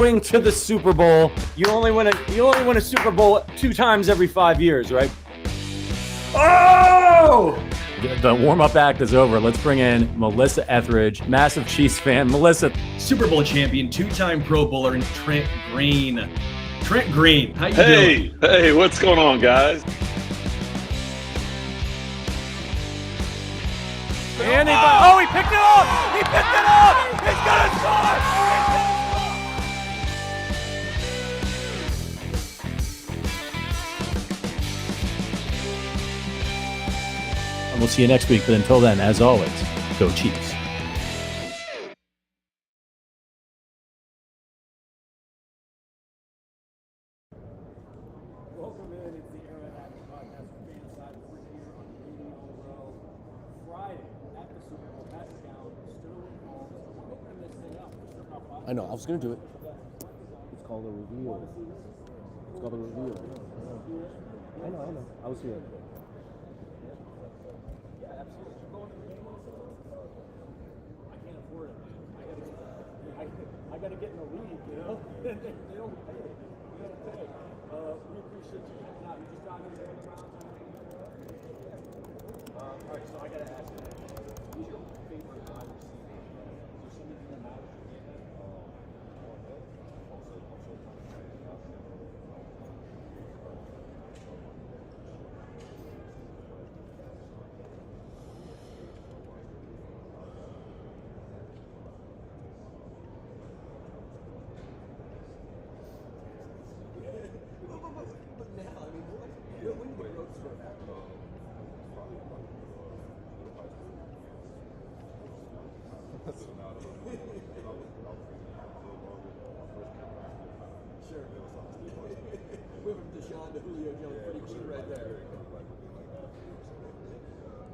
going to the Super Bowl. You only win a Super Bowl 2 times every 5 years, right? Oh! The warm-up act is over. Let's bring in Melissa Etheridge, massive Chiefs fan. Melissa. Super Bowl champion, 2-time Pro Bowler, and Trent Green. Trent Green, how you doing? Hey, what's going on, guys? And he picked it up! He picked it up! He's gonna score! And we'll see you next week, but until then, as always, go Chiefs. Welcome in. It's the Arrowhead Addict podcast for FanDuel. We're here on the meeting on the road Friday at the Super Bowl. That's down. Sterling Holmes. We're opening this thing up. I know. I was going to do it. It's called a reveal. It's called a reveal. I know. I was here. Yeah, absolutely. I can't afford it, man. I got to get in the league, you know? They don't pay. We appreciate you coming out. You just got here from the round. All right, so I got to ask you, who's your favorite wide receiver? Is there somebody that matters? Sure. We went from Bijan to Julio Jones, pretty cute right there.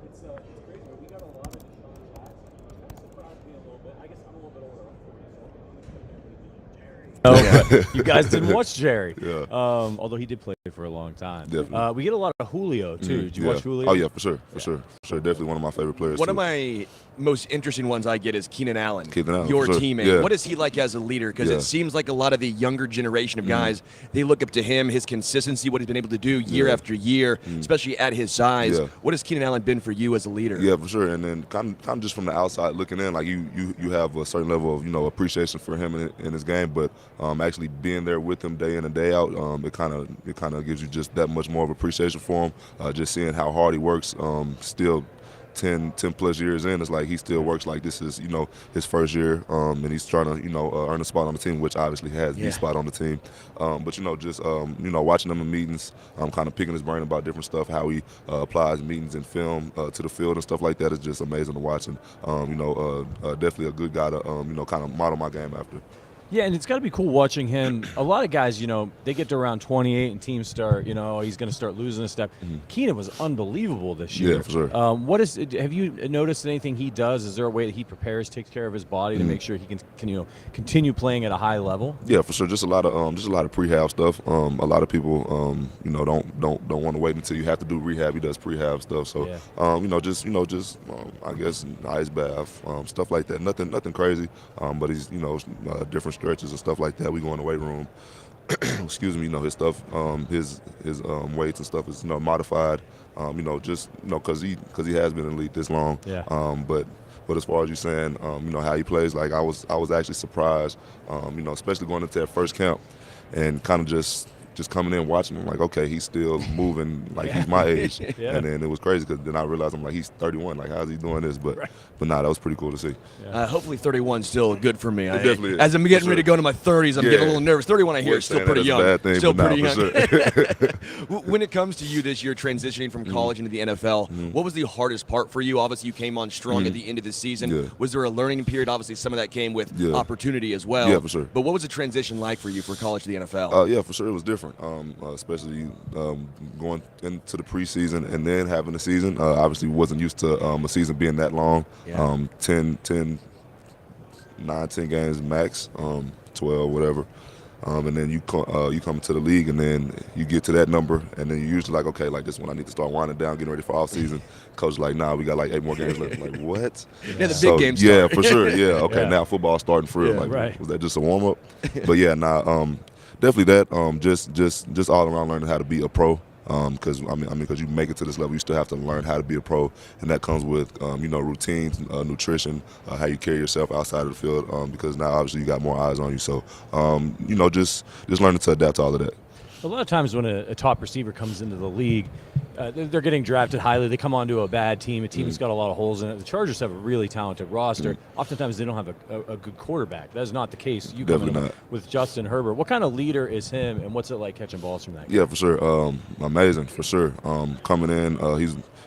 It's crazy. We got a lot of Deshaun Jackson. That surprised me a little bit. I guess I'm a little bit older. But you guys didn't watch Jerry. Yeah. Although he did play for a long time. Definitely. We get a lot of Julio, too. Did you watch Julio? Oh, yeah, for sure. Definitely one of my favorite players. One too. of my most interesting ones I get is Keenan Allen, your for sure. teammate. Yeah. What is he like as a leader? Because it seems like a lot of the younger generation of guys, they look up to him, his consistency, what he's been able to do year after year, especially at his size. Yeah. What has Keenan Allen been for you as a leader? Yeah, for sure. And then kind of just from the outside looking in, like you have a certain level of appreciation for him in his game, but actually being there with him day in and day out, it kind of gives you just that much more of appreciation for him. Just seeing how hard he works, still 10 plus years in, it's like he still works like this is his first year, and he's trying to earn a spot on the team, which obviously has the spot on the team. But just watching him in meetings, kind of picking his brain about different stuff, how he applies meetings and film to the field and stuff like that is just amazing to watch. And definitely a good guy to kind of model my game after. Yeah, and it's got to be cool watching him. A lot of guys, they get to around 28 and teams start, he's going to start losing a step. Keenan was unbelievable this year. Yeah, for sure. Have you noticed anything he does? Is there a way that he prepares, takes care of his body to make sure he can continue playing at a high level? Yeah, for sure. Just a lot of prehab stuff. A lot of people, don't want to wait until you have to do rehab. He does prehab stuff. So, I guess ice bath, stuff like that. Nothing crazy. But he's different stretches and stuff like that. We go in the weight room. Excuse me. His stuff, his weights and stuff is modified. Because he has been in the league this long. Yeah. But as far as you saying, how he plays, like I was actually surprised, especially going into that first camp and kind of just coming in watching him, like, okay, he's still moving like he's my age. And then it was crazy because then I realized I'm like, he's 31. Like, how's he doing this? But nah, that was pretty cool to see. Hopefully 31 is still good for me. Definitely is. As I'm getting ready to go into my 30s, I'm getting a little nervous. 31 I hear is still pretty young. Still pretty young. Sure. When it comes to you this year transitioning from college into the NFL, what was the hardest part for you? Obviously, you came on strong at the end of the season. Yeah. Was there a learning period? Obviously, some of that came with opportunity as well. Yeah, for sure. But what was the transition like for you from college to the NFL? Yeah, for sure. It was different, especially going into the preseason and then having a season. Obviously, wasn't used to a season being that long. 9, 10 games max, 12, whatever. And then you come into the league, and then you get to that number, and then you're usually like, okay, like this one I need to start winding down, getting ready for off season. Coach like, nah, we got like 8 more games left. Like, what? Yeah, the big games start. Yeah, for sure. Yeah, okay, now football's starting for real. Yeah, like, right. was that just a warm up? But yeah, definitely that. Just all around learning how to be a pro. Because because you make it to this level, you still have to learn how to be a pro, and that comes with routines, nutrition, how you carry yourself outside of the field. Because now obviously you got more eyes on you, so just learning to adapt to all of that. A lot of times when a top receiver comes into the league, they're getting drafted highly. They come onto a bad team, a team that's got a lot of holes in it. The Chargers have a really talented roster. Oftentimes they don't have a good quarterback. That is not the case. You come in with Justin Herbert. What kind of leader is him, and what's it like catching balls from that guy? Yeah, for sure. Amazing, for sure. Coming in,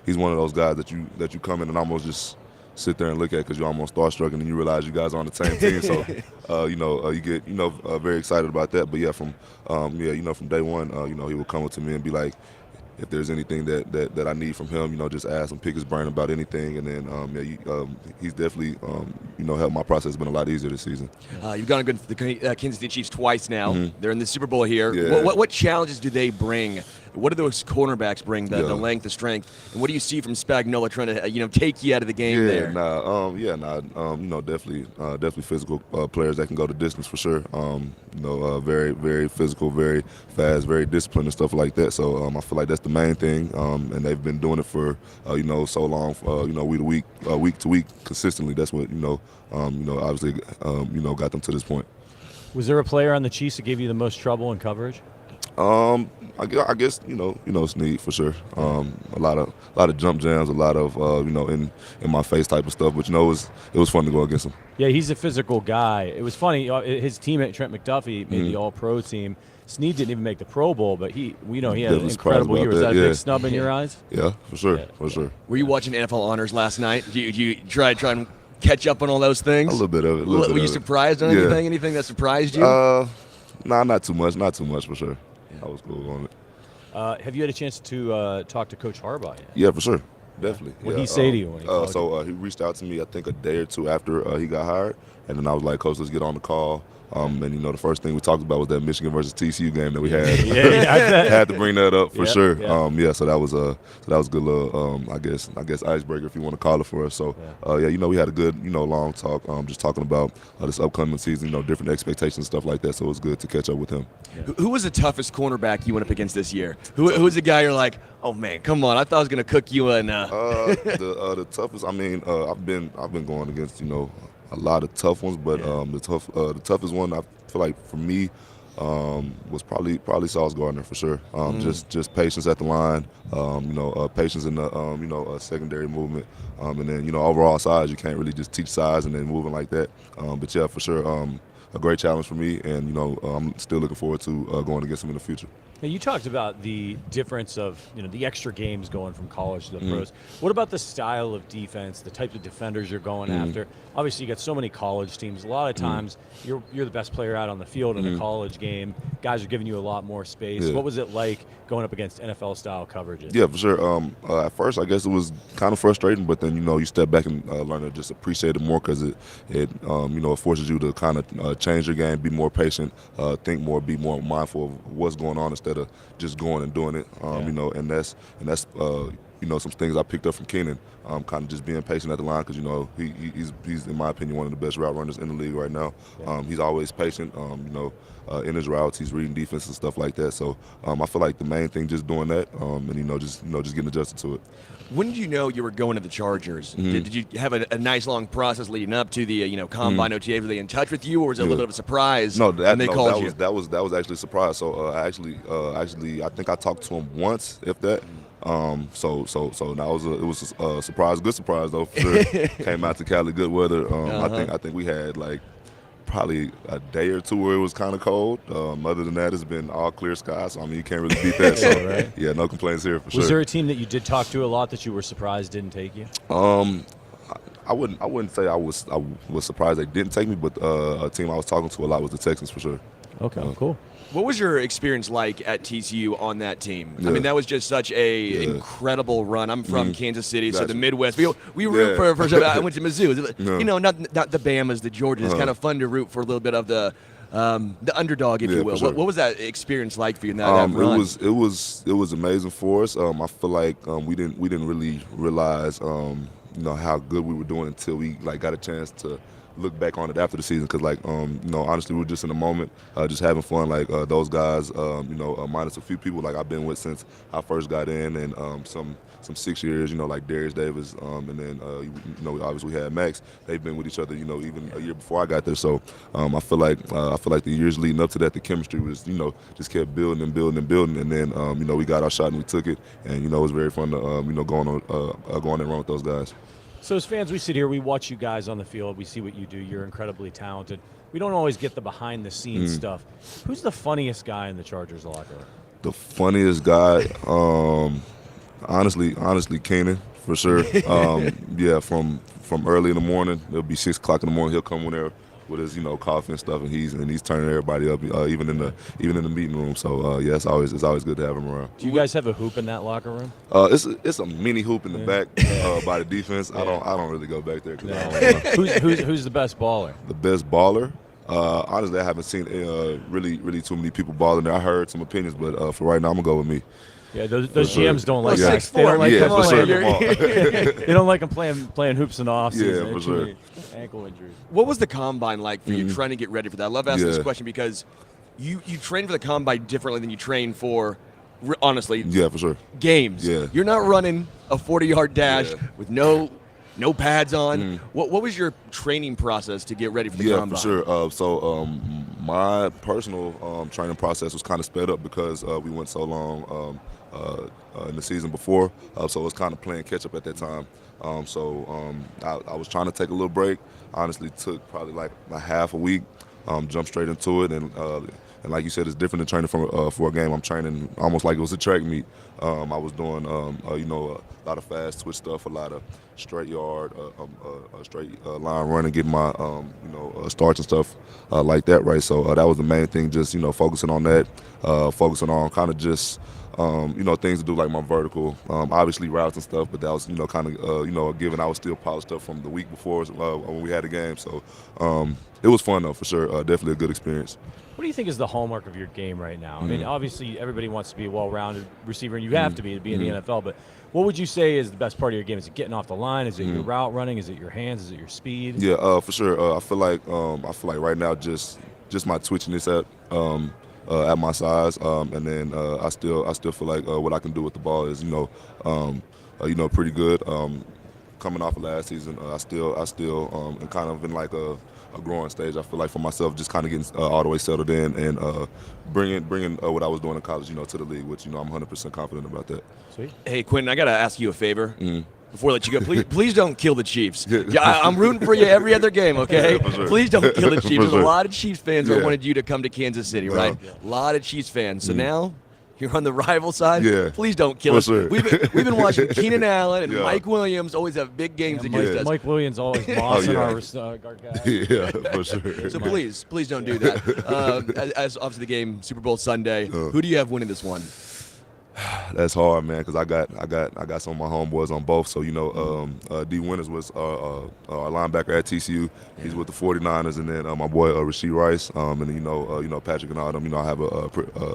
he's one of those guys that you come in and almost just sit there and look at because you're almost starstruck, and then you realize you guys are on the same team. So, you get very excited about that. But yeah, from day one, he would come up to me and be like, if there's anything that I need from him, just ask him, pick his brain about anything, and then he's definitely helped my process. Been a lot easier this season. You've gone against the Kansas City Chiefs twice now. They're in the Super Bowl here. Yeah. What challenges do they bring? What do those cornerbacks bring? The length, the strength, and what do you see from Spagnuolo trying to take you out of the game there? Definitely physical players that can go the distance for sure. Very very physical, very fast, very disciplined and stuff like that. So I feel like that's the main thing, and they've been doing it for so long, week to week consistently. That's what obviously got them to this point. Was there a player on the Chiefs that gave you the most trouble in coverage? I guess Snead for sure. A lot of jump jams, a lot of in my face type of stuff. But it was fun to go against him. Yeah, he's a physical guy. It was funny. His teammate Trent McDuffie made the All-Pro team. Snead didn't even make the Pro Bowl, but he had an incredible year. Was that a big snub in your eyes? Yeah, for sure, for sure. Were you watching NFL honors last night? Did you try and catch up on all those things? A little bit of it. Were you surprised on anything? Anything that surprised you? Nah, not too much. Not too much for sure. I was cool on it. Have you had a chance to talk to Coach Harbaugh yet? Yeah, for sure. Definitely. What did he say to you when he called you? He reached out to me, I think, a day or two after he got hired. And then I was like, Coach, let's get on the call. And the first thing we talked about was that Michigan versus TCU game that we had. Had to bring that up for sure. Yeah. So that was a good little I guess icebreaker if you want to call it for us. So we had a good long talk, just talking about this upcoming season, different expectations and stuff like that. So it was good to catch up with him. Yeah. Who was the toughest cornerback you went up against this year? Who was the guy you're like, oh man, come on, I thought I was gonna cook you in. The toughest. I've been going against a lot of tough ones, but the toughest one I feel like for me was probably Sauce Gardner for sure. Just patience at the line, patience in the secondary movement, and then overall size. You can't really just teach size and then moving like that. But yeah, for sure, a great challenge for me, and I'm still looking forward to going against him in the future. Now, you talked about the difference of the extra games going from college to the pros. What about the style of defense, the types of defenders you're going after? Obviously, you got so many college teams. A lot of times, you're the best player out on the field in a college game. Guys are giving you a lot more space. Yeah. What was it like going up against NFL-style coverages? Yeah, for sure. At first, I guess it was kind of frustrating, but then you step back and learn to just appreciate it more because it forces you to kind of change your game, be more patient, think more, be more mindful of what's going on instead of just going and doing it. And that's some things I picked up from Chanen. Kind of just being patient at the line because he's in my opinion one of the best route runners in the league right now. He's always patient. In his routes, he's reading defense and stuff like that. So I feel like the main thing just doing that, and just getting adjusted to it. When did you know you were going to the Chargers? Did you have a nice long process leading up to the combine OTA? Were they in touch with you, or was it a little bit of a surprise? No, called you? That was actually a surprise. So I think I talked to him once, if that. So now it was a surprise, good surprise though. For sure. Came out to Cali, good weather. I think we had like probably a day or two where it was kind of cold. Other than that, it's been all clear skies. So you can't really beat that. So Right. Yeah, no complaints here for sure. Was there a team that you did talk to a lot that you were surprised didn't take you? I wouldn't say I was surprised they didn't take me, but a team I was talking to a lot was the Texans for sure. Okay, cool. What was your experience like at TCU on that team? Yeah. I mean, that was just such a incredible run. I'm from Kansas City, so Gotcha. the Midwest. We root for I went to Mizzou. Yeah. Not the Bamas, the Georgias. It's kind of fun to root for a little bit of the the underdog, if you will. For sure. What was that experience like for you? That run? It was amazing for us. I feel like we didn't really realize how good we were doing until we got a chance to look back on it after the season, because honestly, we were just in the moment, just having fun. Those guys, minus a few people I've been with since I first got in, and some 6 years, like Darius Davis, and then obviously we had Max. They've been with each other, even a year before I got there. So I feel like the years leading up to that, the chemistry was just kept building and building and building, and then we got our shot and we took it, and it was very fun to going and run with those guys. So as fans, we sit here, we watch you guys on the field, we see what you do. You're incredibly talented. We don't always get the behind-the-scenes stuff. Who's the funniest guy in the Chargers locker room? The funniest guy, honestly, Chanen, for sure. From early in the morning, it'll be 6 o'clock in the morning. He'll come in there with his coffee and stuff, and he's turning everybody up, even in the meeting room. So it's always good to have him around. Do you guys have a hoop in that locker room? It's a mini hoop in the back by the defense. Yeah. I don't really go back there because I don't know. Who's the best baller? The best baller. Honestly, I haven't seen really too many people balling there. I heard some opinions, but for right now, I'm gonna go with me. Yeah, those GMs don't like that. 6'4", they don't like for sure. they don't like them playing hoops in the offseason. Yeah, for sure. Ankle injuries. What was the combine like for you trying to get ready for that? I love asking this question because you train for the combine differently than you train for, honestly, for sure, games. Yeah. You're not running a 40-yard dash with no pads on. What was your training process to get ready for the combine? For sure. So my personal training process was kind of sped up because we went so long in the season before, so it was kind of playing catch up at that time. I was trying to take a little break. Honestly, took probably a half a week, jumped straight into it, and like you said, it's different than training for a game. I'm training almost like it was a track meet. I was doing a lot of fast twitch stuff, a lot of straight yard, straight line running, getting my starts and stuff like that, right? So that was the main thing, just focusing on that, focusing on kind of just things to do like my vertical, obviously routes and stuff, but that was kind of given I was still polished up from the week before when we had the game. So it was fun though, for sure. Definitely a good experience. What do you think is the hallmark of your game right now? I mean, obviously everybody wants to be a well-rounded receiver, and you have to be in the NFL, but what would you say is the best part of your game? Is it getting off the line? Is it your route running? Is it your hands? Is it your speed? Yeah, for sure. I feel like right now just my twitchiness at my size, and then I still feel like what I can do with the ball is pretty good. Coming off of last season, I still am kind of in like a growing stage. I feel like for myself, just kind of getting all the way settled in and bringing what I was doing in college, to the league, which I'm 100% confident about that. Sweet. Hey, Quentin, I gotta ask you a favor. Before I let you go, please don't kill the Chiefs. I'm rooting for you every other game, okay? Yeah, for sure. Please don't kill the Chiefs. There's sure. a lot of Chiefs fans that wanted you to come to Kansas City, right? A lot of Chiefs fans. So now you're on the rival side. Yeah. Please don't kill us. Sure. We've been watching Keenan Allen and Mike Williams always have big games against us. Mike Williams always bossing our guys. Yeah, for sure. So please don't do that. As obviously the game, Super Bowl Sunday. Who do you have winning this one? That's hard, man, because I got some of my homeboys on both. So D. Winters was our linebacker at TCU. He's with the 49ers, and then my boy Rasheed Rice, and then Patrick and all them. I have a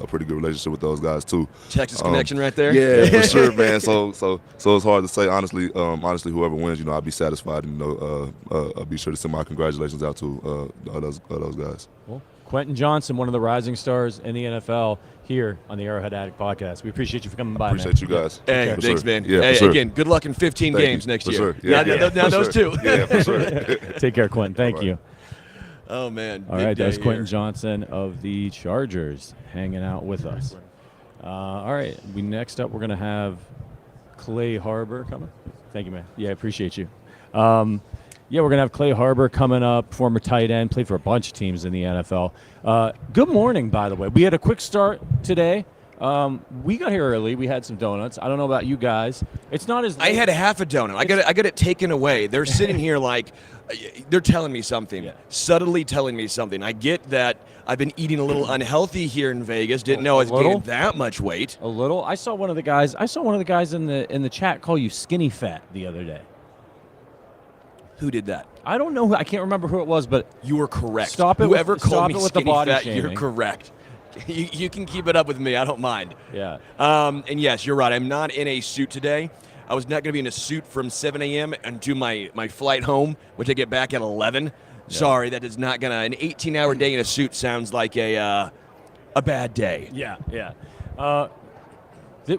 pretty good relationship with those guys too. Texas connection right there. Yeah, for sure, man. So it's hard to say. Honestly, whoever wins, I'll be satisfied. I'll be sure to send my congratulations out to those guys. Well, Quentin Johnston, one of the rising stars in the NFL, here on the Arrowhead Addict podcast. We appreciate you for coming by. Appreciate you guys. Hey, thanks, sure. man. Yeah, hey, sure. Again, good luck in 15 games next year. Sure. Yeah, now those two. Yeah, for sure. Take care, Quentin. Thank you. Oh, man. All right, that's Quentin Johnston of the Chargers hanging out with us. All right, next up we're going to have Clay Harbor coming. Thank you, man. Yeah, I appreciate you. We're going to have Clay Harbor coming up, former tight end, played for a bunch of teams in the NFL. Good morning, by the way. We had a quick start today. We got here early. We had some donuts. I don't know about you guys. It's not as late. I had half a donut. I got it taken away. They're sitting here like they're telling me something, subtly telling me something. I get that I've been eating a little unhealthy here in Vegas. Didn't know I was gaining that much weight. A little. I saw one of the guys in the chat call you skinny fat the other day. Who did that? I don't know. I can't remember who it was, but You were correct. Stop it. Whoever Stop called me it with the skinny body fat, you're shaming. correct. You can keep it up with me. I don't mind. yeah. And yes, you're right. I'm not in a suit today. I was not going to be in a suit from 7 a.m. until my flight home, which I get back at 11. Sorry, that is not going to. An 18-hour day in a suit sounds like a bad day. Yeah.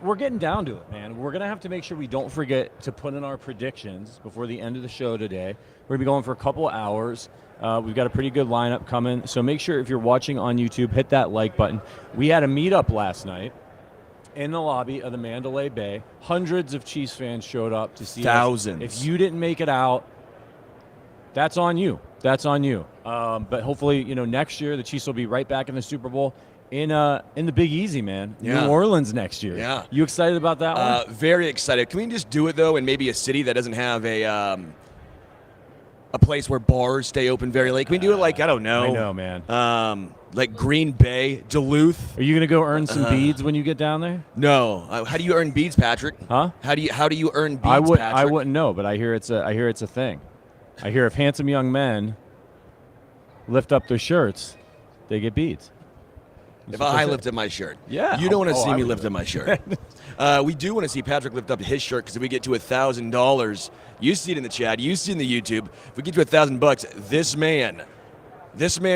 We're getting down to it, man. We're going to have to make sure we don't forget to put in our predictions before the end of the show today. We're going to be going for a couple of hours. We've got a pretty good lineup coming. So make sure if you're watching on YouTube, hit that like button. We had a meetup last night in the lobby of the Mandalay Bay. Hundreds of Chiefs fans showed up to see us. Thousands. If you didn't make it out, that's on you. That's on you. But hopefully, next year the Chiefs will be right back in the Super Bowl in the Big Easy, man. Yeah. New Orleans next year. Yeah. You excited about that one? Very excited. Can we just do it, though, in maybe a city that doesn't have a place where bars stay open very late? Can we do it like, I don't know. I know, man. Like Green Bay, Duluth? Are you going to go earn some beads when you get down there? No. How do you earn beads, Patrick? Huh? How do you earn beads, I Patrick? wouldn't know, but I hear it's a thing. I hear if handsome young men lift up their shirts, they get beads. If I lift up my shirt. Yeah. You don't want to see I me would. lift up my shirt. We do want to see Patrick lift up his shirt because if we get to $1,000, you see it in the chat, you see it in the YouTube. If we get to $1,000, this man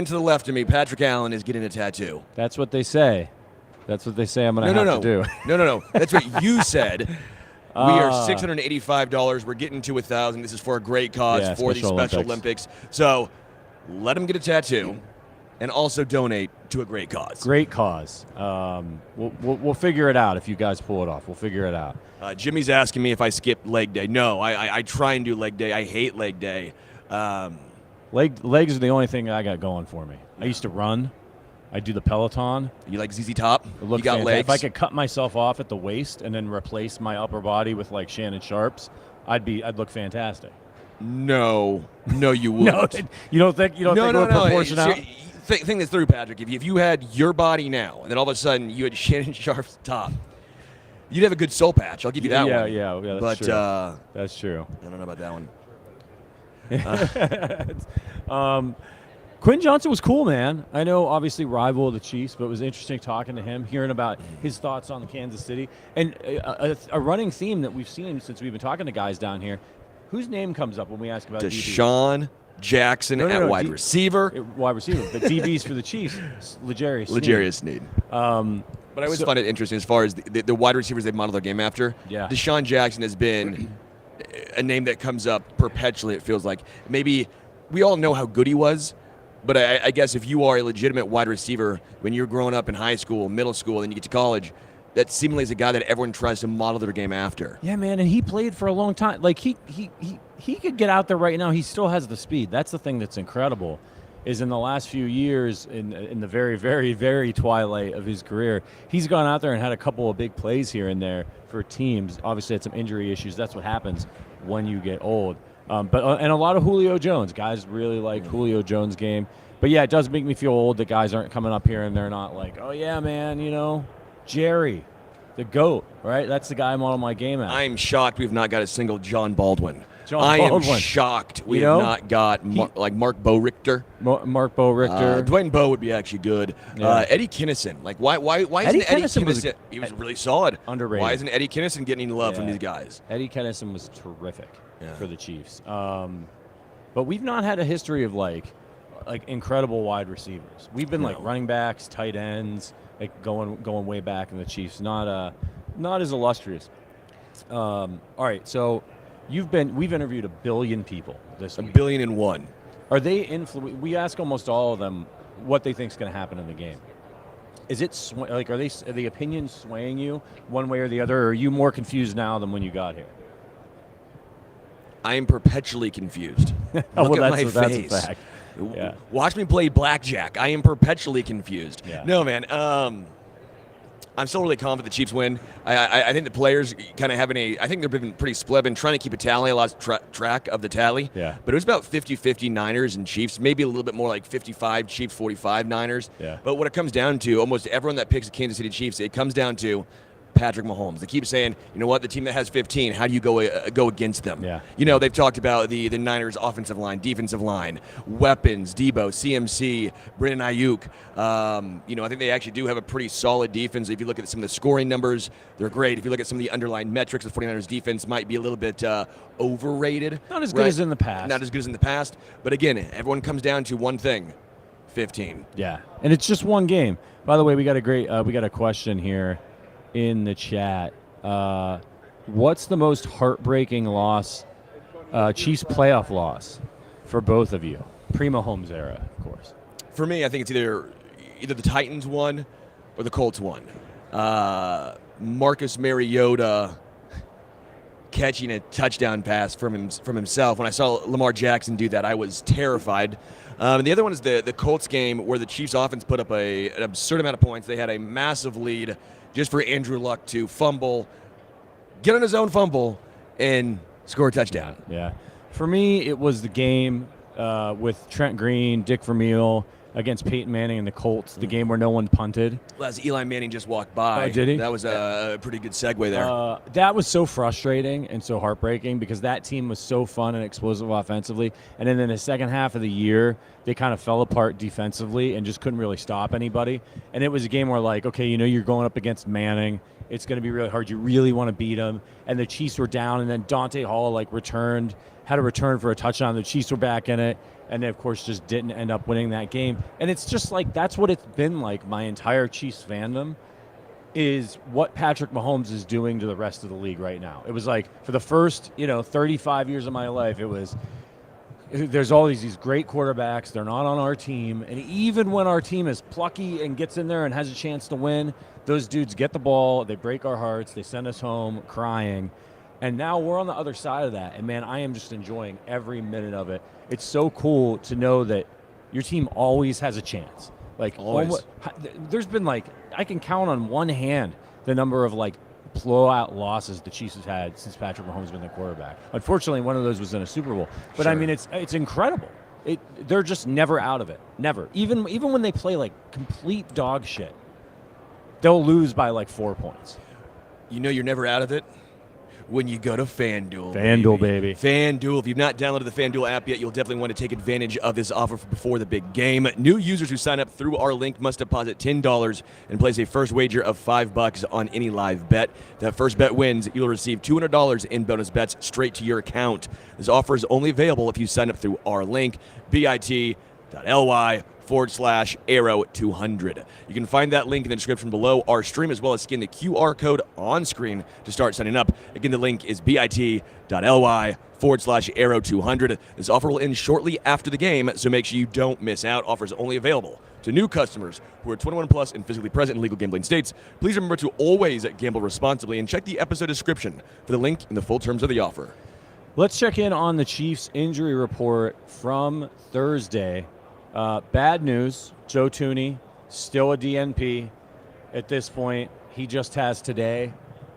to the left of me, Patrick Allen, is getting a tattoo. That's what they say. That's what they say I'm going to have to do. No. That's what you said. We are $685. We're getting to $1,000. This is for a great cause for the Special Olympics. So let him get a tattoo and also donate to a great cause. Great cause. We'll figure it out if you guys pull it off. We'll figure it out. Jimmy's asking me if I skip leg day. No, I try and do leg day. I hate leg day. Legs are the only thing I got going for me. I used to run. I do the Peloton. You like ZZ Top? You got fantastic. legs? If I could cut myself off at the waist and then replace my upper body with like Shannon Sharp's, I'd look fantastic. No, you wouldn't. No, you don't think it would proportion out? Think this through, Patrick. If you had your body now, and then all of a sudden you had Shannon Sharp's top, you'd have a good soul patch. I'll give you that one. Yeah, that's true. That's true. I don't know about that one. Quentin Johnston was cool, man. I know, obviously, rival of the Chiefs, but it was interesting talking to him, hearing about his thoughts on Kansas City. And a running theme that we've seen since we've been talking to guys down here, whose name comes up when we ask about Deshaun Jackson at wide receiver. Wide receiver, but DBs for the Chiefs, L'Jarius Sneed. But I always find it interesting as far as the wide receivers they model their game after. Yeah. Deshaun Jackson has been a name that comes up perpetually, it feels like. Maybe we all know how good he was, but I guess if you are a legitimate wide receiver when you're growing up in high school, middle school, and you get to college, that seemingly is a guy that everyone tries to model their game after. Yeah, man, and he played for a long time. Like, he could get out there right now. He still has the speed. That's the thing that's incredible, is in the last few years, in the very, very, very twilight of his career, he's gone out there and had a couple of big plays here and there for teams. Obviously, had some injury issues. That's what happens when you get old. And a lot of Julio Jones. Guys really like Julio Jones' game. But, yeah, it does make me feel old that guys aren't coming up here and they're not like, oh, yeah, man, Jerry, the GOAT, right? That's the guy I model my game at. I'm shocked we've not got a single John Baldwin. I am shocked we have not got Mark Bo Richter. Mark Bo Richter. Dwayne Bowe would be actually good. Yeah. Eddie Kinnison. Why isn't Eddie Kinnison? He was really solid. Underrated. Why isn't Eddie Kinnison getting any love from these guys? Eddie Kinnison was terrific for the Chiefs. But we've not had a history of like incredible wide receivers. We've been like running backs, tight ends, like going way back in the Chiefs. Not as illustrious. All right, so we've interviewed 1 billion people this week. 1,000,000,001. Are they we ask almost all of them what they think is going to happen in the game. Is it are the opinions swaying you one way or the other, or are you more confused now than when you got here? I am perpetually confused. Look at my face. That's a fact. Yeah. Watch me play blackjack. I am perpetually confused. Yeah. No, man. I'm still really confident the Chiefs win. I think the players kind of have I think they've been pretty split. I've been trying to keep a tally. I lost track of the tally. Yeah. But it was about 50-50 Niners and Chiefs. Maybe a little bit more like 55 Chiefs, 45 Niners. Yeah. But what it comes down to, almost everyone that picks the Kansas City Chiefs, it comes down to Patrick Mahomes. They keep saying, you know what, the team that has 15, how do you go against them? Yeah. You know, they've talked about the Niners' offensive line, defensive line, weapons, Debo, CMC, Brandon Ayuk. You know, I think they actually do have a pretty solid defense. If you look at some of the scoring numbers, they're great. If you look at some of the underlying metrics, the 49ers defense might be a little bit overrated. Not as good as in the past. Not as good as in the past. But again, everyone comes down to one thing, 15. Yeah, and it's just one game. By the way, we got a question here in the chat. What's the most heartbreaking loss, Chiefs playoff loss, for both of you? Pre-Mahomes era, of course. For me, I think it's either the Titans won or the Colts won. Marcus Mariota catching a touchdown pass from himself. When I saw Lamar Jackson do that, I was terrified. And the other one is the Colts game where the Chiefs offense put up an absurd amount of points. They had a massive lead just for Andrew Luck to fumble, get on his own fumble, and score a touchdown. Yeah. For me, it was the game with Trent Green, Dick Vermeil against Peyton Manning and the Colts, the game where no one punted. Well, as Eli Manning just walked by. Oh, did he? That was a pretty good segue there. That was so frustrating and so heartbreaking because that team was so fun and explosive offensively. And then in the second half of the year, they kind of fell apart defensively and just couldn't really stop anybody. And it was a game where, like, okay, you know you're going up against Manning. It's going to be really hard. You really want to beat him. And the Chiefs were down, and then Dante Hall, like, had a return for a touchdown. The Chiefs were back in it. And they, of course, just didn't end up winning that game. And it's just like that's what it's been like my entire Chiefs fandom is what Patrick Mahomes is doing to the rest of the league right now. It was like for the first, 35 years of my life, there's all these great quarterbacks. They're not on our team. And even when our team is plucky and gets in there and has a chance to win, those dudes get the ball. They break our hearts. They send us home crying. And now we're on the other side of that. And, man, I am just enjoying every minute of it. It's so cool to know that your team always has a chance. Like, always. There's been, like, I can count on one hand the number of, like, blowout losses the Chiefs have had since Patrick Mahomes has been the quarterback. Unfortunately, one of those was in a Super Bowl. But, Sure. I mean, it's incredible. They're just never out of it. Never. Even when they play, like, complete dog shit, they'll lose by, like, 4 points. You know you're never out of it when you go to FanDuel. FanDuel, baby. FanDuel. If you've not downloaded the FanDuel app yet, you'll definitely want to take advantage of this offer before the big game. New users who sign up through our link must deposit $10 and place a first wager of $5 on any live bet. That first bet wins. You'll receive $200 in bonus bets straight to your account. This offer is only available if you sign up through our link, bit.ly/Arrow200. You can find that link in the description below our stream, as well as scan the QR code on screen to start signing up. Again, the link is bit.ly/Arrow200. This offer will end shortly after the game, so make sure you don't miss out. Offers only available to new customers who are 21 plus and physically present in legal gambling states. Please remember to always gamble responsibly and check the episode description for the link and the full terms of the offer. Let's check in on the Chiefs injury report from Thursday. Bad news, Joe Thuney, still a DNP at this point. He just has today.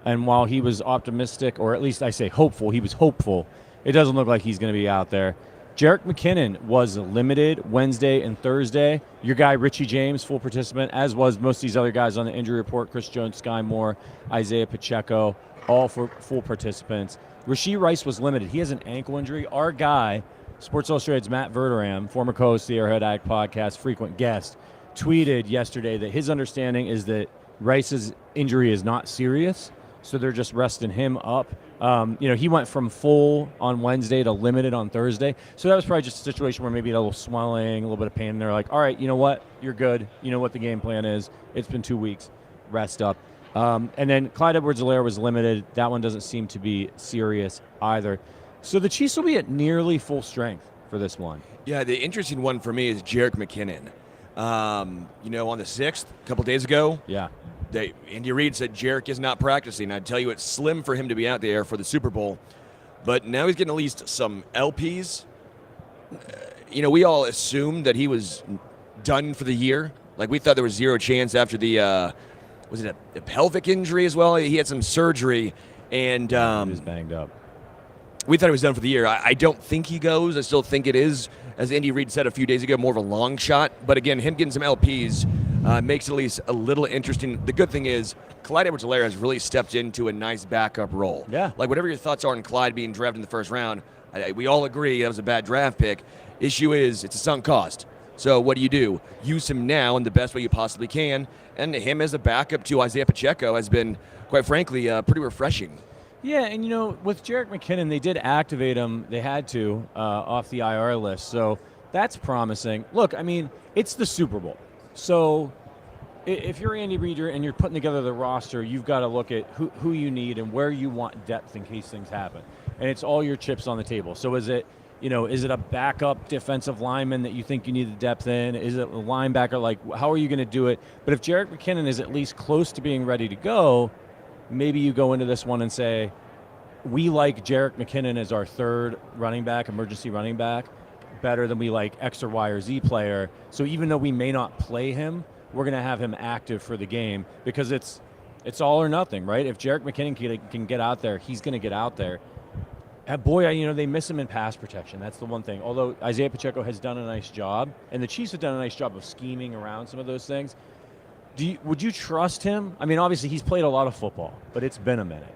And while he was optimistic, or at least I say hopeful, he was hopeful, it doesn't look like he's going to be out there. Jerick McKinnon was limited Wednesday and Thursday. Your guy, Richie James, full participant, as was most of these other guys on the injury report. Chris Jones, Sky Moore, Isaiah Pacheco, all for full participants. Rashee Rice was limited. He has an ankle injury. Our guy, Sports Illustrated's Matt Verderam, former co-host of the Arrowhead Addict podcast, frequent guest, tweeted yesterday that his understanding is that Rice's injury is not serious, so they're just resting him up. He went from full on Wednesday to limited on Thursday, so that was probably just a situation where maybe a little swelling, a little bit of pain, and they're like, all right, you know what? You're good. You know what the game plan is. It's been 2 weeks. Rest up. And then Clyde Edwards-Helaire was limited. That one doesn't seem to be serious either. So the Chiefs will be at nearly full strength for this one. Yeah, the interesting one for me is Jerick McKinnon. On the 6th, a couple days ago, Andy Reid said Jerick is not practicing. I'd tell you it's slim for him to be out there for the Super Bowl. But now he's getting at least some LPs. We all assumed that he was done for the year. Like, we thought there was zero chance after the, was it a pelvic injury as well? He had some surgery. And he was banged up. We thought he was done for the year. I don't think he goes. I still think it is, as Andy Reid said a few days ago, more of a long shot. But again, him getting some LPs, makes it at least a little interesting. The good thing is Clyde Edwards-Helaire has really stepped into a nice backup role. Yeah. Like, whatever your thoughts are on Clyde being drafted in the first round, we all agree that was a bad draft pick. Issue is it's a sunk cost. So what do? Use him now in the best way you possibly can. And him as a backup to Isaiah Pacheco has been, quite frankly, pretty refreshing. Yeah, and with Jerick McKinnon, they did activate him. They had to off the IR list, so that's promising. Look, I mean, it's the Super Bowl, so if you're Andy Reid and you're putting together the roster, you've got to look at who you need and where you want depth in case things happen, and it's all your chips on the table. So is it a backup defensive lineman that you think you need the depth in? Is it a linebacker? Like, how are you going to do it? But if Jerick McKinnon is at least close to being ready to go, maybe you go into this one and say, we like Jerick McKinnon as our third running back, emergency running back, better than we like X or Y or Z player. So even though we may not play him, we're going to have him active for the game because it's all or nothing, right? If Jerick McKinnon can get out there, he's going to get out there. Boy, they miss him in pass protection. That's the one thing. Although Isaiah Pacheco has done a nice job, and the Chiefs have done a nice job of scheming around some of those things. Would you trust him? I mean, obviously he's played a lot of football, but it's been a minute.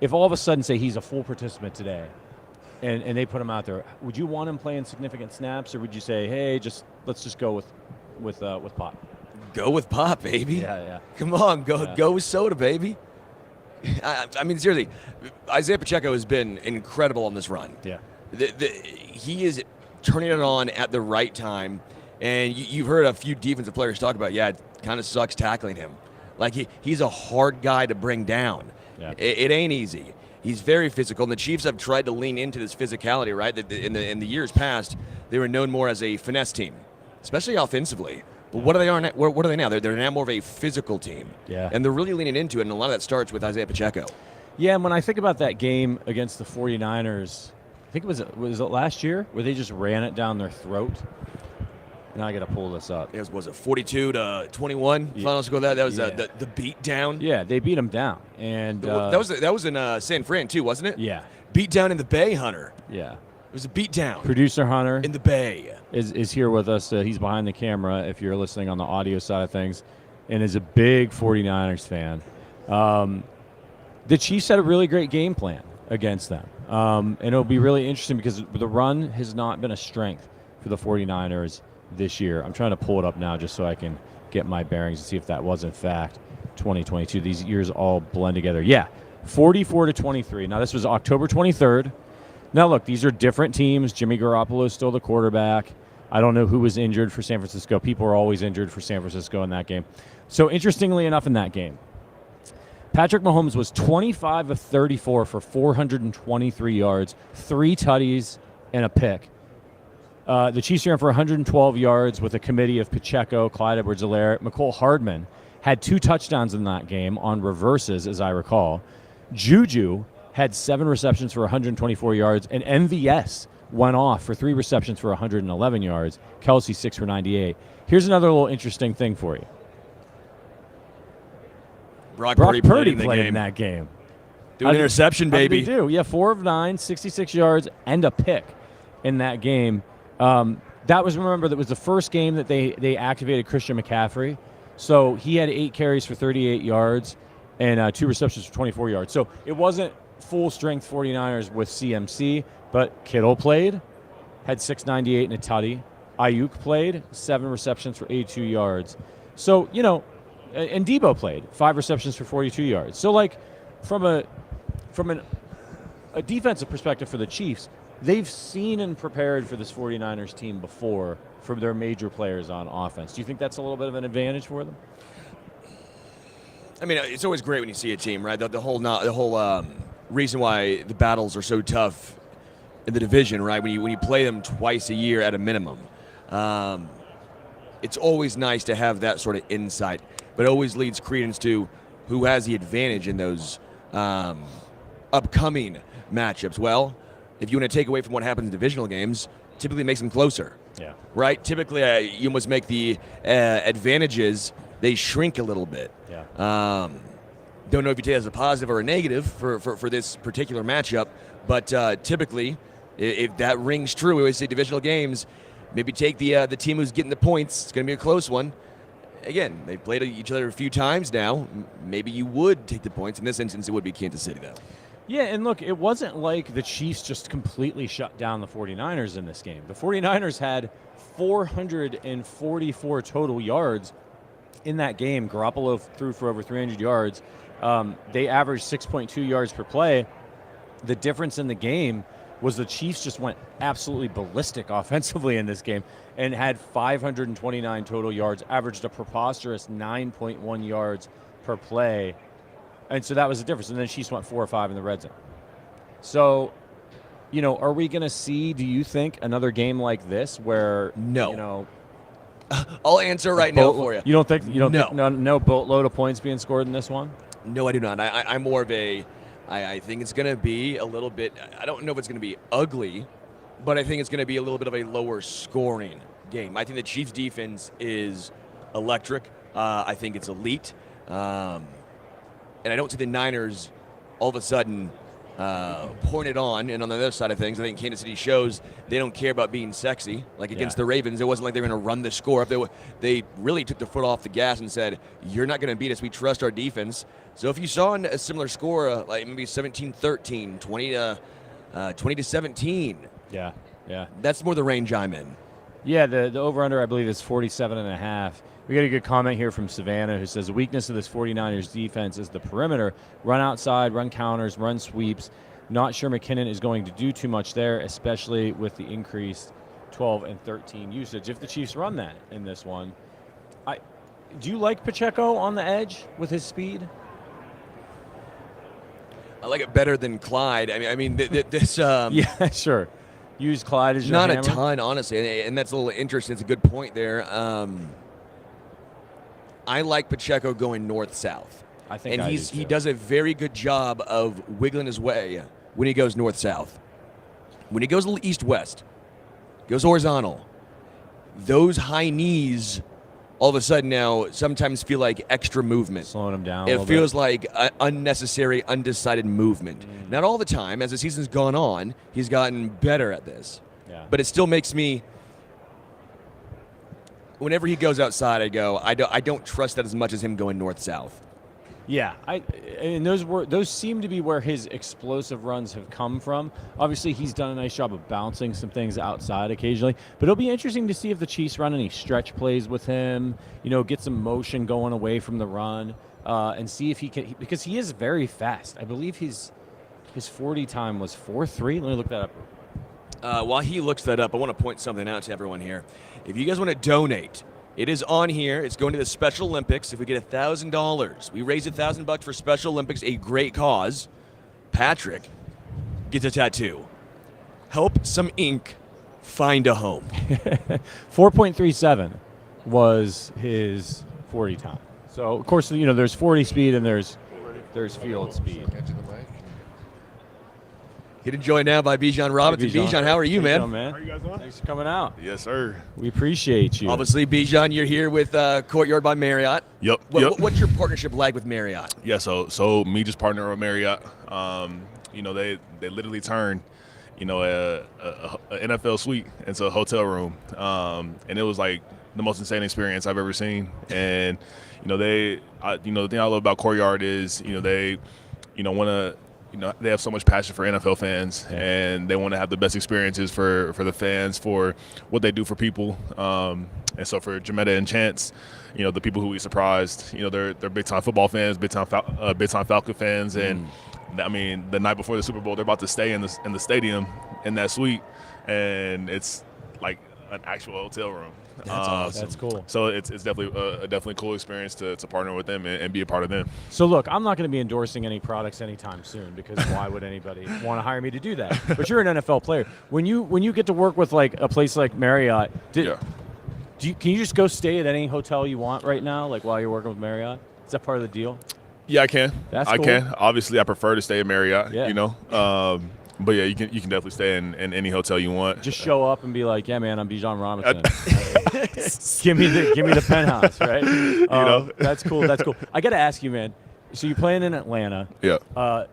If all of a sudden, say he's a full participant today, and they put him out there, would you want him playing significant snaps, or would you say, hey, let's just go with Pop? Go with Pop, baby. Yeah. Come on, go with Soda, baby. I mean, seriously, Isaiah Pacheco has been incredible on this run. Yeah. He is turning it on at the right time, and you've heard a few defensive players talk about, it kind of sucks tackling him. Like, he's a hard guy to bring down. Yeah. It ain't easy. He's very physical, and the Chiefs have tried to lean into this physicality, right? In the years past, they were known more as a finesse team, especially offensively. But what are they now? They're now more of a physical team. Yeah. And they're really leaning into it, and a lot of that starts with Isaiah Pacheco. Yeah, and when I think about that game against the 49ers, I think was it last year where they just ran it down their throat? Now I got to pull this up. It was 42-21 final score? That was the beat down. Yeah, they beat them down, and that was in San Fran too, wasn't it? Yeah, beat down in the Bay, Hunter. Yeah, it was a beat down. Producer Hunter in the Bay is here with us. He's behind the camera. If you're listening on the audio side of things, and is a big 49ers fan. The Chiefs had a really great game plan against them, and it'll be really interesting because the run has not been a strength for the 49ers this year. I'm trying to pull it up now just so I can get my bearings and see if that was in fact 2022. These years all blend together. Yeah, 44-23. Now this was October 23rd. Now look, these are different teams. Jimmy Garoppolo is still the quarterback. I don't know who was injured for San Francisco. People are always injured for San Francisco in that game. So interestingly enough in that game, Patrick Mahomes was 25 of 34 for 423 yards, 3 tutties, and a pick. The Chiefs ran for 112 yards with a committee of Pacheco, Clyde Edwards-Helaire. Mecole Hardman had 2 touchdowns in that game on reverses, as I recall. Juju had 7 receptions for 124 yards, and MVS went off for 3 receptions for 111 yards. Kelsey 6 for 98. Here's another little interesting thing for you. Brock Purdy played in that game. Do an interception, baby. How did he do? Yeah, 4 of 9, 66 yards, and a pick in that game. That was the first game that they activated Christian McCaffrey. So he had 8 carries for 38 yards and 2 receptions for 24 yards. So it wasn't full-strength 49ers with CMC, but Kittle played, had 698 and a tutty. Ayuk played, 7 receptions for 82 yards. So, and Debo played, 5 receptions for 42 yards. So, like, from a defensive perspective for the Chiefs, they've seen and prepared for this 49ers team before from their major players on offense. Do you think that's a little bit of an advantage for them? I mean, it's always great when you see a team, right? The whole reason why the battles are so tough in the division, right? When you play them twice a year at a minimum, it's always nice to have that sort of insight. But it always leads credence to who has the advantage in those upcoming matchups. Well, if you want to take away from what happens in divisional games, typically it makes them closer. Yeah. Right? Typically, you almost make the advantages, they shrink a little bit. Yeah. Don't know if you take it as a positive or a negative for this particular matchup, but typically, if that rings true, we always say divisional games, maybe take the team who's getting the points. It's going to be a close one. again, they've played each other a few times now. Maybe you would take the points. In this instance, it would be Kansas City, though. Yeah, and look, it wasn't like the Chiefs just completely shut down the 49ers in this game. The 49ers had 444 total yards in that game. Garoppolo threw for over 300 yards. They averaged 6.2 yards per play. The difference in the game was the Chiefs just went absolutely ballistic offensively in this game and had 529 total yards, averaged a preposterous 9.1 yards per play. And so that was the difference. And then Chiefs went 4 or 5 in the red zone. So, are we going to see, do you think, another game like this where, No. I'll answer right now for you. You don't think No. no boatload of points being scored in this one? No, I do not. I'm more of I think it's going to be a little bit, I don't know if it's going to be ugly, but I think it's going to be a little bit of a lower scoring game. I think the Chiefs defense is electric. I think it's elite. And I don't see the Niners all of a sudden pouring it on. And on the other side of things, I think Kansas City shows they don't care about being sexy. Like against the Ravens, it wasn't like they were going to run the score up. They really took their foot off the gas and said, you're not going to beat us. We trust our defense. So if you saw a similar score, like maybe 17-13, 20-17. Yeah. That's more the range I'm in. Yeah, the over-under, I believe, is 47.5. We got a good comment here from Savannah who says the weakness of this 49ers defense is the perimeter. Run outside, run counters, run sweeps. Not sure McKinnon is going to do too much there, especially with the increased 12 and 13 usage. If the Chiefs run that in this one, do you like Pacheco on the edge with his speed? I like it better than Clyde. I mean, this. Yeah, sure. Use Clyde as your not hammer. a ton, honestly, and that's a little interesting. It's a good point there. I like Pacheco going north-south. I think he does a very good job of wiggling his way when he goes north-south. When he goes a little east-west, goes horizontal, those high knees all of a sudden now sometimes feel like extra movement. Slowing him down It feels like unnecessary, undecided movement. Not all the time. As the season's gone on, he's gotten better at this. Yeah. But it still makes me, whenever he goes outside, I don't trust that as much as him going north-south. Yeah, and those seem to be where his explosive runs have come from. Obviously, he's done a nice job of bouncing some things outside occasionally, but it'll be interesting to see if the Chiefs run any stretch plays with him, get some motion going away from the run, and see if he can, because he is very fast. I believe his 40 time was 4.3. Let me look that up. While he looks that up, I want to point something out to everyone here. If you guys want to donate, it is on here. It's going to the Special Olympics. If we get $1,000, we raise $1,000 for Special Olympics, a great cause. Patrick gets a tattoo. Help some ink find a home. 4.37 was his 40 time. So of course, there's 40 speed and there's field speed. Getting joined now by Bijan Robinson. Hey, Bijan, how are you, man? Man? How are you guys doing? Thanks for coming out. Yes, sir. We appreciate you. Obviously, Bijan, you're here with Courtyard by Marriott. Yep. What's your partnership like with Marriott? Yeah, so me just partnering with Marriott. They literally turned, a NFL suite into a hotel room, and it was like the most insane experience I've ever seen. And the thing I love about Courtyard is they want to. They have so much passion for NFL fans, and they want to have the best experiences for the fans, for what they do for people. And so for Jametta and Chance, the people who we surprised, they're big-time football fans, big-time Falcon fans. And, I mean, the night before the Super Bowl, they're about to stay in the stadium in that suite, and it's like an actual hotel room. That's awesome. That's cool. So it's definitely a cool experience to partner with them and be a part of them. So look, I'm not going to be endorsing any products anytime soon because why would anybody want to hire me to do that? But you're an NFL player. When you get to work with like a place like Marriott, can you just go stay at any hotel you want right now, like while you're working with Marriott? Is that part of the deal? Yeah, I can. That's I cool. can. Obviously, I prefer to stay at Marriott. Yeah. But yeah, you can definitely stay in any hotel you want. Just show up and be like, yeah, man, I'm Bijan Robinson. give me the penthouse, right? That's cool. That's cool. I got to ask you, man. So you're playing in Atlanta. Yeah.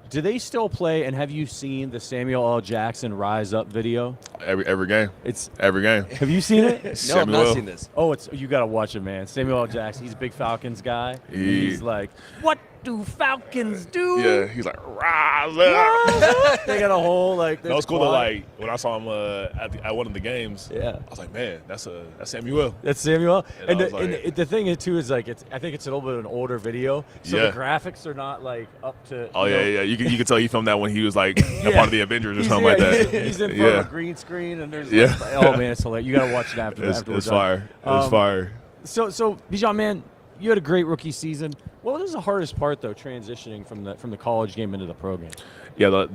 Do they still play? And have you seen the Samuel L. Jackson Rise Up video? Every game. It's every game. Have you seen it? No, I've not seen this. Oh, you got to watch it, man. Samuel L. Jackson. He's a big Falcons guy. He's like, what do Falcons do? Yeah, he's like, rise up. They got a whole like. That was cool. Like when I saw him at one of the games. Yeah. I was like, man, that's Samuel. That's Samuel. And the the thing is too is like I think it's a little bit of an older video, so the graphics are not like up to. Oh yeah. You can tell he filmed that when he was like a part of the Avengers or something like that. He's in front of a green screen and there's oh man, it's hilarious. You got to watch it after. It's fire. It's fire. So Bijan, man, you had a great rookie season. What was the hardest part though, transitioning from the college game into the pro game? Yeah,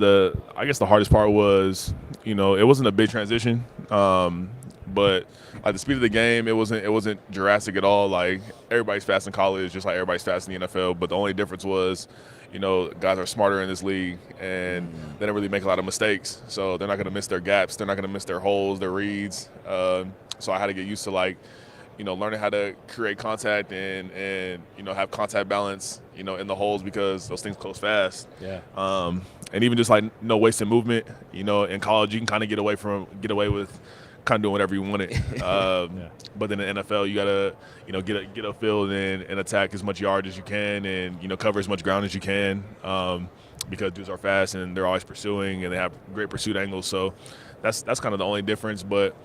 I guess the hardest part was, it wasn't a big transition, but at the speed of the game, it wasn't drastic at all. Like everybody's fast in college, just like everybody's fast in the NFL. But the only difference was, guys are smarter in this league, and they don't really make a lot of mistakes. So they're not going to miss their gaps. They're not going to miss their holes, their reads. So I had to get used to learning how to create contact and have contact balance, in the holes because those things close fast. Yeah. And even just no wasted movement. In college you can kind of get away with kind of doing whatever you wanted. But then in the NFL you gotta get a field and attack as much yard as you can and cover as much ground as you can because dudes are fast and they're always pursuing and they have great pursuit angles. So that's kind of the only difference. But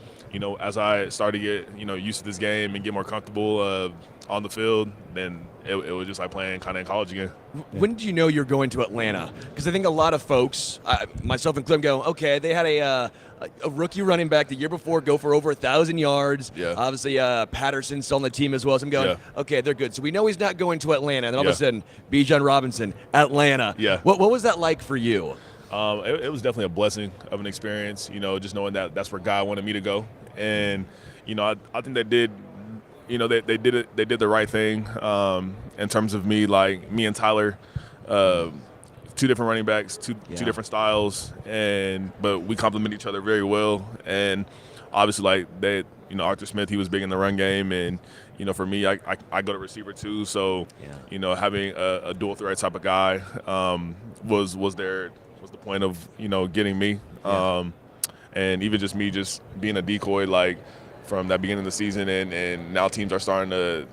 as I started to get used to this game and get more comfortable on the field, then it was just like playing kind of in college again. When did you know you're going to Atlanta? Because I think a lot of folks, myself included, go, okay, they had a rookie running back the year before go for over 1,000 yards. Yeah. Obviously, Patterson's still on the team as well. So I'm going, okay, they're good. So we know he's not going to Atlanta. And then all of a sudden, Bijan Robinson, Atlanta. Yeah. What was that like for you? It was definitely a blessing of an experience, just knowing that that's where God wanted me to go. And, I think they did, they did the right thing in terms of me and Tyler, two different running backs, two different styles, but we complement each other very well. And obviously, Arthur Smith, he was big in the run game, and for me, I go to receiver too. So, having a dual threat type of guy was the point of getting me. And even just me just being a decoy from that beginning of the season, and now teams are starting to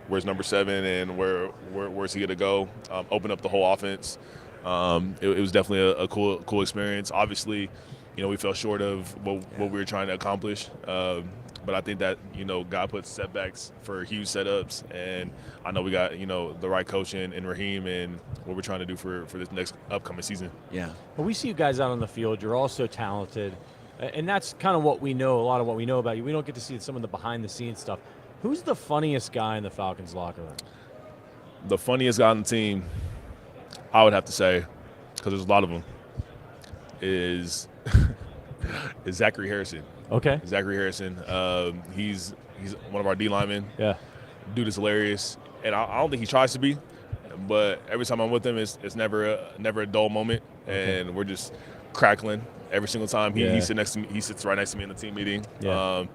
where's number 7 and where's he gonna go, open up the whole offense. It was definitely a cool experience. Obviously, we fell short of what we were trying to accomplish, but I think that God puts setbacks for huge setups, and I know we got the right coach in Raheem and what we're trying to do for this next upcoming season. Yeah. Well, we see you guys out on the field. You're all so talented, and that's kind of what we know. A lot of what we know about you. We don't get to see some of the behind-the-scenes stuff. Who's the funniest guy in the Falcons locker room? The funniest guy on the team, I would have to say, because there's a lot of them, is Zachary Harrison. Okay. Zachary Harrison. He's one of our D linemen. Yeah. Dude is hilarious, and I don't think he tries to be, but every time I'm with him, it's never a dull moment, and we're just crackling every single time. He sits right next to me in the team meeting. Yeah.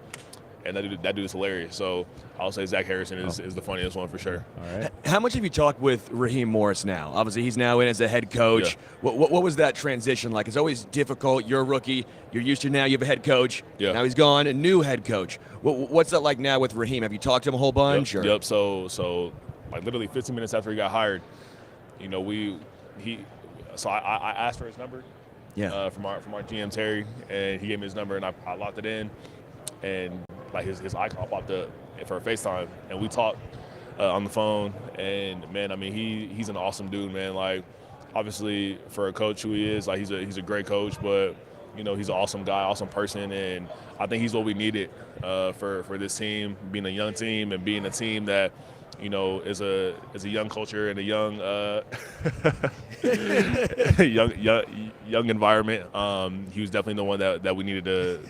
And that dude is hilarious. So I'll say Zach Harrison is the funniest one for sure. All right. How much have you talked with Raheem Morris now? Obviously, he's now in as a head coach. Yeah. What was that transition like? It's always difficult. You're a rookie. You're used to now you have a head coach. Yeah. Now he's gone, a new head coach. What's that like now with Raheem? Have you talked to him a whole bunch? Yep. So literally 15 minutes after he got hired, I asked for his number. Yeah. From our GM Terry, and he gave me his number, and I locked it in, and his icon popped up for a FaceTime, and we talked on the phone. And man, I mean, he's an awesome dude, man. Obviously for a coach who he is, he's a great coach, but he's an awesome guy, awesome person, and I think he's what we needed for this team, being a young team and being a team that is a young culture and a young young environment. He was definitely the one that we needed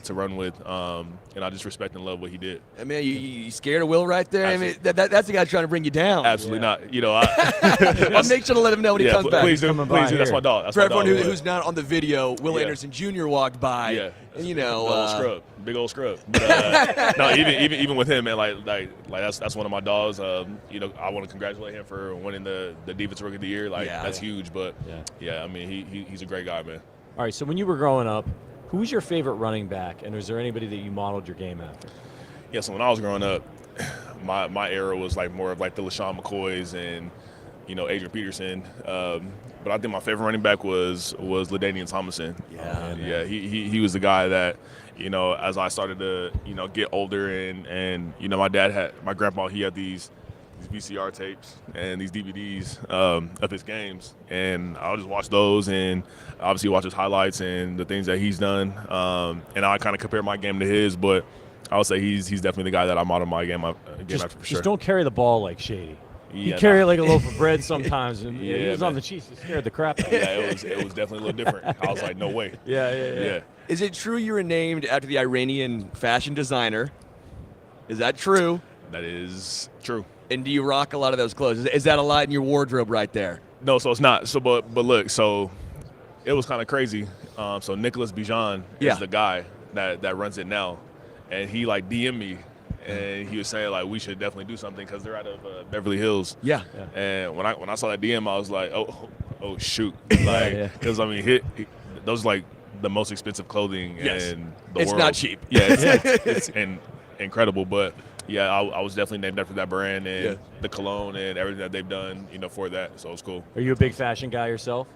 to run with, and I just respect and love what he did. I mean, you scared of Will right there? Absolutely. I mean, that's the guy trying to bring you down. Absolutely not. I'll make sure to let him know when he comes back. Please do. That's my dog. For everyone who's not on the video, Will Anderson Jr. walked by. Yeah. You know, big old scrub. But, no, even with him, man, like that's one of my dogs. You know, I want to congratulate him for winning the Defensive Rookie of the Year. Like that's huge. But I mean, he's a great guy, man. All right, so when you were growing up, who was your favorite running back, and was there anybody that you modeled your game after? Yeah, so when I was growing up, my era was like more of like the LaShawn McCoys and, you know, Adrian Peterson. But I think my favorite running back was LaDainian Tomlinson. He was the guy that, you know, as I started to, you know, get older and you know, my grandpa, he had these VCR tapes and these DVDs of his games, and I'll just watch those and obviously watch his highlights and the things that he's done, and I kind of compare my game to his, but I would say he's definitely the guy that I model my game after for sure. Just don't carry the ball like Shady. You carry it like a loaf of bread sometimes, and he was on the Chiefs. It scared the crap out of me. Yeah, it was definitely a little different. I was like, no way. Yeah. Is it true you were named after the Iranian fashion designer? Is that true? That is true. And do you rock a lot of those clothes? Is that a lot in your wardrobe right there? No, so it's not. So, but look, so it was kind of crazy. So Nicholas Bijan is the guy that runs it now, and he like DM'd me. And he was saying, like, we should definitely do something because they're out of Beverly Hills. Yeah. And when I saw that DM, I was like, oh shoot. Like, because, I mean, those are, like, the most expensive clothing in the world. It's not cheap. Yeah, it's incredible. But, yeah, I was definitely named after that brand and the cologne and everything that they've done, you know, for that. So it's cool. Are you a big fashion guy yourself?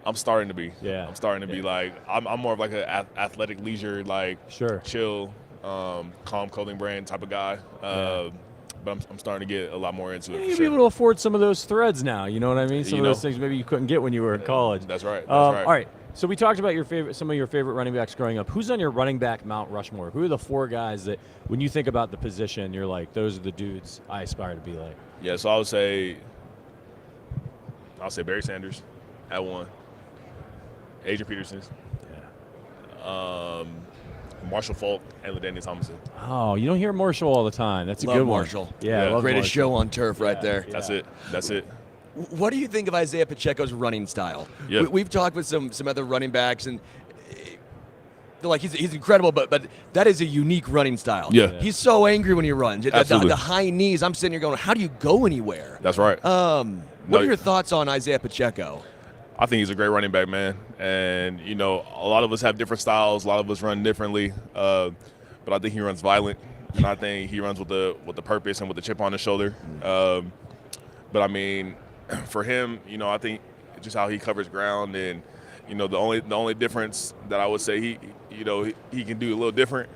I'm starting to be. Yeah. I'm starting to be, like, I'm more of, like, an athletic leisure, like, chill, calm clothing brand type of guy, but I'm starting to get a lot more into it. You'll be able to afford some of those threads now. You know what I mean? Some of those things maybe you couldn't get when you were in college. That's right. All right. So we talked about some of your favorite running backs growing up. Who's on your running back Mount Rushmore? Who are the four guys that, when you think about the position, you're like, those are the dudes I aspire to be like? Yeah. So I'll say Barry Sanders at one. Adrian Peterson. Yeah. Marshall Falk and LaDainian Tomlinson. Oh, you don't hear Marshall all the time. That's a good one. Marshall. Yeah, greatest Marshall. show on turf right there. That's it. What do you think of Isaiah Pacheco's running style? Yeah. We've talked with some other running backs, and like he's incredible, but that is a unique running style. Yeah. He's so angry when he runs. Absolutely. The high knees, I'm sitting here going, how do you go anywhere? That's right. What are your thoughts on Isaiah Pacheco? I think he's a great running back, man. And, you know, a lot of us have different styles. A lot of us run differently. But I think he runs violent. And I think he runs with the purpose and with the chip on his shoulder. But, I mean, for him, you know, I think just how he covers ground and, you know, the only difference that I would say he can do a little different.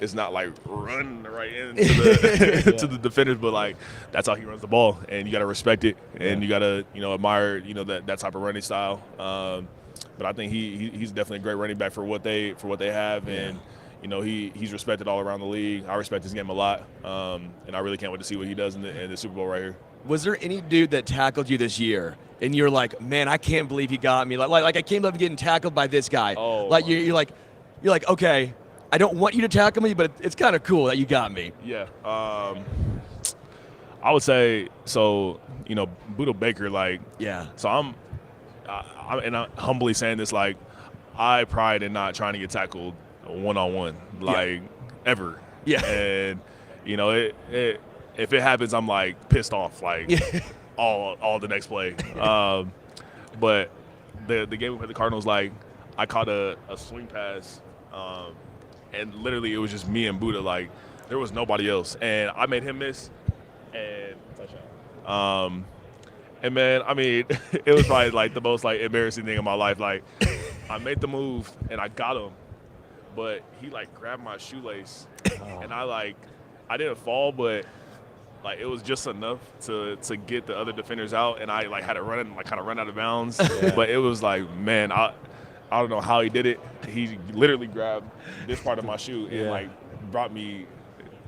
It's not like run right into the to the defenders, but like that's how he runs the ball, and you got to respect it, and you got to admire that type of running style. But I think he's definitely a great running back for what they have, and he's respected all around the league. I respect his game a lot, and I really can't wait to see what he does in the Super Bowl right here. Was there any dude that tackled you this year, and you're like, man, I can't believe he got me? Like I can't believe getting tackled by this guy. Oh, like you're like, okay, I don't want you to tackle me, but it's kind of cool that you got me. Yeah. I would say so. Budo Baker, like. Yeah. So I'm humbly saying this, like, I pride in not trying to get tackled one-on-one, like, ever. Yeah. And if it happens, I'm like pissed off, like all the next play. But the game with the Cardinals, like, I caught a swing pass. And literally, it was just me and Buddha. Like, there was nobody else. And I made him miss and touchdown. And, man, I mean, it was probably, like, the most, like, embarrassing thing in my life. Like, I made the move, and I got him. But he, like, grabbed my shoelace. And I didn't fall, but, like, it was just enough to get the other defenders out. And I, like, had to run out of bounds. Yeah. But it was like, man, I don't know how he did it. He literally grabbed this part of my shoe and like brought me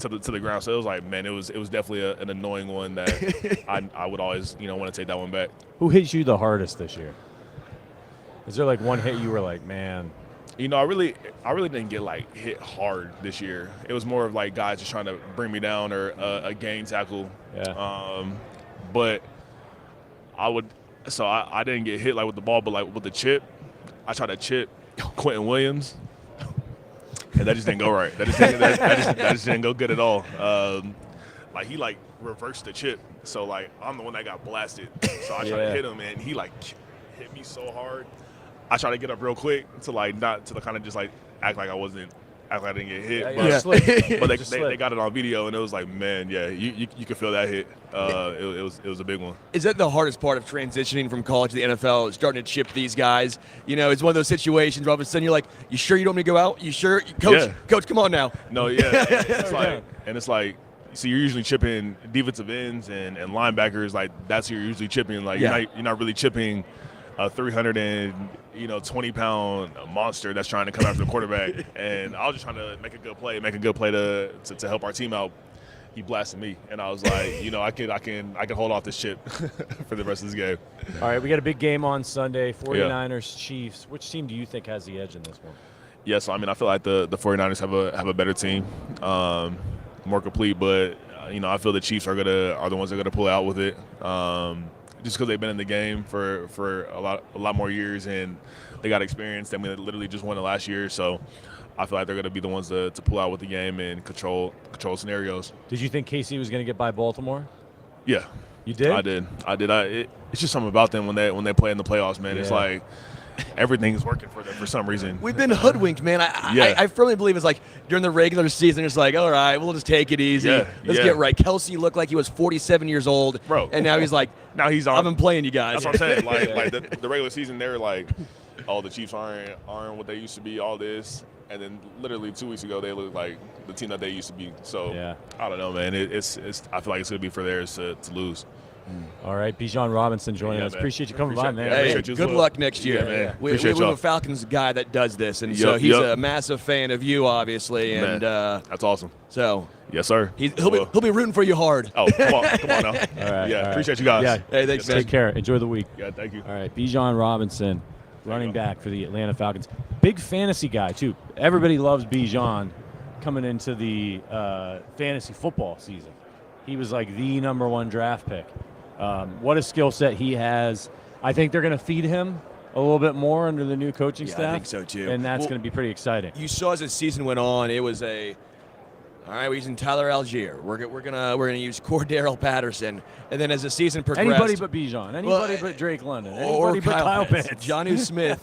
to the ground. So it was like, man, it was definitely an annoying one that I would always want to take that one back. Who hit you the hardest this year? Is there like one hit you were like, man? I really didn't get like hit hard this year. It was more of like guys just trying to bring me down or a gain tackle. Yeah. But I didn't get hit like with the ball, but like with the chip. I tried to chip, Quentin Williams, and that just didn't go right. That just didn't go good at all. Like he like reversed the chip, so like I'm the one that got blasted. So I tried to hit him, and he like hit me so hard. I tried to get up real quick to like not to kind of just like act like I didn't get hit. But they got it on video, and it was like, man, yeah, you could feel that hit. It was a big one. Is that the hardest part of transitioning from college to the NFL, starting to chip these guys? You know, it's one of those situations where all of a sudden you're like, you sure you don't want me to go out? You sure? Coach, come on now. No, yeah. It's like, so you're usually chipping defensive ends and linebackers. Like, that's who you're usually chipping. Like, you're not really chipping a 320-pound monster that's trying to come after the quarterback. And I was just trying to make a good play to help our team out. He blasted me, and I was like, I can hold off this chip for the rest of this game. All right, we got a big game on Sunday, 49ers, Chiefs. Which team do you think has the edge in this one? Yeah, so I mean, I feel like the 49ers have a better team, more complete, but I feel the Chiefs are the ones that are gonna pull out with it. Just because they've been in the game for a lot more years, and they got experience. I mean, they literally just won it last year, so I feel like they're going to be the ones to pull out with the game and control scenarios. Did you think Kasey was going to get by Baltimore? Yeah, you did. I did. It's just something about them when they play in the playoffs, man. Yeah. It's like everything's working for them for some reason. We've been hoodwinked, man. I firmly believe it's like during the regular season, it's like, all right, we'll just take it easy. Let's get right. Kelsey looked like he was 47 years old, bro, and now he's like, I've been playing you guys. That's what I'm saying. Like the regular season, they're like, oh, the Chiefs aren't what they used to be. All this. And then literally 2 weeks ago, they looked like the team that they used to be. So I don't know, man. It's I feel like it's going to be for theirs to lose. All right, Bijan Robinson joining us. Man. Appreciate you coming by, man. Hey, good luck next year. Yeah, man. We have a Falcons guy that does this, and so he's a massive fan of you, obviously. And that's awesome. So yes, sir. He'll be rooting for you hard. Oh, come on now. All right, appreciate you guys. Yeah. Hey, thanks, man. Take care. Enjoy the week. Yeah, thank you. All right, Bijan Robinson, running back for the Atlanta Falcons. Big fantasy guy, too. Everybody loves Bijan coming into the fantasy football season. He was like the #1 draft pick. What a skill set he has. I think they're going to feed him a little bit more under the new coaching staff. I think so, too. And that's going to be pretty exciting. You saw as the season went on, it was all right, we're using Tyler Algier. We're gonna use Cordarrelle Patterson, and then as the season progressed, anybody but Bijan, anybody but Drake London, anybody but Kyle Pitts, Jonnu Smith.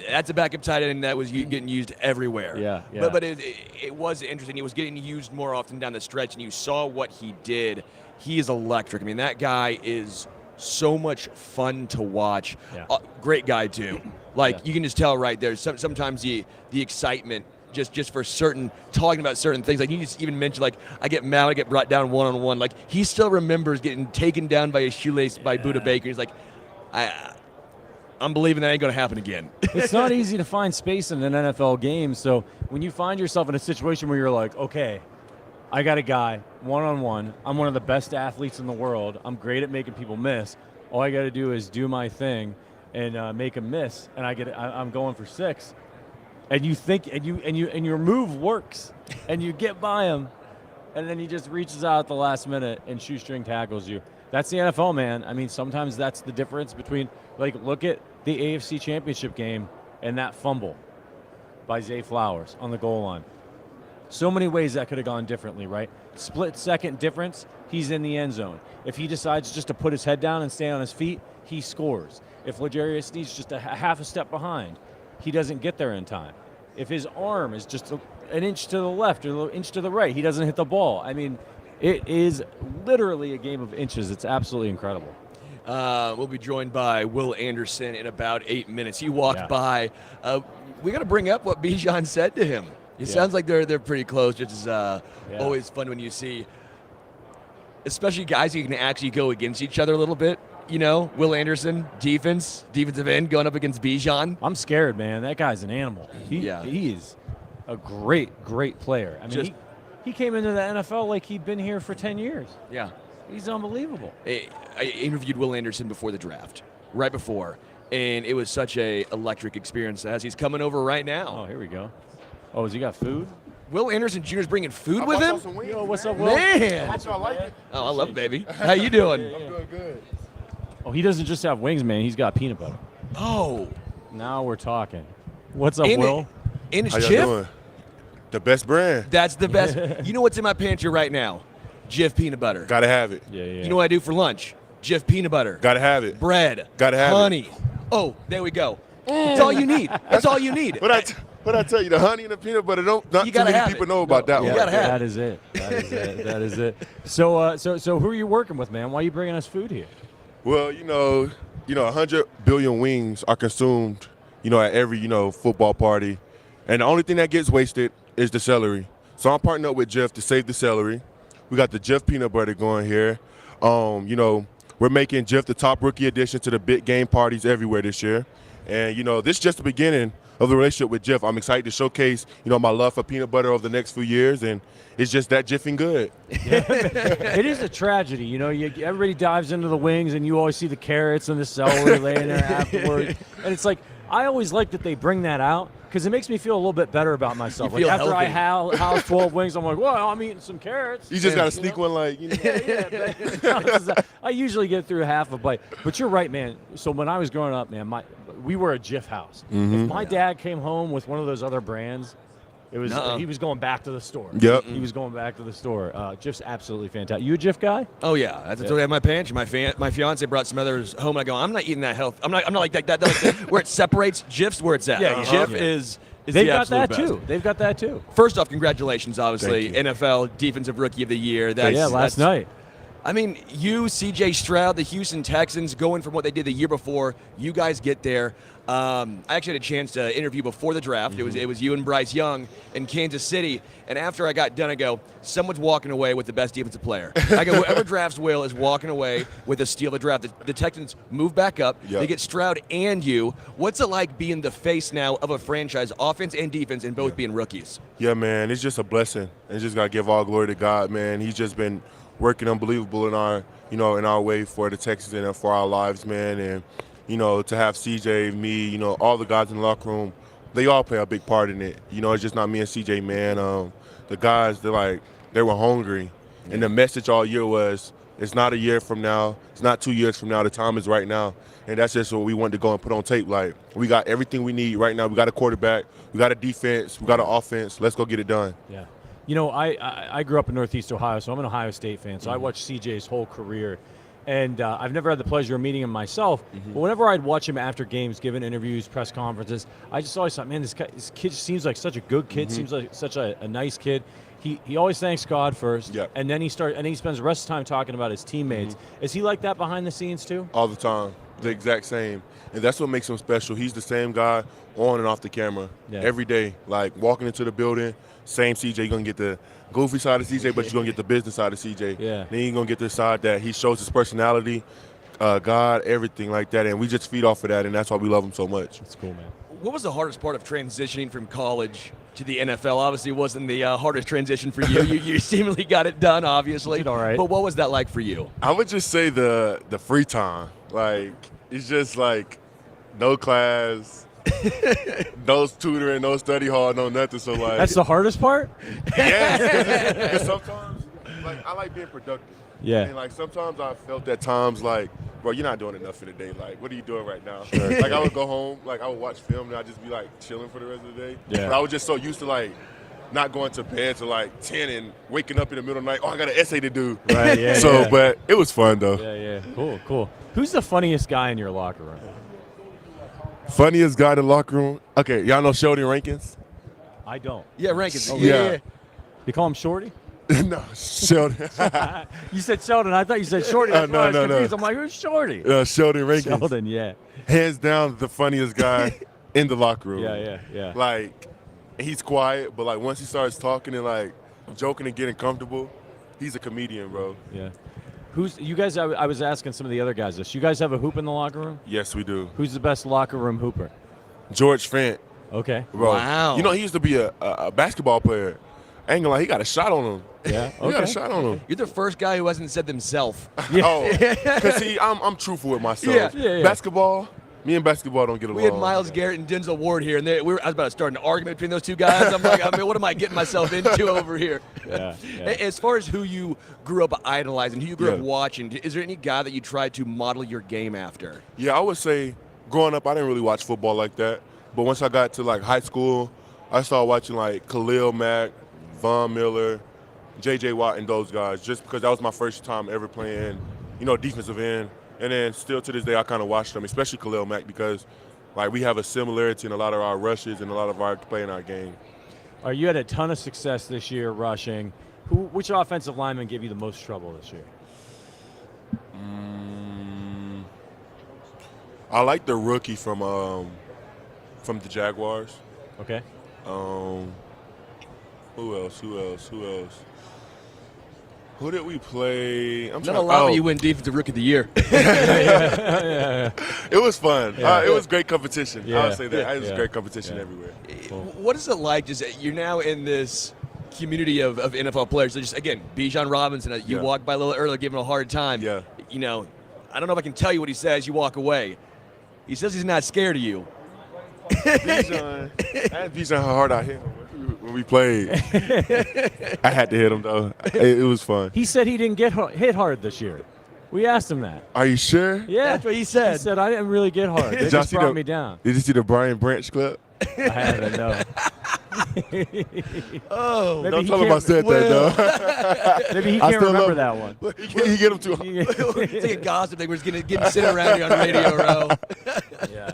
That's a backup tight end that was getting used everywhere. Yeah. But it was interesting. He was getting used more often down the stretch, and you saw what he did. He is electric. I mean, that guy is so much fun to watch. Yeah. Great guy too. You can just tell right there. Sometimes the excitement. Just for talking about certain things. Like you just even mentioned, like I get mad, I get brought down one-on-one. Like he still remembers getting taken down by a shoelace by Buda Baker. He's like, I'm believing that ain't going to happen again. It's not easy to find space in an NFL game. So when you find yourself in a situation where you're like, okay, I got a guy one-on-one. I'm one of the best athletes in the world. I'm great at making people miss. All I got to do is do my thing and make them miss, and I'm going for 6. And you think, and your move works, and you get by him, and then he just reaches out at the last minute and shoestring tackles you. That's the NFL, man. I mean, sometimes that's the difference between, look at the AFC Championship game and that fumble by Zay Flowers on the goal line. So many ways that could have gone differently, right? Split-second difference, he's in the end zone. If he decides just to put his head down and stay on his feet, he scores. If L'Jarius needs just a half a step behind, he doesn't get there in time. If his arm is just an inch to the left or an inch to the right, he doesn't hit the ball. I mean, it is literally a game of inches. It's absolutely incredible. We'll be joined by Will Anderson in about 8 minutes. He walked by. We got to bring up what Bijan said to him. It sounds like they're pretty close, which is always fun when you see, especially guys who can actually go against each other a little bit. You know, Will Anderson, defensive end, going up against Bijan. I'm scared, man. That guy's an animal. He is a great player. I mean, he came into the NFL like he'd been here for 10 years. Yeah. He's unbelievable. I interviewed Will Anderson before the draft, right before, and it was such a electric experience as he's coming over right now. Oh, here we go. Oh, has he got food? Will Anderson Jr.'s bringing food with him? Yo, what's up, Will? Man. I like it. Oh, I love it, baby. How you doing? I'm doing good. Oh, he doesn't just have wings, man. He's got peanut butter. Oh. Now we're talking. What's up, Will? And it's How y'all Jif. doing? The best brand. That's the best. You know what's in my pantry right now? Jif peanut butter. Gotta have it. Yeah. You know what I do for lunch? Jif peanut butter. Gotta have it. Bread. Gotta have it. honey. Oh, there we go. That's all you need. That's all you need. What I tell you, the honey and the peanut butter, not You too gotta many have people it. know about that You one. gotta have That is it. That is it. So who are you working with, man? Why are you bringing us food here? Well, 100 billion wings are consumed, at every, football party. And the only thing that gets wasted is the celery. So I'm partnering up with Jif to save the celery. We got the Jif peanut butter going here. We're making Jif the top rookie addition to the big game parties everywhere this year. And, this is just the beginning of the relationship with Jif. I'm excited to showcase, my love for peanut butter over the next few years. And it's just that Jiffing good. It is a tragedy. Everybody dives into the wings, and you always see the carrots and the celery laying there afterwards. And it's like, I always like that they bring that out because it makes me feel a little bit better about myself. You feel after I healthy. house 12 wings, I'm like, well, I'm eating some carrots. You just got to sneak one like, I usually get through half a bite. But you're right, man. So when I was growing up, man, we were a Jif house. If my dad came home with one of those other brands, it was he was going back to the store. Yep. He was going back to the store. Jif's absolutely fantastic. You a Jif guy? Oh yeah, that's what I have in my pantry. My fiance brought some others home, and I go, I'm not eating that health. I'm not like that. Where it separates, Jif's where it's at. Yeah, Jif yeah. is They've the got absolute that best. too. They've got that too. First off, congratulations, obviously, Thank you. NFL Defensive Rookie of the Year. Last night. I mean, you, C.J. Stroud, the Houston Texans, going from what they did the year before, you guys get there. I actually had a chance to interview before the draft. It was you and Bryce Young in Kansas City. And after I got done, I go, someone's walking away with the best defensive player. I go, whoever drafts Will is walking away with a steal of the draft. The Texans move back up. Yep. They get Stroud and you. What's it like being the face now of a franchise, offense and defense, and both being rookies? Yeah, man, it's just a blessing. And just got to give all glory to God, man. He's just been working unbelievable in our way for the Texans and for our lives, man. And, to have CJ, me, all the guys in the locker room, they all play a big part in it. It's just not me and CJ, man. The guys, they were hungry. And the message all year was, it's not a year from now. It's not 2 years from now. The time is right now. And that's just what we wanted to go and put on tape. Like, we got everything we need right now. We got a quarterback. We got a defense. We got an offense. Let's go get it done. Yeah. I grew up in Northeast Ohio, so I'm an Ohio State fan. So I watched CJ's whole career. And I've never had the pleasure of meeting him myself. But whenever I'd watch him after games, giving interviews, press conferences, I just always thought, man, this kid seems like such a good kid, seems like such a nice kid. He always thanks God first, Yep. and then he spends the rest of the time talking about his teammates. Is he like that behind the scenes too? All the time, the exact same. And that's what makes him special. He's the same guy on and off the camera every day. Like, walking into the building, same CJ, you're going to get the goofy side of CJ, but you're going to get the business side of CJ. Yeah. Then you're going to get the side that he shows his personality, God, everything like that. And we just feed off of that, and that's why we love him so much. That's cool, man. What was the hardest part of transitioning from college to the NFL? Obviously, it wasn't the hardest transition for you. You seemingly got it done, obviously. Did all right. But what was that like for you? I would just say the free time. Like, it's just like no class, no tutoring, no study hall, no nothing. So, like, That's the hardest part? yeah, because sometimes, like, I like being productive. Yeah. And, like, sometimes I felt at times, like, bro, you're not doing enough for the day. Like, what are you doing right now? Like, I would go home, like, I would watch film, and I'd just be, like, chilling for the rest of the day. Yeah. But I was just so used to, like, not going to bed till, like, 10 and waking up in the middle of the night. Oh, I got an essay to do. Right, yeah. So, yeah. but it was fun, though. Yeah. Cool. Who's the funniest guy in your locker room? Funniest guy in the locker room? Okay, y'all know Sheldon Rankins? I don't. Yeah, Rankins. Yeah. You call him Shorty? No, Sheldon. You said Sheldon. I thought you said Shorty. That's No, why I was no. confused. I'm like, who's Shorty? Sheldon Rankins. Sheldon, yeah. Hands down the funniest guy in the locker room. Yeah. Like, he's quiet, but, like, once he starts talking and, like, joking and getting comfortable, he's a comedian, bro. Yeah. Who's you guys? I was asking some of the other guys this. You guys have a hoop in the locker room? Yes, we do. Who's the best locker room hooper? George Fant, Okay. bro. Wow. You know, he used to be a basketball player. I ain't gonna lie, he got a shot on him. Yeah. He got a Okay. shot on him. You're the first guy who hasn't said themselves. Oh, because see, I'm truthful with myself. Yeah. Basketball, me and basketball don't get along. We had Miles Garrett and Denzel Ward here, and I was about to start an argument between those two guys. I'm like, what am I getting myself into over here? Yeah. As far as who you grew up idolizing, who you grew up Yeah. watching, is there any guy that you tried to model your game after? Yeah, I would say growing up, I didn't really watch football like that. But once I got to like high school, I started watching like Khalil Mack, Von Miller, J.J. Watt, and those guys, just because that was my first time ever playing, defensive end. And then still to this day, I kind of watched them, especially Khalil Mack, because like we have a similarity in a lot of our rushes and a lot of our play in our game. All right, you had a ton of success this year rushing. Which offensive lineman gave you the most trouble this year? I like the rookie from the Jaguars. Okay. Who else? Who did we play? Not a lot of you win defensive rookie of the year. Yeah. It was fun. Yeah. It was great competition. Yeah. I'll say that. It was Yeah. great competition Yeah. everywhere. What is it like? Just you're now in this community of NFL players. So just again, Bijan Robinson. You Yeah. walked by a little earlier, giving him a hard time. Yeah. I don't know if I can tell you what he says. You walk away. He says he's not scared of you. Bijan, I asked Bijan how hard I hit him when we played. I had to hit him though. It was fun. He said he didn't get hit hard this year. We asked him that. Are you sure? Yeah, That's what he said. He said I didn't really get hard. They Did y'all just see brought the- me down. Did you see the Brian Branch clip? I haven't. No. Oh, Maybe Don't he tell him I can't- said that Maybe he I can't still remember love that one. though. He get him too hard. it's like a gossip thing. We're just getting sit around here on Radio Row. Yeah.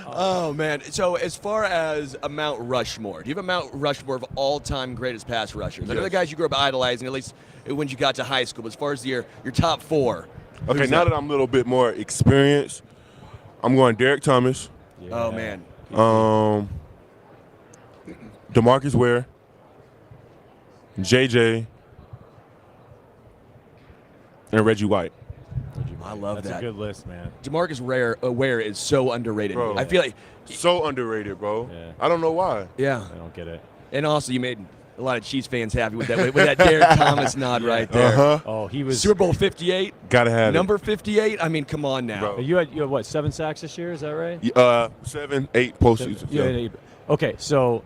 Oh, man. So as far as a Mount Rushmore, do you have a Mount Rushmore of all-time greatest pass rushers? I know the Yes. guys you grew up idolizing, at least when you got to high school. But as far as your top four. Okay, who's now that? that I'm a little bit more experienced, I'm going Derek Thomas, Oh, man. DeMarcus Ware, JJ, and Reggie White. I love That's that. a good list, man. DeMarcus Ware is so underrated. Bro. I feel like, So underrated, bro. Yeah. I don't know why. yeah. I don't get it. And also, you made a lot of Chiefs fans happy with that Derek Thomas nod right there. Uh-huh. Oh, he was. Super Bowl 58, Gotta have number 58. I mean, come on now. Bro. You had what? 7 sacks this year? Is that right? it. 7, 8 postseasons. Yeah. Okay, so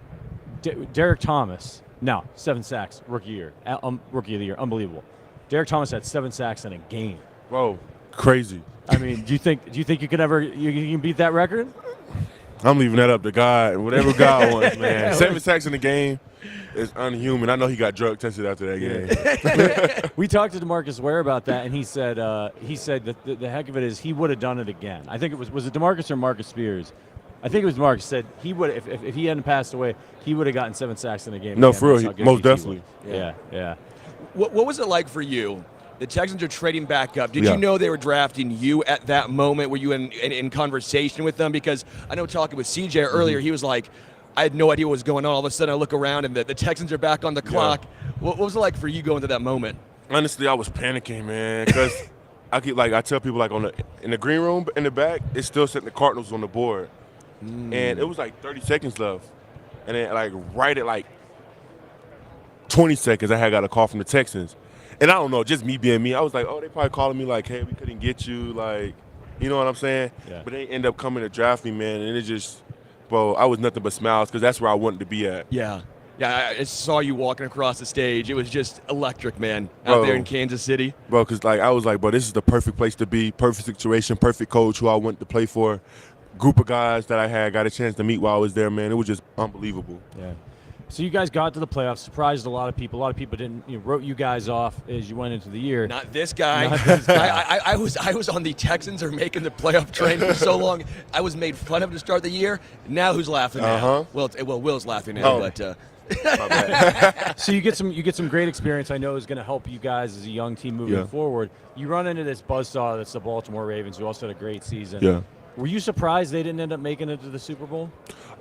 Derek Thomas. No, 7 sacks, rookie year, rookie of the year, unbelievable. Derek Thomas had 7 sacks in a game. Bro, crazy. I mean, do you think you could ever you can beat that record? I'm leaving that up to God. Whatever God wants, man. 7 sacks in the game is unhuman. I know he got drug tested after that game. We talked to DeMarcus Ware about that, and he said that the heck of it is he would have done it again. I think was it DeMarcus or Marcus Spears? I think it was Marcus said he would if he hadn't passed away, he would have gotten 7 sacks in the game. No, again. for That's real. how good Most he definitely. was. Yeah. What was it like for you? The Texans are trading back up. Did Yeah. you know they were drafting you at that moment? Were you in conversation with them? Because I know talking with CJ earlier, he was like, I had no idea what was going on. All of a sudden I look around and the Texans are back on the clock. What was it like for you going to that moment? Honestly, I was panicking, man, because I tell people in the green room in the back, it's still sitting the Cardinals on the board, and it was like 30 seconds left, and then right at 20 seconds, I had got a call from the Texans, and I don't know, just me being me, I was like, oh, they probably calling me like, hey, we couldn't get you, you know what I'm saying? Yeah. But they end up coming to draft me, man, and it just, bro, I was nothing but smiles because that's where I wanted to be at. Yeah. Yeah, I saw you walking across the stage. It was just electric, man, out Bro. there in Kansas City. Bro, because I was like, bro, this is the perfect place to be, perfect situation, perfect coach who I wanted to play for, group of guys that I got a chance to meet while I was there, man. It was just unbelievable. Yeah. So you guys got to the playoffs, surprised a lot of people. A lot of people didn't wrote you guys off as you went into the year. Not this guy. Not this guy. I was on the Texans are making the playoff train for so long. I was made fun of to start the year. Now who's laughing now? Well, Will's laughing now, but My bad. So you get some great experience. I know is going to help you guys as a young team moving forward. You run into this buzzsaw that's the Baltimore Ravens, who also had a great season. Yeah. Were you surprised they didn't end up making it to the Super Bowl?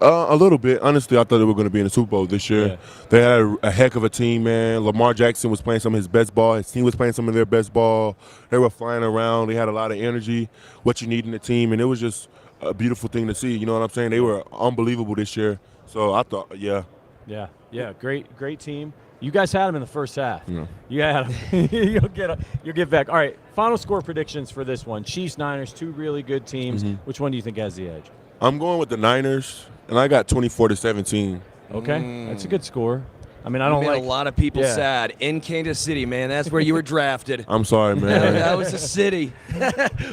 A little bit. Honestly, I thought they were going to be in the Super Bowl this year. Yeah. They had a heck of a team, man. Lamar Jackson was playing some of his best ball. His team was playing some of their best ball. They were flying around. They had a lot of energy, what you need in the team, and it was just a beautiful thing to see. You know what I'm saying? They were unbelievable this year. So I thought, Yeah, great team. You guys had them in the first half. Yeah. You had them. You'll get back. All right, final score predictions for this one. Chiefs, Niners, 2 really good teams. Mm-hmm. Which one do you think has the edge? I'm going with the Niners, and I got 24-17. Okay, that's a good score. I mean, I you don't made like a lot of people Yeah. sad in Kansas City, man. That's where you were drafted. I'm sorry, man. That was the city.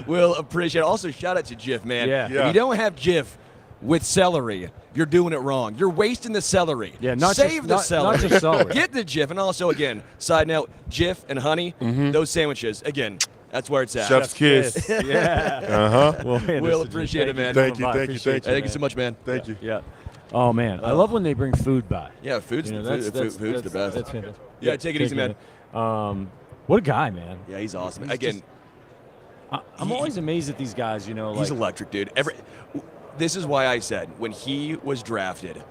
We'll appreciate it. Also, shout out to Jiff, man. Yeah. If you don't have Jiff, with celery, you're doing it wrong. You're wasting the celery. Yeah, not Save just, the not, celery. not just celery. Get the Jif. And also, again, side note, Jif and honey, those sandwiches, again, that's where it's at. Chef's kiss. Yeah. Uh-huh. We'll appreciate it, man. Thank you, Bye. thank you, Appreciate thank you. Thank you so much, man. Thank you. Yeah. Oh man, I love when they bring food by. Yeah, food's, You know, food's the best. That's fantastic. Yeah, take it easy, man. What a guy, man. Yeah, he's awesome. He's Again, I'm always amazed at these guys. You know, he's like, electric, dude. This is why I said when he was drafted,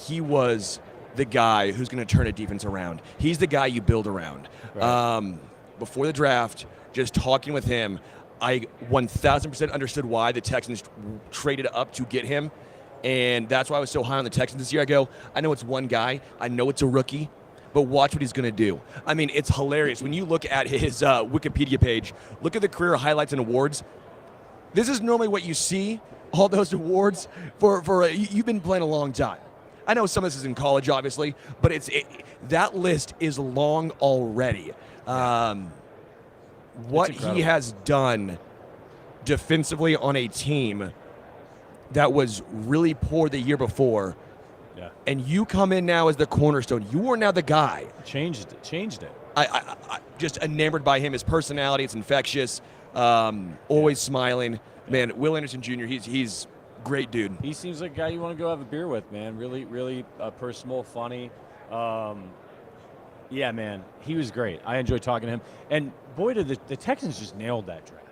he was the guy who's going to turn a defense around. He's the guy you build around. Right. Before the draft, just talking with him, I 1,000% understood why the Texans traded up to get him, and that's why I was so high on the Texans this year. I go, I know it's one guy. I know it's a rookie. But watch what he's going to do. I mean, it's hilarious. When you look at his Wikipedia page, look at the career highlights and awards. This is normally what you see, all those awards, for you've been playing a long time. I know some of this is in college, obviously, but that list is long already. What he has done defensively on a team that was really poor the year before, and you come in now as the cornerstone. You are now the guy. Changed it. I just enamored by him. His personality, it's infectious. Always smiling. Man, Will Anderson Jr., he's great dude. He seems like a guy you want to go have a beer with, man. Really, really personable, funny. Yeah, man, he was great. I enjoyed talking to him. And boy, did the Texans just nailed that draft.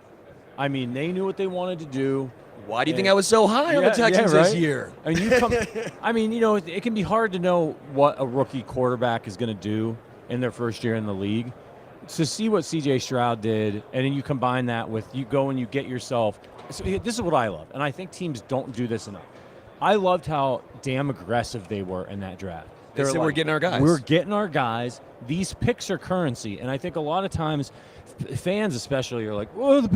I mean, they knew what they wanted to do. Why do you think I was so high on the Texans this year? I mean, you know, it can be hard to know what a rookie quarterback is going to do in their first year in the league. To see what C.J. Stroud did, and then you combine that with you go and you get yourself. So this is what I love, and I think teams don't do this enough. I loved how damn aggressive they were in that draft. They said, we're getting our guys. We're getting our guys. These picks are currency, and I think a lot of times fans especially are like, "Well,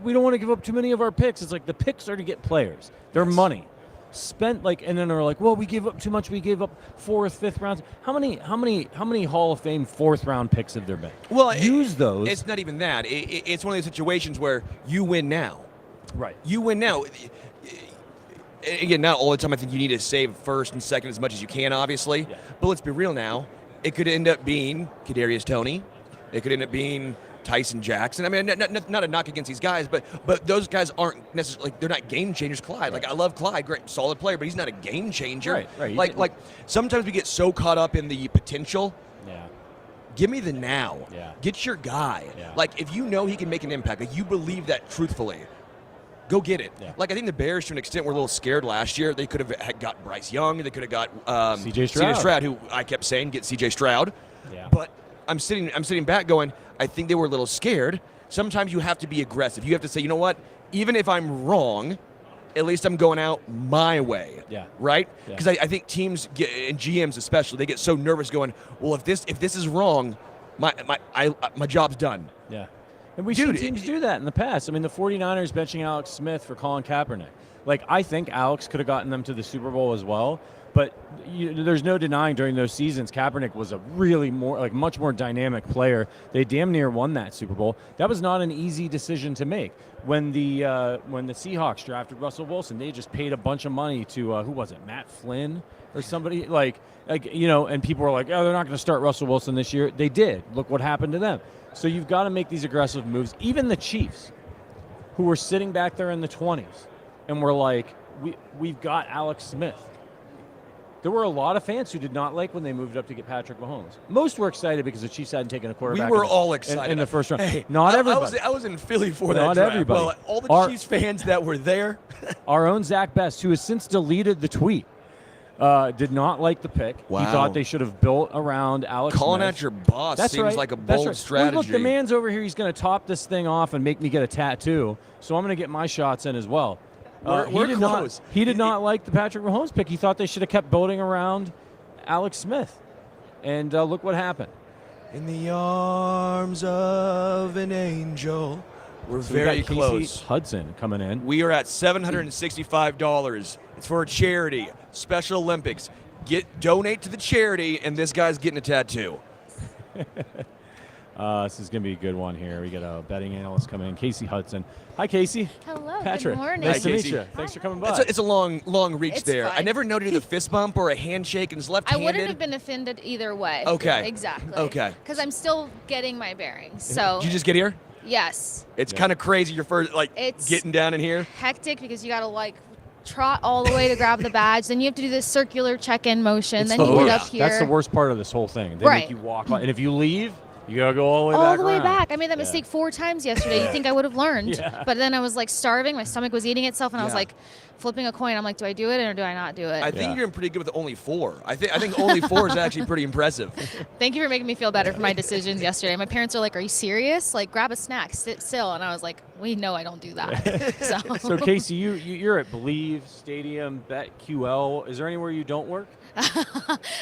we don't want to give up too many of our picks." It's like the picks are to get players. They're money spent, and then they're like, "Well, we gave up too much. We gave up 4th, 5th rounds." How many Hall of Fame 4th round picks have there been? Well, use those. It's not even that. It's one of those situations where you win now. Right. You win now. Again, not all the time. I think you need to save first and second as much as you can, obviously. Yeah. But let's be real now. It could end up being Kadarius Toney. It could end up being Tyson Jackson. I mean, not a knock against these guys, but those guys aren't necessarily, they're not game changers. Clyde, I love Clyde, great, solid player, but he's not a game changer. Right. Like sometimes we get so caught up in the potential. Yeah. Give me the now. Yeah. Get your guy. Yeah. Like if you know he can make an impact, like you believe that truthfully, go get it. Yeah. Like I think the Bears, to an extent, were a little scared last year. They could have got Bryce Young. They could have got C.J. Stroud, who I kept saying get C.J. Stroud. Yeah. But I'm sitting back going, I think they were a little scared. Sometimes you have to be aggressive. You have to say, you know what? Even if I'm wrong, at least I'm going out my way. Yeah. Right? Yeah. Because I think teams and GMs especially, they get so nervous going, well, if this is wrong, my job's done. Yeah. And we've seen teams do that in the past. I mean, the 49ers benching Alex Smith for Colin Kaepernick. I think Alex could have gotten them to the Super Bowl as well. But there's no denying during those seasons, Kaepernick was a really much more dynamic player. They damn near won that Super Bowl. That was not an easy decision to make. When the Seahawks drafted Russell Wilson, they just paid a bunch of money to who was it, Matt Flynn or somebody and people were like, oh, they're not going to start Russell Wilson this year. They did. Look what happened to them. So you've got to make these aggressive moves. Even the Chiefs, who were sitting back there in the 20s, and were like, we've got Alex Smith. There were a lot of fans who did not like when they moved up to get Patrick Mahomes. Most were excited because the Chiefs hadn't taken a quarterback. We were all excited in the first round. Hey, not everybody. I was in Philly for that Not draft. everybody. Well, all the Chiefs fans that were there. Our own Zach Best, who has since deleted the tweet, did not like the pick. Wow. He thought they should have built around Alex Calling Smith. out your boss seems like a bold strategy. Well, look, the man's over here. He's going to top this thing off and make me get a tattoo. So I'm going to get my shots in as well. We're close. He did not like the Patrick Mahomes pick. He thought they should have kept building around Alex Smith. And look what happened. In the arms of an angel. We're So very we got close. Kasey Hudson coming in. We are at $765. It's for a charity, Special Olympics. Donate to the charity, and this guy's getting a tattoo. This is going to be a good one here. We got a betting analyst coming in, Kasey Hudson. Hi, Kasey. Hello. Patrick. Good morning. Nice to meet Kasey. you. Thanks for coming by. It's a long reach It's there. fine. I never know to do the fist bump or a handshake and it's I left-handed. wouldn't have been offended either way. Okay. Exactly. Okay. Because I'm still getting my bearings. So Did you just get here? yes, It's kind of crazy. Your first It's- getting down in here. hectic because you got to trot all the way to grab the badge. Then you have to do this circular check-in motion. It's Then the you get worst. up here. That's the worst part of this whole thing. They Right. make you walk on, and if you leave, you gotta go all the way all back. the way around. back. I made that mistake 4 times yesterday. You think I would have learned? Yeah. But then I was starving. My stomach was eating itself, and I was Yeah. flipping a coin. I'm like, do I do it or do I not do it? I think Yeah. you're doing pretty good with only 4. I think only 4 is actually pretty impressive. Thank you for making me feel better for my decisions yesterday. My parents are like, are you serious? Grab a snack, sit still. And I was like, we know I don't do that. So Kasey, you're at Believe Stadium, BetQL. Is there anywhere you don't work?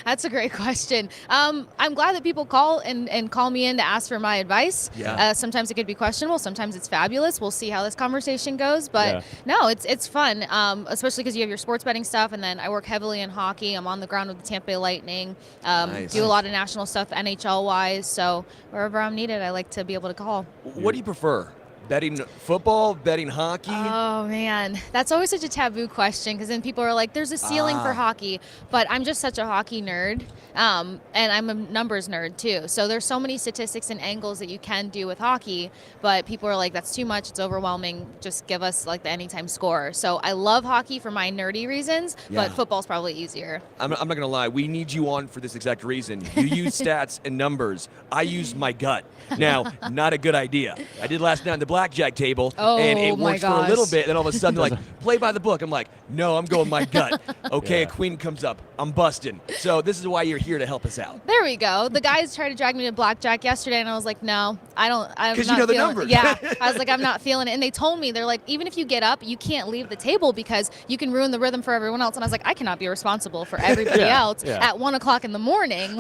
That's a great question. I'm glad that people call and call me in to ask for my advice. Yeah. Sometimes it could be questionable. Sometimes it's fabulous. We'll see how this conversation goes. But Yeah. no, it's fun, especially because you have your sports betting stuff. And then I work heavily in hockey. I'm on the ground with the Tampa Bay Lightning. Nice. Do a lot of national stuff NHL-wise. So wherever I'm needed, I like to be able to call. What do you prefer? Betting football, betting hockey? Oh, man. That's always such a taboo question because then people are like, there's a ceiling for hockey. But I'm just such a hockey nerd. And I'm a numbers nerd, too. So there's so many statistics and angles that you can do with hockey. But people are like, that's too much. It's overwhelming. Just give us the anytime score. So I love hockey for my nerdy reasons, Yeah. but football's probably easier. I'm not going to lie. We need you on for this exact reason. You use stats and numbers. I use my gut. Now, not a good idea. I did last night on the blackjack table, and it Oh, my worked for a little gosh. bit. Then all of a sudden, play by the book. I'm like, no, I'm going my gut. Okay, Yeah. a queen comes up. I'm busting. So this is why you're here to help us out. There we go. The guys tried to drag me to blackjack yesterday, and I was like, no, I don't. I'm 'Cause you not know the feeling numbers. Yeah, I was like, I'm not feeling it. And they told me, they're like, even if you get up, you can't leave the table because you can ruin the rhythm for everyone else. And I was like, I cannot be responsible for everybody Yeah, else yeah. at 1 o'clock in the morning.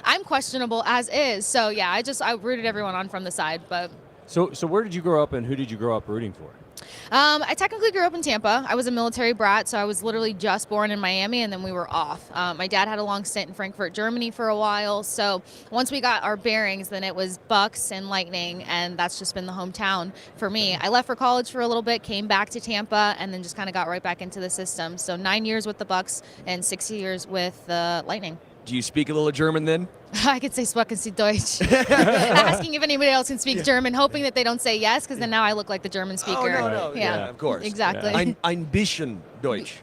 I'm questionable as is. So yeah, I rooted everyone on from the side, but. So where did you grow up, and who did you grow up rooting for? I technically grew up in Tampa. I was a military brat, so I was literally just born in Miami, and then we were off. My dad had a long stint in Frankfurt, Germany for a while. So once we got our bearings, then it was Bucks and Lightning, and that's just been the hometown for me. I left for college for a little bit, came back to Tampa, and then just kind of got right back into the system. So 9 years with the Bucks and 6 years with the Lightning. Do you speak a little German then? I could say Sprechen Sie Deutsch. Asking if anybody else can speak German, hoping that they don't say yes, because then now I look like the German speaker. Oh, no. Yeah, Of course. Exactly. Ein bisschen Deutsch.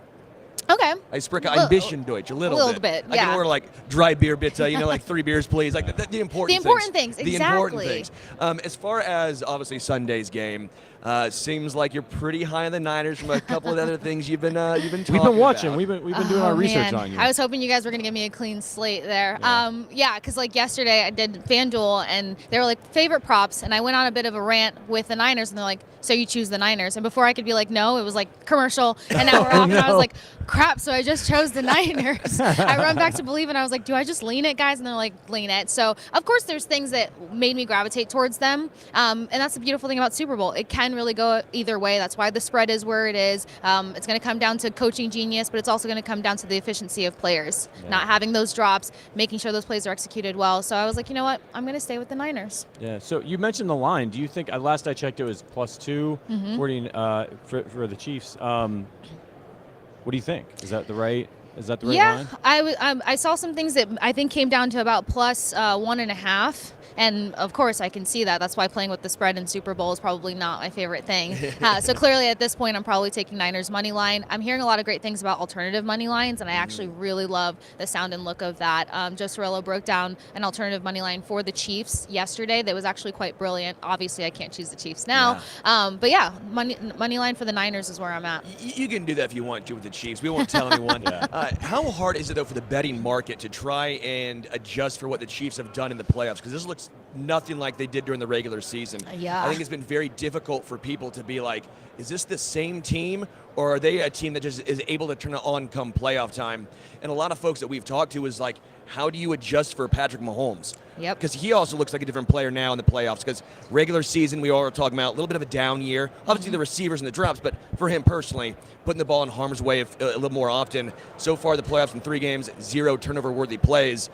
Okay. I spreche ein bisschen Deutsch, a little bit, I can yeah. order dry beer bitte, 3 beers, please. The important things. The important things, The important exactly. things. As far as, obviously, Sunday's game, seems like you're pretty high on the Niners from a couple of other things you've been talking We've been watching. about. We've been doing our research Man. on you. I was hoping you guys were going to give me a clean slate there. Yeah. Because yesterday I did FanDuel, and they were like, favorite props, and I went on a bit of a rant with the Niners, and they're like, so you choose the Niners. And before I could be like, no, it was like commercial, and now we're off, and I was like, crap, so I just chose the Niners. I run back to Believe, and I was like, do I just lean it, guys? And they're like, lean it. So, of course, there's things that made me gravitate towards them, and that's the beautiful thing about Super Bowl. It can really go either way. That's why the spread is where it is. It's going to come down to coaching genius, but it's also going to come down to the efficiency of players, not having those drops, making sure those plays are executed well. So I was like, you know what? I'm going to stay with the Niners. Yeah. So you mentioned the line. Do you think? Last I checked, it was +2 for the Chiefs. What do you think? Is that the right? Is that the right line? I saw some things that I think came down to about +1.5. And, of course, I can see that. That's why playing with the spread in Super Bowl is probably not my favorite thing. So, clearly, at this point, I'm probably taking Niners money line. I'm hearing a lot of great things about alternative money lines, and I actually really love the sound and look of that. Joe Cirillo broke down an alternative money line for the Chiefs yesterday that was actually quite brilliant. Obviously, I can't choose the Chiefs now. But, yeah, money line for the Niners is where I'm at. You can do that if you want to with the Chiefs. We won't tell anyone. How hard is it, though, for the betting market to try and adjust for what the Chiefs have done in the playoffs? Because this looks nothing like they did during the regular season. Yeah. I think it's been very difficult for people to be like, is this the same team, or are they a team that just is able to turn it on come playoff time? And a lot of folks that we've talked to is like, how do you adjust for Patrick Mahomes? Yep. Because he also looks like a different player now in the playoffs. Because regular season, we all are talking about a little bit of a down year. Obviously, the receivers and the drops, but for him personally, putting the ball in harm's way a little more often. So far, the playoffs in 3 games, 0 turnover-worthy plays.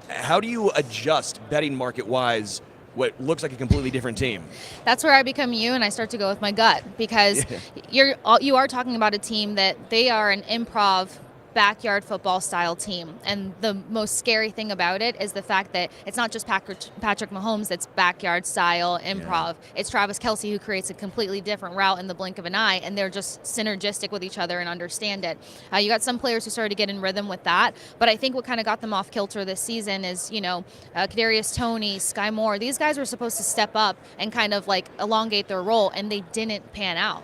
How do you adjust betting market-wise what looks like a completely different team. That's where I become you, and I start to go with my gut, because you are talking about a team that they are an improv backyard football style team, and the most scary thing about it is the fact that it's not just Patrick Mahomes that's backyard style improv. It's Travis Kelce who creates a completely different route in the blink of an eye, and they're just synergistic with each other and understand it. You got some players who started to get in rhythm with that, but I think what kind of got them off kilter this season is, Kadarius Toney, Sky Moore, these guys were supposed to step up and kind of like elongate their role, and they didn't pan out.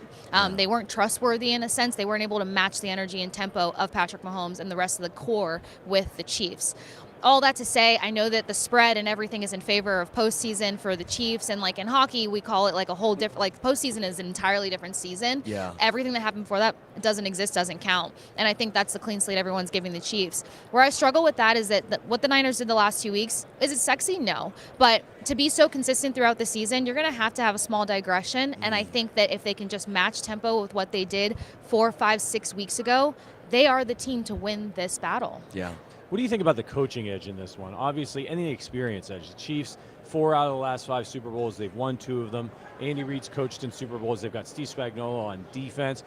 They weren't trustworthy in a sense. They weren't able to match the energy and tempo of Patrick Mahomes and the rest of the core with the Chiefs. All that to say, I know that the spread and everything is in favor of postseason for the Chiefs, and like in hockey, we call it like a whole different, like postseason is an entirely different season. Yeah. Everything that happened before that doesn't exist, doesn't count. And I think that's the clean slate everyone's giving the Chiefs. Where I struggle with that is that what the Niners did the last 2 weeks, is it sexy? No. But to be so consistent throughout the season, you're going to have a small digression. And I think that if they can just match tempo with what they did 4, 5, 6 weeks ago, they are the team to win this battle. Yeah. What do you think about the coaching edge in this one? Obviously, any experience edge. The Chiefs, 4 out of the last 5 Super Bowls. They've won 2 of them. Andy Reid's coached in Super Bowls. They've got Steve Spagnuolo on defense.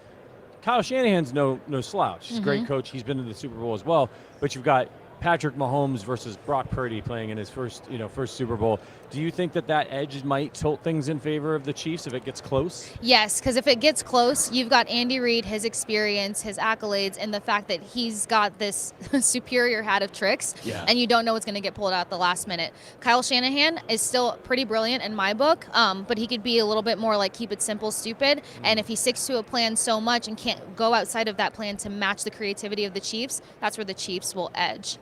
Kyle Shanahan's no slouch. He's a great coach. He's been to the Super Bowl as well. But you've got Patrick Mahomes versus Brock Purdy playing in his first Super Bowl. Do you think that edge might tilt things in favor of the Chiefs if it gets close? Yes, because if it gets close, you've got Andy Reid, his experience, his accolades, and the fact that he's got this superior hat of tricks, and you don't know what's going to get pulled out at the last minute. Kyle Shanahan is still pretty brilliant in my book, but he could be a little bit more like keep it simple, stupid, and if he sticks to a plan so much and can't go outside of that plan to match the creativity of the Chiefs, that's where the Chiefs will edge.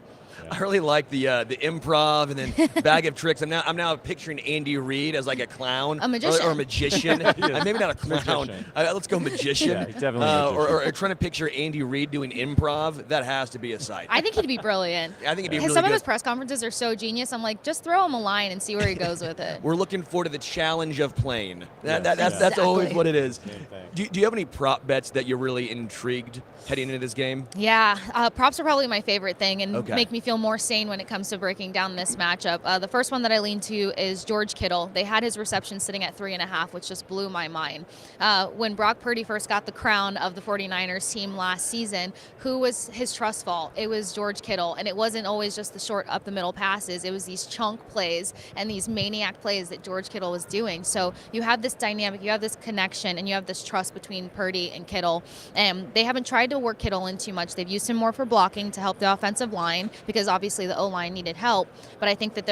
I really like the improv and then bag of tricks. I'm now picturing Andy Reid as like a clown, a magician, or a magician. Maybe not a clown. Let's go magician. Yeah, definitely. Magician. Or trying to picture Andy Reid doing improv. That has to be a sight. I think he'd be brilliant. I think he'd be really some good. of his press conferences are so genius. I'm like, just throw him a line and see where he goes with it. We're looking forward to the challenge of playing. That's Exactly. always what it is. Do you have any prop bets that you're really intrigued heading into this game? Yeah, props are probably my favorite thing and Okay. make me feel more sane when it comes to breaking down this matchup. The first one that I lean to is George Kittle. They had his reception sitting at 3.5, which just blew my mind. When Brock Purdy first got the crown of the 49ers team last season, who was his trust fall? It was George Kittle, and it wasn't always just the short up the middle passes. It was these chunk plays and these maniac plays that George Kittle was doing. So you have this dynamic, you have this connection, and you have this trust between Purdy and Kittle. And they haven't tried to work Kittle in too much. They've used him more for blocking to help the offensive line because obviously the O-line needed help. But I think that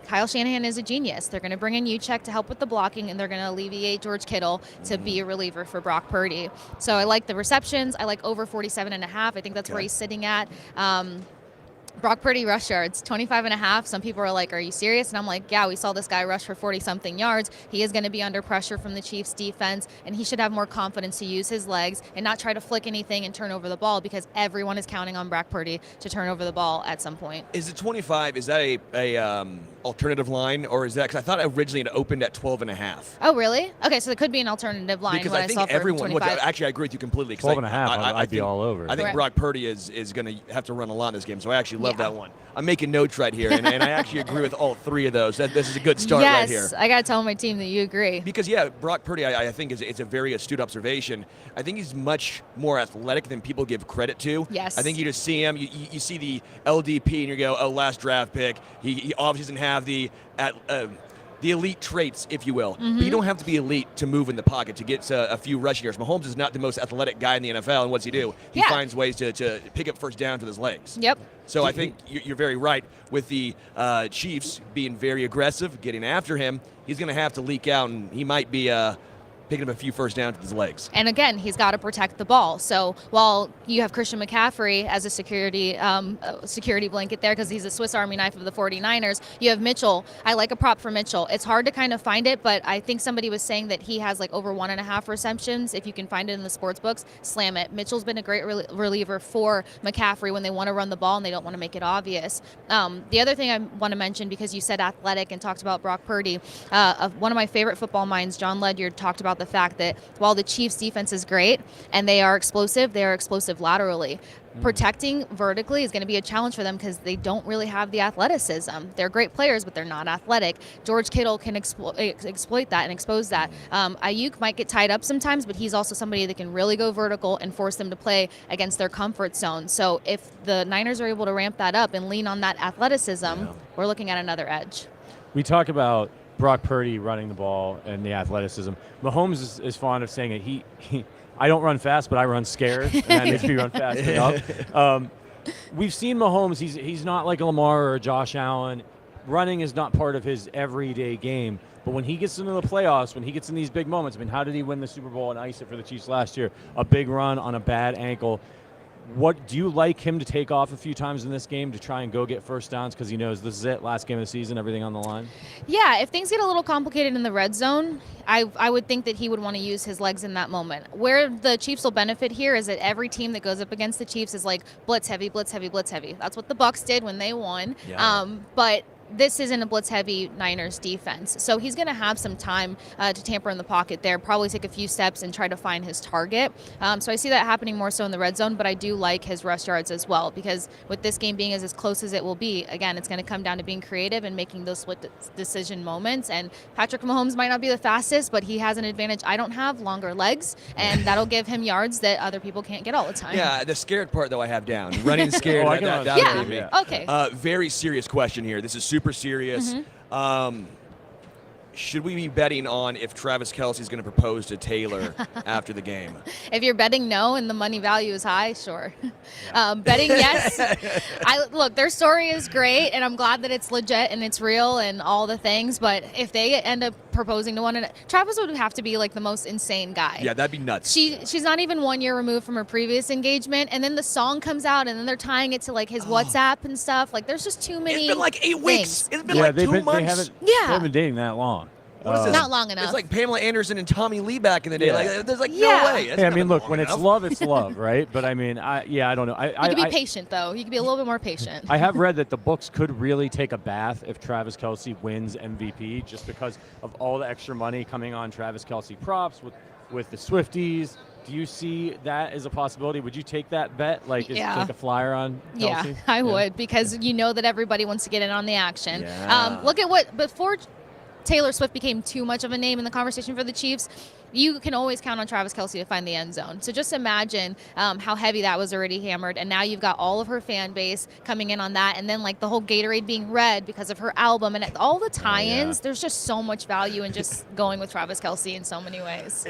Kyle Shanahan is a genius. They're going to bring in Juszczyk to help with the blocking, and they're going to alleviate George Kittle to be a reliever for Brock Purdy. So I like the receptions. I like over 47.5. I think that's where he's sitting at. Brock Purdy rush yards, 25.5. Some people are like, are you serious? And I'm like, yeah, we saw this guy rush for 40-something yards. He is going to be under pressure from the Chiefs defense, and he should have more confidence to use his legs and not try to flick anything and turn over the ball because everyone is counting on Brock Purdy to turn over the ball at some point. Is it 25? Is that a alternative line, or is that, because I thought originally it opened at 12.5? Oh, really? Okay, so it could be an alternative line. Because what I think saw for everyone, 25. actually I agree with you completely. 12.5, I'd be all over. I think Right. Brock Purdy is going to have to run a lot in this game, so I actually love Yeah. that one. I'm making notes right here, and I actually agree with all 3 of those. This is a good start yes, right here. I got to tell my team that you agree. Because, Brock Purdy, I think, it's a very astute observation. I think he's much more athletic than people give credit to. Yes. I think you just see him, you see the LDP, and you go, oh, last draft pick. He obviously doesn't have the elite traits, if you will. But you don't have to be elite to move in the pocket, to get a few rushing yards. Mahomes is not the most athletic guy in the NFL, and what's he do? He finds ways to pick up first downs with his legs. Yep. So I think you're very right with the Chiefs being very aggressive, getting after him. He's going to have to leak out, and he might be picking up a few first downs with his legs. And again, he's got to protect the ball. So while you have Christian McCaffrey as a security blanket there because he's a Swiss Army knife of the 49ers, you have Mitchell. I like a prop for Mitchell. It's hard to kind of find it, but I think somebody was saying that he has like over 1.5 receptions. If you can find it in the sports books, slam it. Mitchell's been a great reliever for McCaffrey when they want to run the ball and they don't want to make it obvious. The other thing I want to mention, because you said athletic and talked about Brock Purdy, one of my favorite football minds, John Ledyard, talked about about the fact that while the Chiefs defense is great and they are explosive laterally. Protecting vertically is going to be a challenge for them because they don't really have the athleticism. They're great players, but they're not athletic. George Kittle can exploit that and expose that. Ayuk might get tied up sometimes, but he's also somebody that can really go vertical and force them to play against their comfort zone. So if the Niners are able to ramp that up and lean on that athleticism, we're looking at another edge. We talk about Brock Purdy running the ball and the athleticism. Mahomes is fond of saying it. He I don't run fast, but I run scared, and that makes me run fast enough. We've seen Mahomes. He's not like a Lamar or a Josh Allen. Running is not part of his everyday game. But when he gets into the playoffs, when he gets in these big moments, I mean, how did he win the Super Bowl and ice it for the Chiefs last year? A big run on a bad ankle. What do you like him to take off a few times in this game to try and go get first downs because he knows this is it, last game of the season, everything on the line? Yeah, if things get a little complicated in the red zone, I would think that he would want to use his legs in that moment. Where the Chiefs will benefit here is that every team that goes up against the Chiefs is like blitz heavy, blitz heavy, blitz heavy. That's what the Bucs did when they won. Yeah. But this isn't a blitz-heavy Niners defense. So he's going to have some time to tamper in the pocket there, probably take a few steps and try to find his target. So I see that happening more so in the red zone, but I do like his rush yards as well because with this game being as close as it will be, again, it's going to come down to being creative and making those split decision moments. And Patrick Mahomes might not be the fastest, but he has an advantage I don't have, longer legs, and that'll give him yards that other people can't get all the time. Yeah, the scared part, though, I have down. Running scared. Okay. Very serious question here. This is super serious. Should we be betting on if Travis Kelce's going to propose to Taylor after the game? If you're betting no and the money value is high, sure. Betting yes. Look, their story is great, and I'm glad that it's legit and it's real and all the things. But if they end up proposing to one another, Travis would have to be like the most insane guy. Yeah, that'd be nuts. She's not even 1 year removed from her previous engagement, and then the song comes out, and then they're tying it to like his WhatsApp and stuff. Like, there's just too many. It's been like 8 weeks. It's been like 2 months. They haven't been dating that long. Not long enough. It's like Pamela Anderson and Tommy Lee back in the day. Like, there's like no way. I mean, look, when it's love, it's love, right? But I mean, I don't know. You can be patient, though. You can be a little bit more patient. I have read that the books could really take a bath if Travis Kelce wins MVP just because of all the extra money coming on Travis Kelce props with the Swifties. Do you see that as a possibility? Would you take that bet? Like, take a flyer on Kelce? Yeah, I would, because you know that everybody wants to get in on the action. Yeah. Look at before Taylor Swift became too much of a name in the conversation for the Chiefs, you can always count on Travis Kelce to find the end zone. So just imagine how heavy that was already hammered, and now you've got all of her fan base coming in on that, and then like the whole Gatorade being red because of her album and all the tie-ins. There's just so much value in just going with Travis Kelce in so many ways.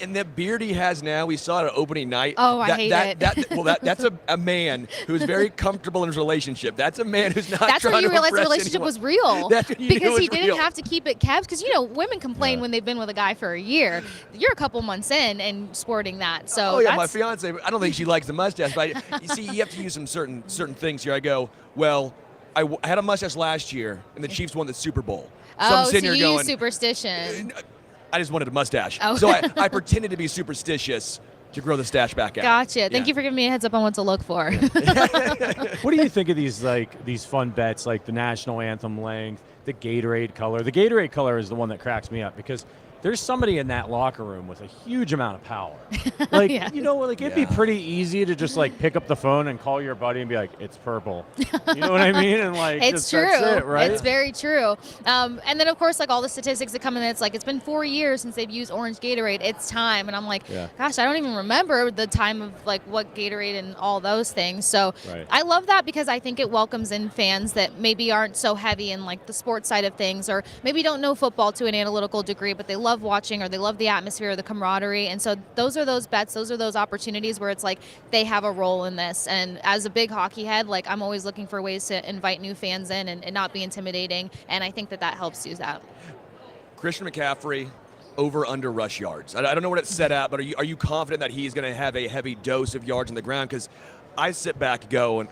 And the beard he has now, we saw it at opening night. Oh, I hate it. That's a man who's very comfortable in his relationship. That's a man who's not That's trying when you to realize the impress relationship anyone. was real. That's when you because knew it he was didn't real. have to keep it kept. Because, women complain when they've been with a guy for a year. You're a couple months in and sporting that. So my fiance, I don't think she likes the mustache. But you see, you have to use some certain things here. I go, well, I had a mustache last year, and the Chiefs won the Super Bowl. So I'm sitting here you going, use superstition. I just wanted a mustache. Oh. So I pretended to be superstitious to grow the stash back out. Gotcha. Thank you for giving me a heads up on what to look for. What do you think of these fun bets, like the national anthem length, the Gatorade color? The Gatorade color is the one that cracks me up because there's somebody in that locker room with a huge amount of power. Like, it'd be pretty easy to just like pick up the phone and call your buddy and be like, it's purple. You know what I mean? And like, it's true. That's it, right? It's very true. And then of course, like all the statistics that come in, it's like, it's been 4 years since they've used orange Gatorade. It's time. And I'm like, gosh, I don't even remember the time of like what Gatorade and all those things. So I love that because I think it welcomes in fans that maybe aren't so heavy in like the sports side of things, or maybe don't know football to an analytical degree, but they love watching or they love the atmosphere or the camaraderie. And so those are those bets, those are those opportunities where it's like they have a role in this. And as a big hockey head, like I'm always looking for ways to invite new fans in and not be intimidating. And I think that helps do that. Christian McCaffrey, over under rush yards. I don't know what it's set at, but are you confident that he's going to have a heavy dose of yards on the ground? Because I sit back going,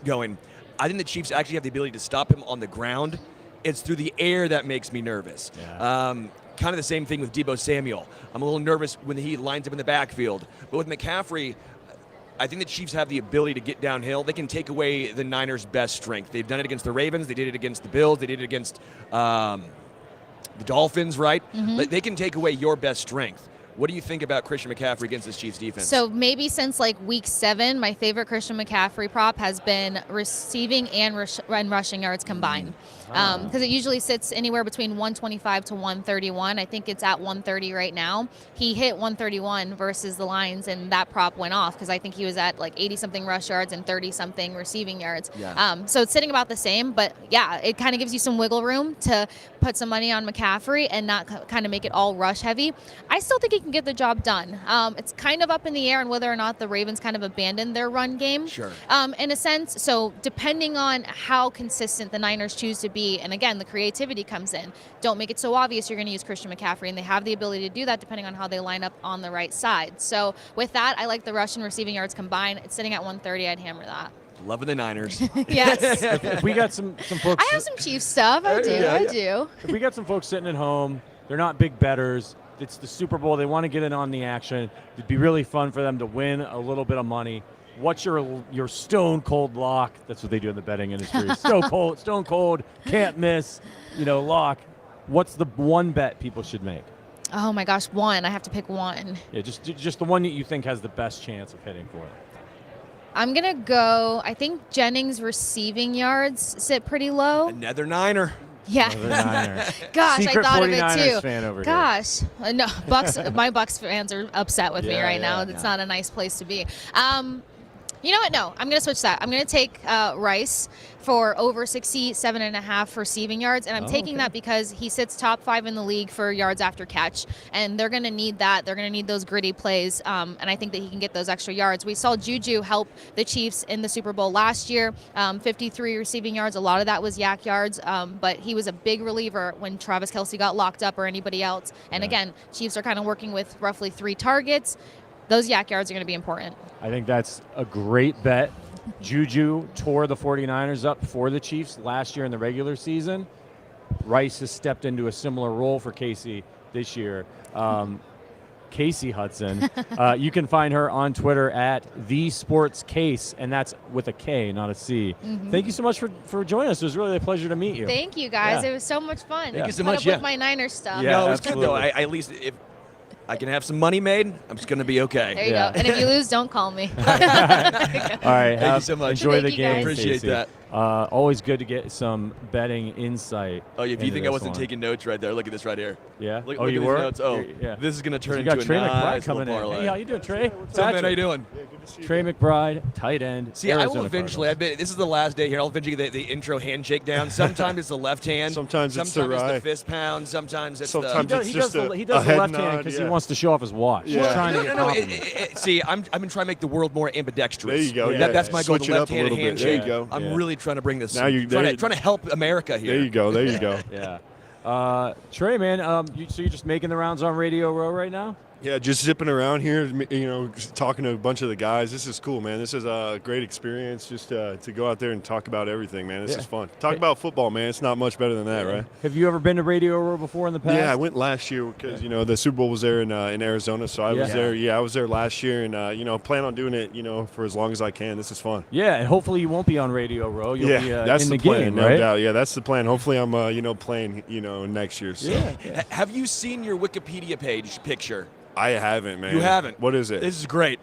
I think the Chiefs actually have the ability to stop him on the ground. It's through the air that makes me nervous. Kind of the same thing with Deebo Samuel. I'm a little nervous when he lines up in the backfield. But with McCaffrey, I think the Chiefs have the ability to get downhill. They can take away the Niners' best strength. They've done it against the Ravens. They did it against the Bills. They did it against the Dolphins, right? They can take away your best strength. What do you think about Christian McCaffrey against this Chiefs defense? So maybe since like week 7, my favorite Christian McCaffrey prop has been receiving and rushing yards combined. Because it usually sits anywhere between 125 to 131. I think it's at 130 right now. He hit 131 versus the Lions, and that prop went off because I think he was at like 80-something rush yards and 30-something receiving yards. Yeah. So it's sitting about the same, but yeah, it kind of gives you some wiggle room to put some money on McCaffrey and not kind of make it all rush heavy. I still think he can get the job done. It's kind of up in the air on whether or not the Ravens kind of abandoned their run game. Sure. In a sense, so depending on how consistent the Niners choose to be, and again, the creativity comes in. Don't make it so obvious you're going to use Christian McCaffrey, and they have the ability to do that depending on how they line up on the right side. So with that, I like the rush and receiving yards combined. It's sitting at 130. I'd hammer that. Loving the Niners. Yes. If we got some folks. I have some Chiefs stuff. I do. If we got some folks sitting at home, they're not big bettors. It's the Super Bowl. They want to get in on the action. It'd be really fun for them to win a little bit of money. What's your stone cold lock? That's what they do in the betting industry. Stone cold, can't miss, lock. What's the one bet people should make? Oh my gosh, one. I have to pick one. Yeah, just the one that you think has the best chance of hitting for it. I'm going to go, I think Jennings' receiving yards sit pretty low. Another Niner. Yeah. Gosh, Secret I thought of 49ers it too. fan over Gosh. No, my Bucks fans are upset with me right now. It's yeah. not a nice place to be. You know what? No, I'm going to switch that. I'm going to take Rice for over 67.5 receiving yards, and I'm taking that because he sits top 5 in the league for yards after catch, and they're going to need that. They're going to need those gritty plays, and I think that he can get those extra yards. We saw Juju help the Chiefs in the Super Bowl last year, 53 receiving yards. A lot of that was yak yards, but he was a big reliever when Travis Kelce got locked up or anybody else. And again, Chiefs are kind of working with roughly 3 targets. Those yak yards are going to be important. I think that's a great bet. Juju tore the 49ers up for the Chiefs last year in the regular season. Rice has stepped into a similar role for Kasey this year. Kasey Hudson. You can find her on Twitter at @TheSportsCase, and that's with a K, not a C. Mm-hmm. Thank you so much for joining us. It was really a pleasure to meet you. Thank you, guys. Yeah. It was so much fun. Thank you so Caught much. up with my Niners stuff. Yeah, No, it was absolutely. good, though. I at least if I can have some money made, I'm just going to be okay. There you Yeah. go. And if you lose, don't call me. All right. Thank you so much. Enjoy Thank the you, game. guys. Appreciate Kasey. that. Always good to get some betting insight. Oh, if you into think I this wasn't one. taking notes right there, look at this right here. Yeah. Look, oh, look you at were. these notes. Oh, Yeah. this is going to turn You into got a Trey McBride nice coming little in. parlay. Hey, how you doing, Trey? What's up, man? How you doing? Trey McBride, tight end. See, I will Arizona eventually. Cardinals. This is the last day here. I'll eventually get the intro handshake down. Sometimes it's the left hand. Sometimes it's the Sometimes right. it's the fist pound. Sometimes it's Sometimes the. it's He just does a- the a head left hand nod, because yeah. he wants to show off his watch. Yeah. He's trying to get No, compliments. see, I've been trying to make the world more ambidextrous. There you go. Yeah. That's my goal. Switch The it up a left-handed little bit. handshake. There you go. I'm Yeah. really trying to bring this. Now you- trying there- to help America here. There you go. There you go. Yeah. Trey, man, so you're just making the rounds on Radio Row right now? Yeah, just zipping around here, talking to a bunch of the guys. This is cool, man. This is a great experience just to go out there and talk about everything, man. This is fun. Talk about football, man. It's not much better than that, right? Have you ever been to Radio Row before in the past? Yeah, I went last year because, the Super Bowl was there in Arizona, so I was Yeah. there. Yeah, I was there last year, and, plan on doing it, for as long as I can. This is fun. Yeah, and hopefully you won't be on Radio Row. You'll be that's in the the plan, game, no right? doubt. Yeah, that's the plan. Hopefully I'm, playing, next year. So. Yeah. Have you seen your Wikipedia page picture? I haven't, man. You haven't. What is it? This is great.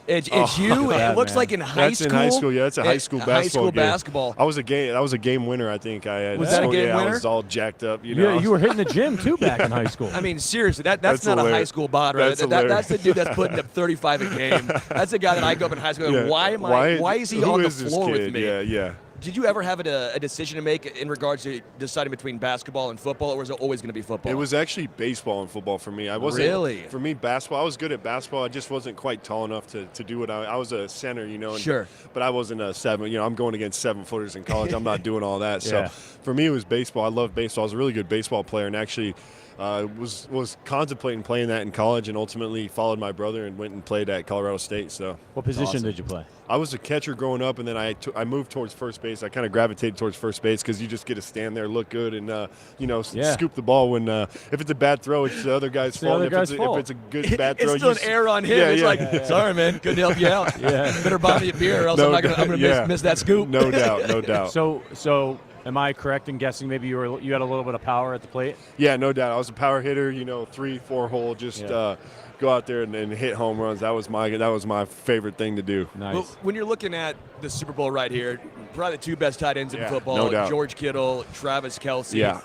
It's you. look at that, It looks man. like in high That's school. in high school. Yeah, that's a high school basketball High school game. basketball. That was a game winner. I think I had. Was that a game I winner? was all jacked up. Yeah, you were hitting the gym too back in high school. I mean, seriously, that's That's not a high hilarious. school bod, right? That's That's the dude that's putting up 35 a game. That's the guy that I go up in high school. Yeah. Why is he who on the is this floor kid? with me? Yeah. Did you ever have a decision to make in regards to deciding between basketball and football, or was it always going to be football? It was actually baseball and football for me. I wasn't Really? For me, basketball. I was good at basketball. I just wasn't quite tall enough to do what I was a center, and, Sure. But I wasn't a 7. I'm going against 7-footers in college. I'm not doing all that. Yeah. So for me, it was baseball. I love baseball. I was a really good baseball player, and actually. Was contemplating playing that in college, and ultimately followed my brother and went and played at Colorado State. So What position awesome. did you play? I was a catcher growing up, and then I moved towards first base. I kind of gravitated towards first base because you just get to stand there, look good, and scoop the ball when if it's a bad throw, it's the other guy's the fault. other If guy's it's fault. if it's a good bad throw, It's still an you error on him. Yeah, it's yeah. like, sorry, man, couldn't help you out. Yeah. Better buy me a beer, or else No I'm doubt, going to yeah. miss that scoop. No doubt, no doubt. So am I correct in guessing maybe you had a little bit of power at the plate? Yeah, no doubt. I was a power hitter, 3-4 hole, just Yeah. go out there and hit home runs. That was my favorite thing to do. Nice. Well, when you're looking at the Super Bowl right here, probably the two best tight ends in football, no doubt. George Kittle, Travis Kelce. Yeah.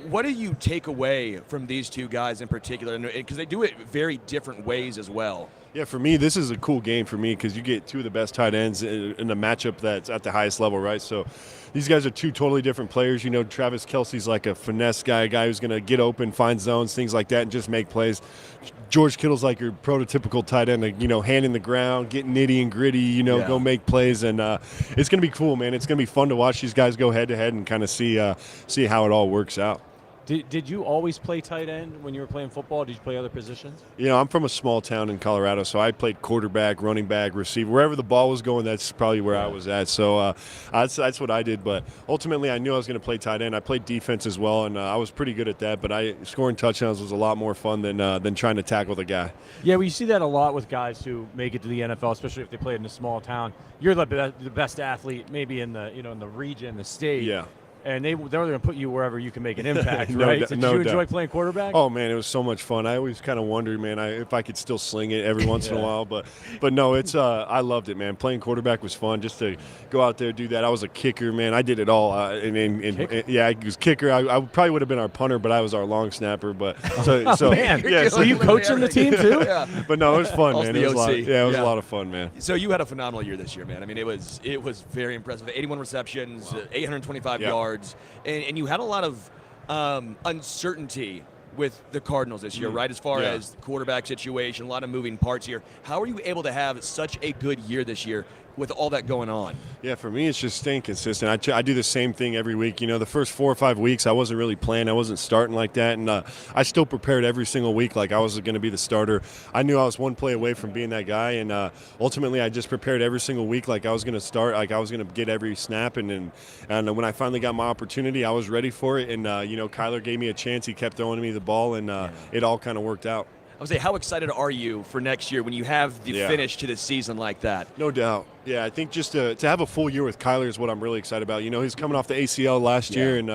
What do you take away from these two guys in particular? Because they do it very different ways as well. Yeah, for me, this is a cool game for me because you get two of the best tight ends in a matchup that's at the highest level, right? So these guys are two totally different players. You know, Travis Kelce's like a finesse guy, a guy who's going to get open, find zones, things like that, and just make plays. George Kittle's like your prototypical tight end, you know, hand in the ground, get nitty and gritty, you know, go make plays. And it's going to be cool, man. It's going to be fun to watch these guys go head-to-head and kind of see how it all works out. Did you always play tight end when you were playing football? Did you play other positions? You know, I'm from a small town in Colorado, so I played quarterback, running back, receiver. Wherever the ball was going, that's probably where I was at. So that's what I did. But ultimately, I knew I was going to play tight end. I played defense as well, and I was pretty good at that. But scoring touchdowns was a lot more fun than trying to tackle the guy. Yeah, well, you see that a lot with guys who make it to the NFL, especially if they played in a small town. You're the best athlete, maybe in the in the region, the state. Yeah. And they're going to put you wherever you can make an impact, No right? doubt, So did no you enjoy doubt. playing quarterback? Oh, man, it was so much fun. I always kind of wondered, man, if I could still sling it every once in a while. But no, it's I loved it, man. Playing quarterback was fun just to go out there, do that. I was a kicker, man. I did it all. I was kicker. I probably would have been our punter, but I was our long snapper. But so man. Yeah, so you coaching the team too? Yeah. But no, it was fun, Also man. the It was OC. it was a lot of fun, man. So you had a phenomenal year this year, man. I mean, it was very impressive. 81 receptions, 825 yards, and you had a lot of uncertainty with the Cardinals this year, right? As far as the quarterback situation, a lot of moving parts here. How are you able to have such a good year this year with all that going on? Yeah, for me, it's just staying consistent. I do the same thing every week. You know, the first 4 or 5 weeks, I wasn't really playing. I wasn't starting like that. And I still prepared every single week like I was going to be the starter. I knew I was one play away from being that guy. And ultimately, I just prepared every single week like I was going to start, like I was going to get every snap. And when I finally got my opportunity, I was ready for it. And, Kyler gave me a chance. He kept throwing me the ball, and it all kind of worked out. I would say, how excited are you for next year when you have the finish to the season like that? No doubt. Yeah, I think just to have a full year with Kyler is what I'm really excited about. You know, he's coming off the ACL last year, and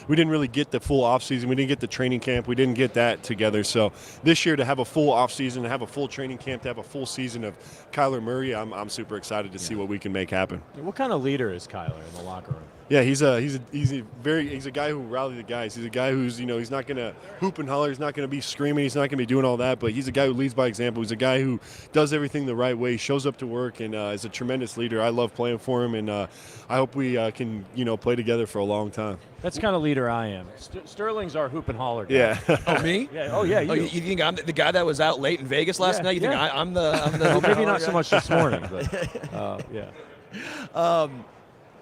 we didn't really get the full offseason. We didn't get the training camp. We didn't get that together. So this year to have a full offseason, to have a full training camp, to have a full season of Kyler Murray, I'm super excited to see what we can make happen. What kind of leader is Kyler in the locker room? Yeah, he's a guy who rallies the guys. He's a guy who's, he's not going to hoop and holler. He's not going to be screaming. He's not going to be doing all that. But he's a guy who leads by example. He's a guy who does everything the right way. He shows up to work and is a tremendous leader. I love playing for him, and I hope we can, play together for a long time. That's the kind of leader I am. Sterling's our hoop and holler guy. Yeah. Oh, me? Yeah. Oh, yeah. You think I'm the guy that was out late in Vegas last night? You think I'm the well, maybe not so much this morning, but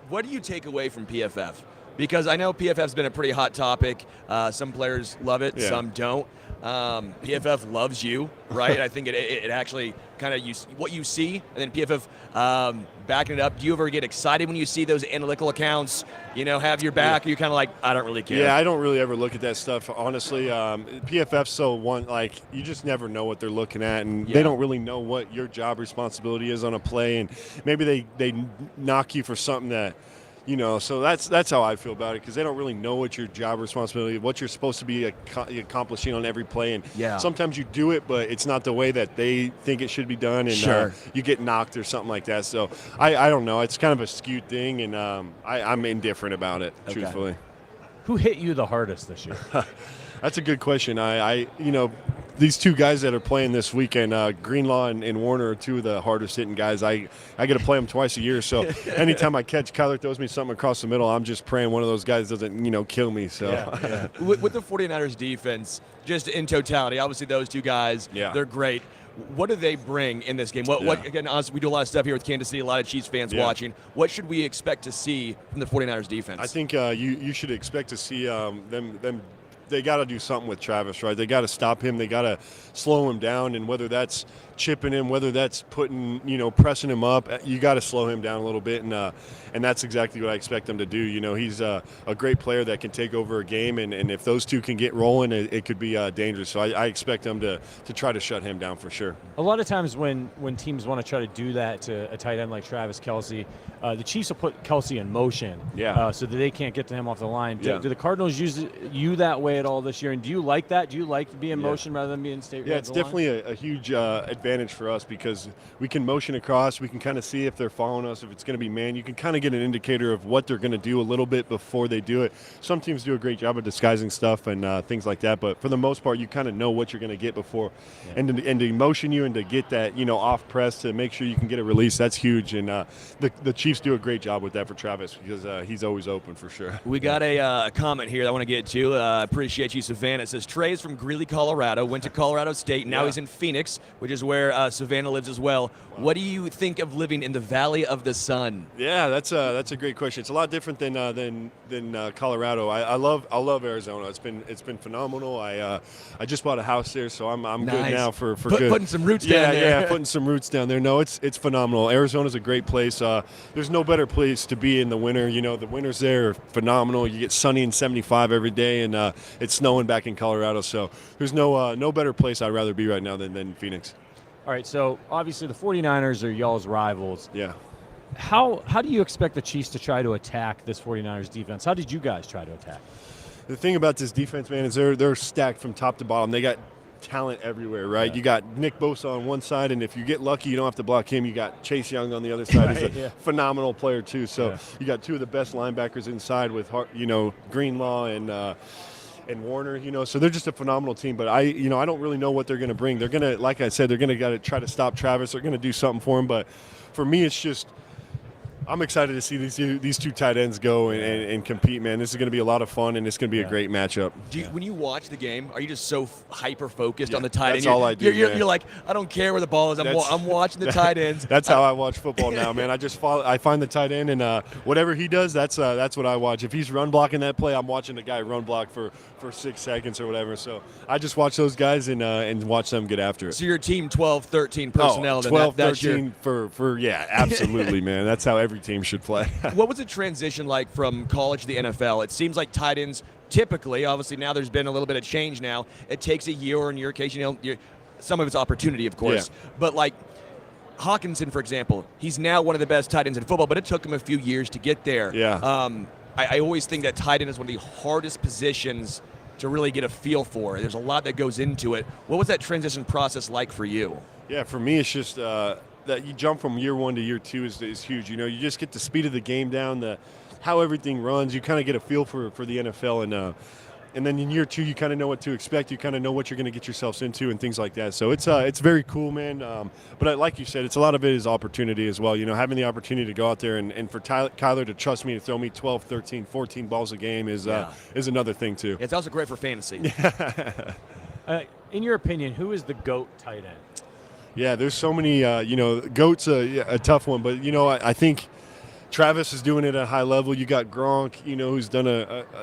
what do you take away from PFF? Because I know PFF's been a pretty hot topic. Some players love it, some don't. PFF loves you, right? I think it actually kind of what you see, and then PFF backing it up. Do you ever get excited when you see those analytical accounts, have your back? Or you're kind of like, I don't really care. Yeah, I don't really ever look at that stuff, honestly. PFF's you just never know what they're looking at, and they don't really know what your job responsibility is on a play, and maybe they knock you for something that, so that's how I feel about it, because they don't really know what your job responsibility, what you're supposed to be accomplishing on every play. And sometimes you do it, but it's not the way that they think it should be done, and you get knocked or something like that. So I don't know. It's kind of a skewed thing, and I'm indifferent about it, truthfully. Who hit you the hardest this year? That's a good question. These two guys that are playing this weekend, Greenlaw and Warner, are two of the hardest hitting guys. I get to play them twice a year, so anytime I catch Kyler throws me something across the middle, I'm just praying one of those guys doesn't, kill me. So With the 49ers defense, just in totality, obviously those two guys, they're great. What do they bring in this game? What again, honestly, we do a lot of stuff here with Kansas City, a lot of Chiefs fans watching. What should we expect to see from the 49ers defense? I think you should expect to see them. They got to do something with Travis, right? They got to stop him. They got to slow him down, and whether that's chipping him, whether that's putting, pressing him up, you got to slow him down a little bit, and that's exactly what I expect them to do. He's a great player that can take over a game, and if those two can get rolling, it could be dangerous. So I expect them to try to shut him down for sure. A lot of times when teams want to try to do that to a tight end like Travis Kelce, the Chiefs will put Kelce in motion so that they can't get to him off the line. Do the Cardinals use you that way at all this year? And do you like that? Do you like to be in motion rather than being state? Yeah, it's definitely a huge advantage for us because we can motion across. We can kind of see if they're following us, if it's going to be man. You can kind of get an indicator of what they're going to do a little bit before they do it. Some teams do a great job of disguising stuff and things like that, but for the most part, you kind of know what you're going to get before. Yeah. And to motion you and to get that, off press to make sure you can get a release, that's huge. And the Chiefs do a great job with that for Travis because he's always open for sure. We got a comment here that I want to get to. Appreciate you, Savannah. It says, Trey is from Greeley, Colorado, went to Colorado State, now he's in Phoenix, which is where Savannah lives as well. What do you think of living in the Valley of the Sun? Yeah, that's a great question. It's a lot different than Colorado. I love Arizona. It's been phenomenal. I just bought a house there, so I'm nice. good now for good. Putting some roots down there. Yeah, putting some roots down there. No, it's phenomenal. Arizona's a great place. There's no better place to be in the winter. The winters there are phenomenal. You get sunny and 75 every day, and it's snowing back in Colorado. So there's no better place I'd rather be right now than Phoenix. All right, so obviously the 49ers are y'all's rivals. Yeah. How do you expect the Chiefs to try to attack this 49ers defense? How did you guys try to attack? The thing about this defense, man, is they're stacked from top to bottom. They got talent everywhere, right? Yeah. You got Nick Bosa on one side, and if you get lucky, you don't have to block him. You got Chase Young on the other side. He's a phenomenal player too. So you got two of the best linebackers inside with Greenlaw and Warner, so they're just a phenomenal team. But I don't really know what they're going to bring. They're going to, like I said, they're going to try to stop Travis. They're going to do something for him. But for me, it's just I'm excited to see these two tight ends go and compete, man. This is going to be a lot of fun, and it's going to be a great matchup. When you watch the game, are you just so hyper-focused on the tight end? That's all I do, You're like, I don't care where the ball is. I'm watching the tight ends. That's how I watch football now, man. I find the tight end, and whatever he does, that's what I watch. If he's run blocking that play, I'm watching the guy run block for 6 seconds or whatever. So I just watch those guys and watch them get after it. So your team 12, 13 personnel. 12, 13 for absolutely, man. That's how every team should play. What was the transition like from college to the NFL? It seems like tight ends typically, obviously now there's been a little bit of change now. It takes a year, or in your case, some of it's opportunity, of course. Yeah. But like Hawkinson, for example, he's now one of the best tight ends in football, but it took him a few years to get there. Yeah. I always think that tight end is one of the hardest positions to really get a feel for. There's a lot that goes into it. What was that transition process like for you? Yeah, for me, it's just that you jump from year one to year two is huge. You just get the speed of the game down, how everything runs. You kind of get a feel for the NFL, and then in year two, you kind of know what to expect. You kind of know what you're going to get yourselves into and things like that. So it's very cool, man. But like you said, a lot of it is opportunity as well. Having the opportunity to go out there and for Kyler to trust me to throw me 12, 13, 14 balls a game is another thing too. It's also great for fantasy. In your opinion, who is the GOAT tight end? Yeah, there's so many. GOAT's a tough one, but I think Travis is doing it at a high level. You got Gronk, who's done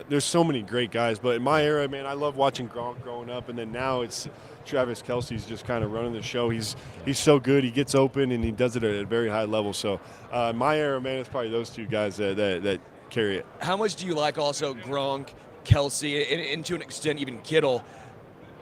there's so many great guys. But in my era, man, I love watching Gronk growing up, and then now it's Travis Kelce's just kind of running the show. He's so good. He gets open, and he does it at a very high level. So in my era, man, it's probably those two guys that carry it. How much do you like also Gronk, Kelce, and to an extent even Kittle?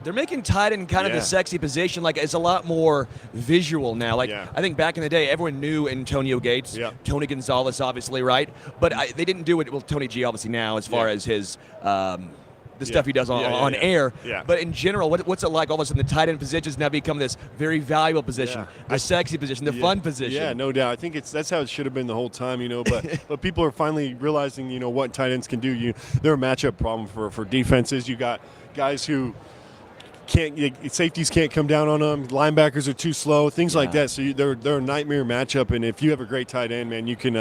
They're making tight end kind of the sexy position. Like, it's a lot more visual now. Like, I think back in the day, everyone knew Antonio Gates, Tony Gonzalez, obviously, right? But they didn't do it. Well, Tony G, obviously, now as far as his the stuff he does on air. Yeah. But in general, what's it like all of a sudden the tight end position has now become this very valuable position, the sexy position, the fun position? Yeah, no doubt. I think that's how it should have been the whole time, But people are finally realizing, what tight ends can do. They're a matchup problem for defenses. You got guys who safeties can't come down on them. Linebackers are too slow. Things like that. So they're a nightmare matchup. And if you have a great tight end, man, you can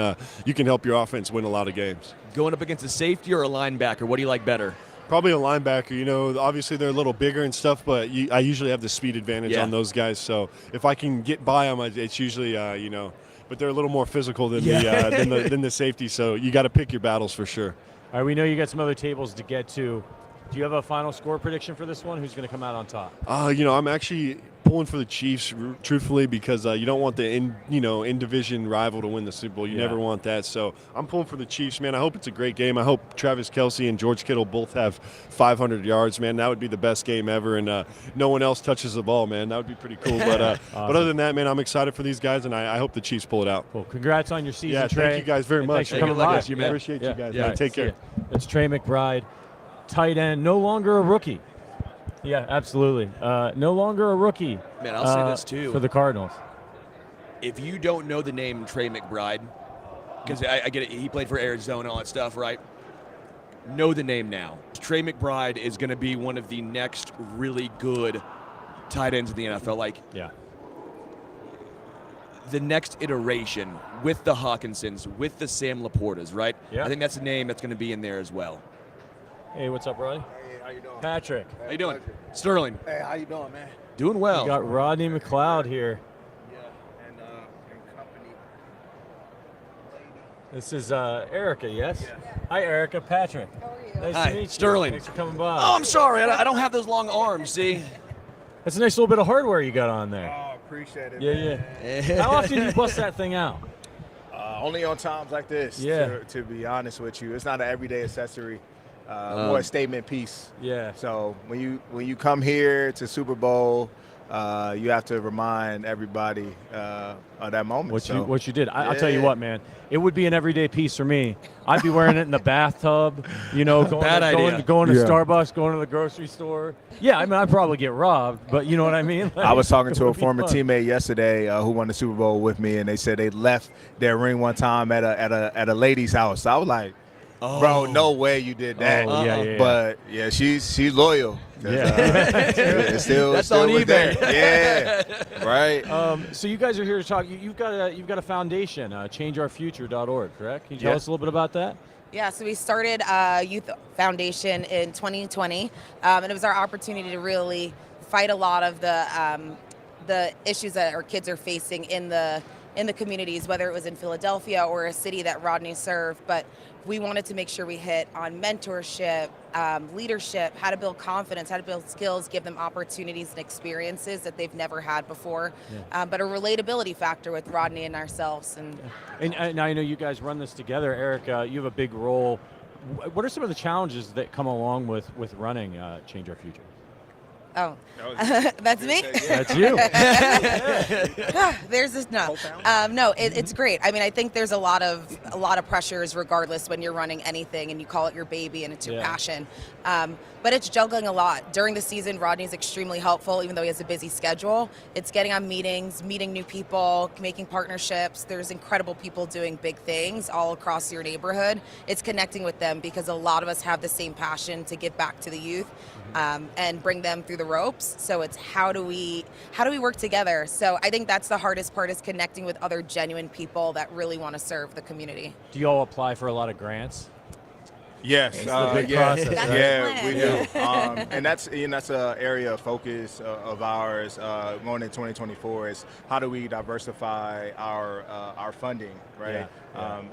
help your offense win a lot of games. Going up against a safety or a linebacker, what do you like better? Probably a linebacker. Obviously they're a little bigger and stuff, but I usually have the speed advantage on those guys. So if I can get by them, it's usually but they're a little more physical than the safety. So you got to pick your battles for sure. All right, we know you got some other tables to get to. Do you have a final score prediction for this one? Who's going to come out on top? I'm actually pulling for the Chiefs, truthfully, because you don't want the in-division rival to win the Super Bowl. You never want that. So I'm pulling for the Chiefs, man. I hope it's a great game. I hope Travis Kelce and George Kittle both have 500 yards, man. That would be the best game ever, and no one else touches the ball, man. That would be pretty cool. But awesome. But other than that, man, I'm excited for these guys, and I hope the Chiefs pull it out. Well, congrats on your season, Trey. Thank you guys very much. Thanks for coming by. I appreciate you guys. Take care. It's Trey McBride. tight end, no longer a rookie. Yeah, absolutely. No longer a rookie. Man, I'll say this too. For the Cardinals. If you don't know the name Trey McBride, because I get it, he played for Arizona, all that stuff, right? Know the name now. Trey McBride is going to be one of the next really good tight ends in the NFL. Like, yeah, the next iteration with the Hawkinsons, with the Sam Laportas, right? Yeah. I think that's a name that's going to be in there as well. Hey, what's up, Rodney? Hey, how you doing? Patrick. How you doing? Sterling. Hey, how you doing, man? Doing well. We got Rodney McLeod here. Yeah, and company. This is Erica, yes? Yeah. Hi, Erica. Patrick. How are you? Nice Hi, to meet you. Sterling. Thanks for coming by. Oh, I'm sorry. I don't have those long arms, see? That's a nice little bit of hardware you got on there. Oh, appreciate it. Yeah, man. yeah. How often do you bust that thing out? Only on times like this. Yeah. To be honest with you, it's not an everyday accessory. More a statement piece. Yeah. So when you come here to Super Bowl, you have to remind everybody of that moment. What you did. I'll tell you what, man. It would be an everyday piece for me. I'd be wearing it in the bathtub, going to Starbucks, going to the grocery store. Yeah, I mean, I'd probably get robbed, but you know what I mean? I was talking It to a would be former fun. teammate yesterday who won the Super Bowl with me, and they said they left their ring one time at a lady's house. I was like, bro, no way you did that. Oh, yeah. But yeah, she's loyal. Yeah. It's still That's still on with eBay. that. Yeah, right. So you guys are here to talk. You've got a foundation, changeourfuture.org, correct? Can you tell us a little bit about that? Yeah, so we started a youth foundation in 2020, and it was our opportunity to really fight a lot of the issues that our kids are facing in the communities, whether it was in Philadelphia or a city that Rodney served. But we wanted to make sure we hit on mentorship, leadership, how to build confidence, how to build skills, give them opportunities and experiences that they've never had before, but a relatability factor with Rodney and ourselves. And I know you guys run this together. Eric, you have a big role. What are some of the challenges that come along with running Change Our Future? Oh, that's me? That's you. There's this no, it's great. I mean, I think there's a lot of pressures regardless when you're running anything and you call it your baby and it's your passion. But it's juggling a lot. During the season, Rodney's extremely helpful, even though he has a busy schedule. It's getting on meetings, meeting new people, making partnerships. There's incredible people doing big things all across your neighborhood. It's connecting with them because a lot of us have the same passion to give back to the youth and bring them through the ropes. So it's how do we work together? So I think that's the hardest part, is connecting with other genuine people that really want to serve the community. Do you all apply for a lot of grants? Yes, It's the big process, right? Yeah, we do, and that's an area of focus of ours going into 2024 is how do we diversify our funding, right,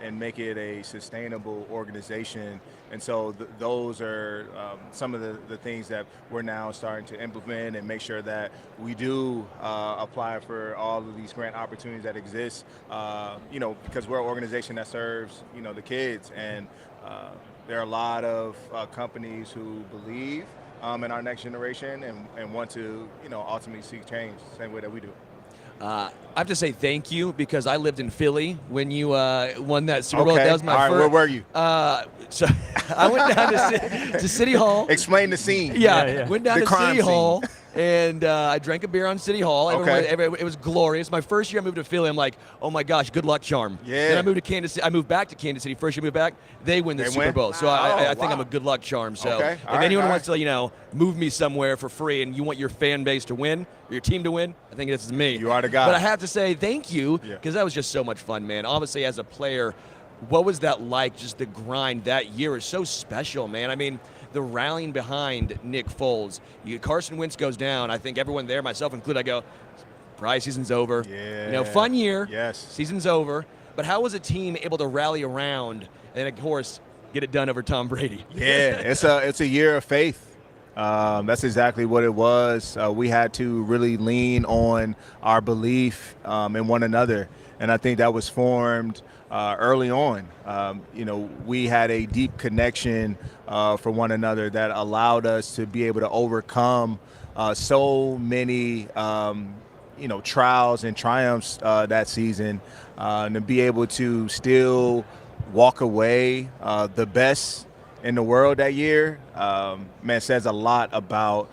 and make it a sustainable organization. And so those are some of the things that we're now starting to implement and make sure that we do apply for all of these grant opportunities that exist, because we're an organization that serves, the kids. And there are a lot of companies who believe in our next generation and want to, ultimately seek change the same way that we do. I have to say thank you because I lived in Philly when you won that Super Bowl. Okay. That was my All right, first. where were you? So I went down to City Hall. Explain the scene. Yeah. Went down The to crime City Hall. scene. And I drank a beer on City Hall. It was glorious. My first year I moved to Philly, I'm like, oh my gosh, good luck charm. Yeah. Then I moved to Kansas City. I moved back to Kansas City. First year I moved back, they win the Super Bowl. So I think I'm a good luck charm. So Okay. if anyone wants to, move me somewhere for free and you want your fan base to win, or your team to win, I think this is me. You are the guy. But I have to say thank you because that was just so much fun, man. Obviously, as a player, what was that like? Just the grind that year is so special, man. I mean, the rallying behind Nick Foles. Carson Wentz goes down. I think everyone there, myself included, I go, probably season's over. Yeah. Fun year. Yes. Season's over. But how was a team able to rally around and, of course, get it done over Tom Brady? Yeah, it's a year of faith. That's exactly what it was. We had to really lean on our belief in one another, and I think that was formed early on. We had a deep connection for one another that allowed us to be able to overcome so many trials and triumphs that season, and to be able to still walk away the best in the world that year, man, says a lot about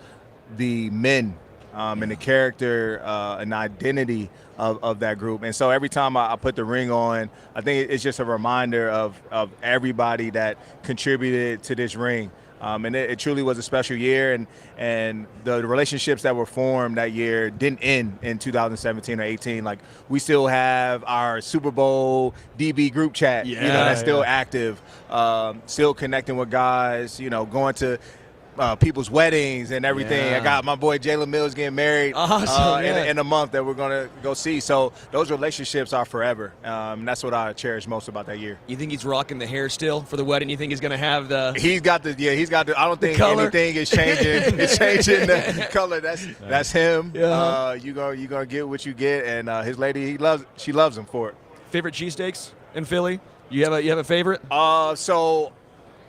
the men and the character and identity of that group. And so every time I put the ring on, I think it's just a reminder of everybody that contributed to this ring. And it truly was a special year, and the relationships that were formed that year didn't end in 2017 or 18. Like, we still have our Super Bowl DB group chat, that's still active, still connecting with guys, going to people's weddings and everything. Yeah. I got my boy Jalen Mills getting married in a month that we're going to go see. So those relationships are forever. And that's what I cherish most about that year. You think he's rocking the hair still for the wedding? You think he's going to have the... He's got the I don't think color? anything is changing. It's changing the color. That's him. Yeah. You're going to get what you get. And his lady, she loves him for it. Favorite cheesesteaks in Philly? You have a favorite? So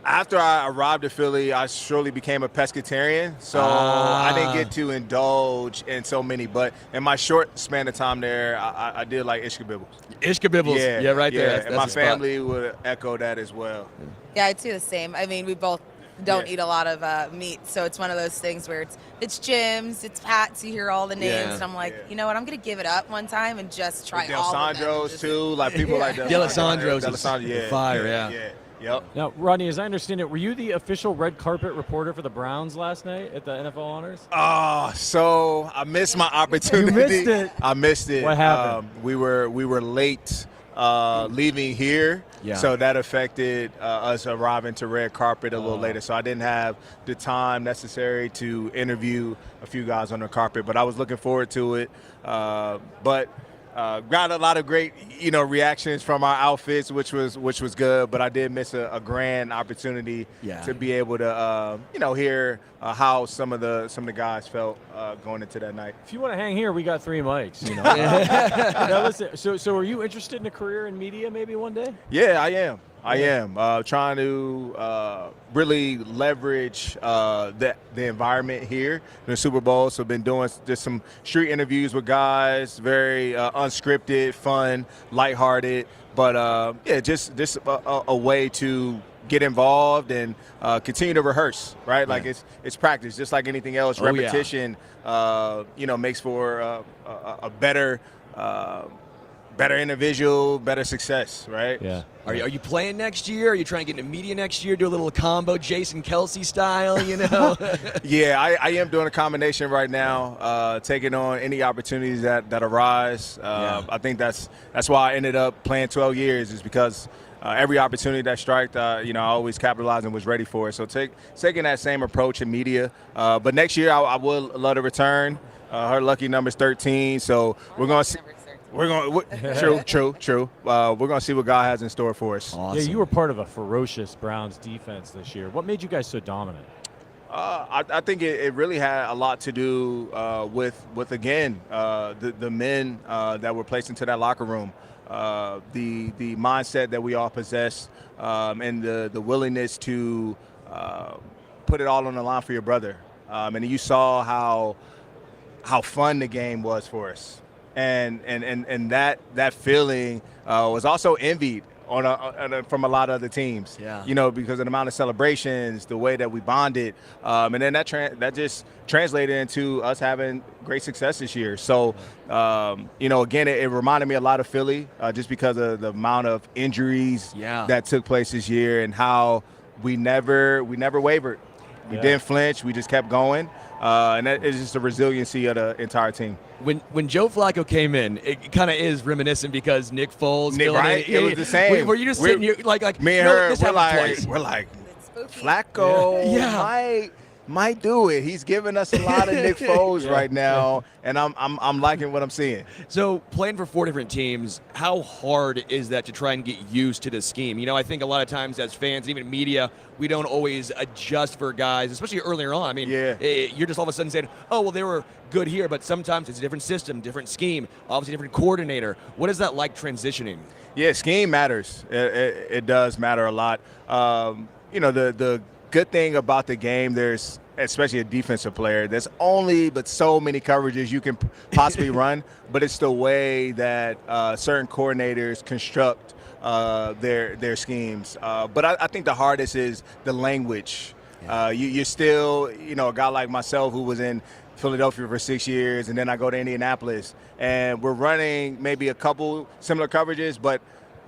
after I arrived at Philly, I surely became a pescatarian, so I didn't get to indulge in so many. But in my short span of time there, I did like Ishkabibbles. Ishkabibbles, right there. That's and my the spot. family would echo that as well. Yeah, I'd say the same. I mean, we both don't eat a lot of meat, so it's one of those things where it's Jim's, it's Pat's, you hear all the names, and I'm like, you know what, I'm going to give it up one time and just try all of them. D'Alessandro's too, like people like that. D'Alessandro's is fire, Yep. Now, Rodney, as I understand it, were you the official red carpet reporter for the Browns last night at the NFL Honors? So I missed my opportunity. You missed it. I missed it. What happened? We were late leaving here, so that affected us arriving to red carpet a little later. So I didn't have the time necessary to interview a few guys on the carpet, but I was looking forward to it. But got a lot of great, reactions from our outfits, which was good. But I did miss a grand opportunity to be able to, hear how some of the guys felt going into that night. If you want to hang here, we got 3 mics. Now, listen. So are you interested in a career in media maybe one day? Yeah, I am. I am trying to really leverage the environment here in the Super Bowl. So I've been doing just some street interviews with guys, very unscripted, fun, lighthearted, but just a way to get involved and continue to rehearse, right? Like it's practice, just like anything else. Repetition, makes for a better individual, better success, right? Yeah. Are you playing next year? Are you trying to get into media next year? Do a little combo, Jason Kelsey style, Yeah, I am doing a combination right now, taking on any opportunities that arise. I think that's why I ended up playing 12 years, is because every opportunity that struck, I always capitalized and was ready for it. So taking that same approach in media. But next year, I would love to return. Her lucky number's 13, so we're going to see. True. We're going to see what God has in store for us. Awesome. Yeah, you were part of a ferocious Browns defense this year. What made you guys so dominant? I think it really had a lot to do with again, the men that were placed into that locker room, the mindset that we all possess, and the willingness to put it all on the line for your brother. And you saw how fun the game was for us. And that feeling was also envied from a lot of other teams. Because of the amount of celebrations, the way that we bonded, and then that just translated into us having great success this year. So, again, it reminded me a lot of Philly, just because of the amount of injuries that took place this year and how we never wavered. We didn't flinch. We just kept going. And that is just the resiliency of the entire team. When Joe Flacco came in, it kind of is reminiscent because Nick Foles. Right? It was the same. Were you just sitting here like me and her? We're like Flacco might do it. He's giving us a lot of Nick Foles right now, and I'm liking what I'm seeing. So playing for 4 different teams, how hard is that to try and get used to the scheme? I think a lot of times as fans, even media, we don't always adjust for guys, especially earlier on. I mean, you're just all of a sudden saying, oh, well, they were good here, but sometimes it's a different system, different scheme, obviously different coordinator. What is that like transitioning? Yeah, scheme matters. It does matter a lot. The good thing about the game, there's especially a defensive player, there's only but so many coverages you can possibly run, but it's the way that certain coordinators construct their schemes. But I think the hardest is the language. You're still, a guy like myself who was in Philadelphia for 6 years, and then I go to Indianapolis, and we're running maybe a couple similar coverages, but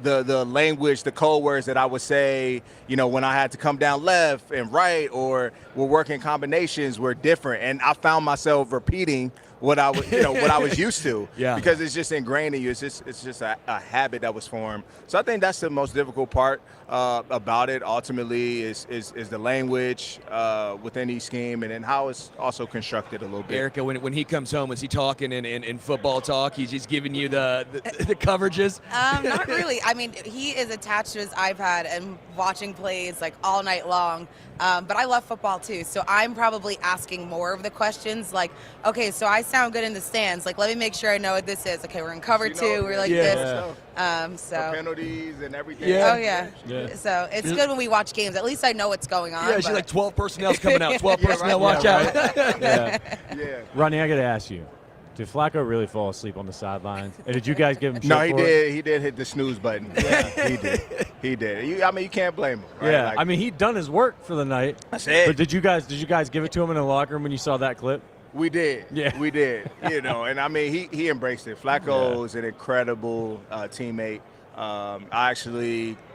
the language, the code words that I would say, when I had to come down left and right, or we're working combinations, were different, and I found myself repeating what I was, what I was used to, because it's just ingrained in you. It's just a habit that was formed. So I think that's the most difficult part about it. Ultimately, is the language within each scheme, and then how it's also constructed a little bit. Erica, when he comes home, is he talking in football talk? He's just giving you the coverages? Not really. I mean, he is attached to his iPad and watching plays like all night long. But I love football too, so I'm probably asking more of the questions. Like, okay, so I sound good in the stands. Like, let me make sure I know what this is. Okay, we're in cover two. We're like this. So penalties and everything. Oh yeah. So it's good when we watch games. At least I know what's going on. Yeah, she's like 12 personnel's coming out. 12 personnel, watch out. Rodney, I got to ask you. Did Flacco really fall asleep on the sidelines? And did you guys give him shit No, he for did. it? He did hit the snooze button. He did. He did. You can't blame him. Right? Yeah, he'd done his work for the night. That's it. But did you guys give it to him in the locker room when you saw that clip? We did. Yeah. We did. And he embraced it. Flacco is an incredible teammate.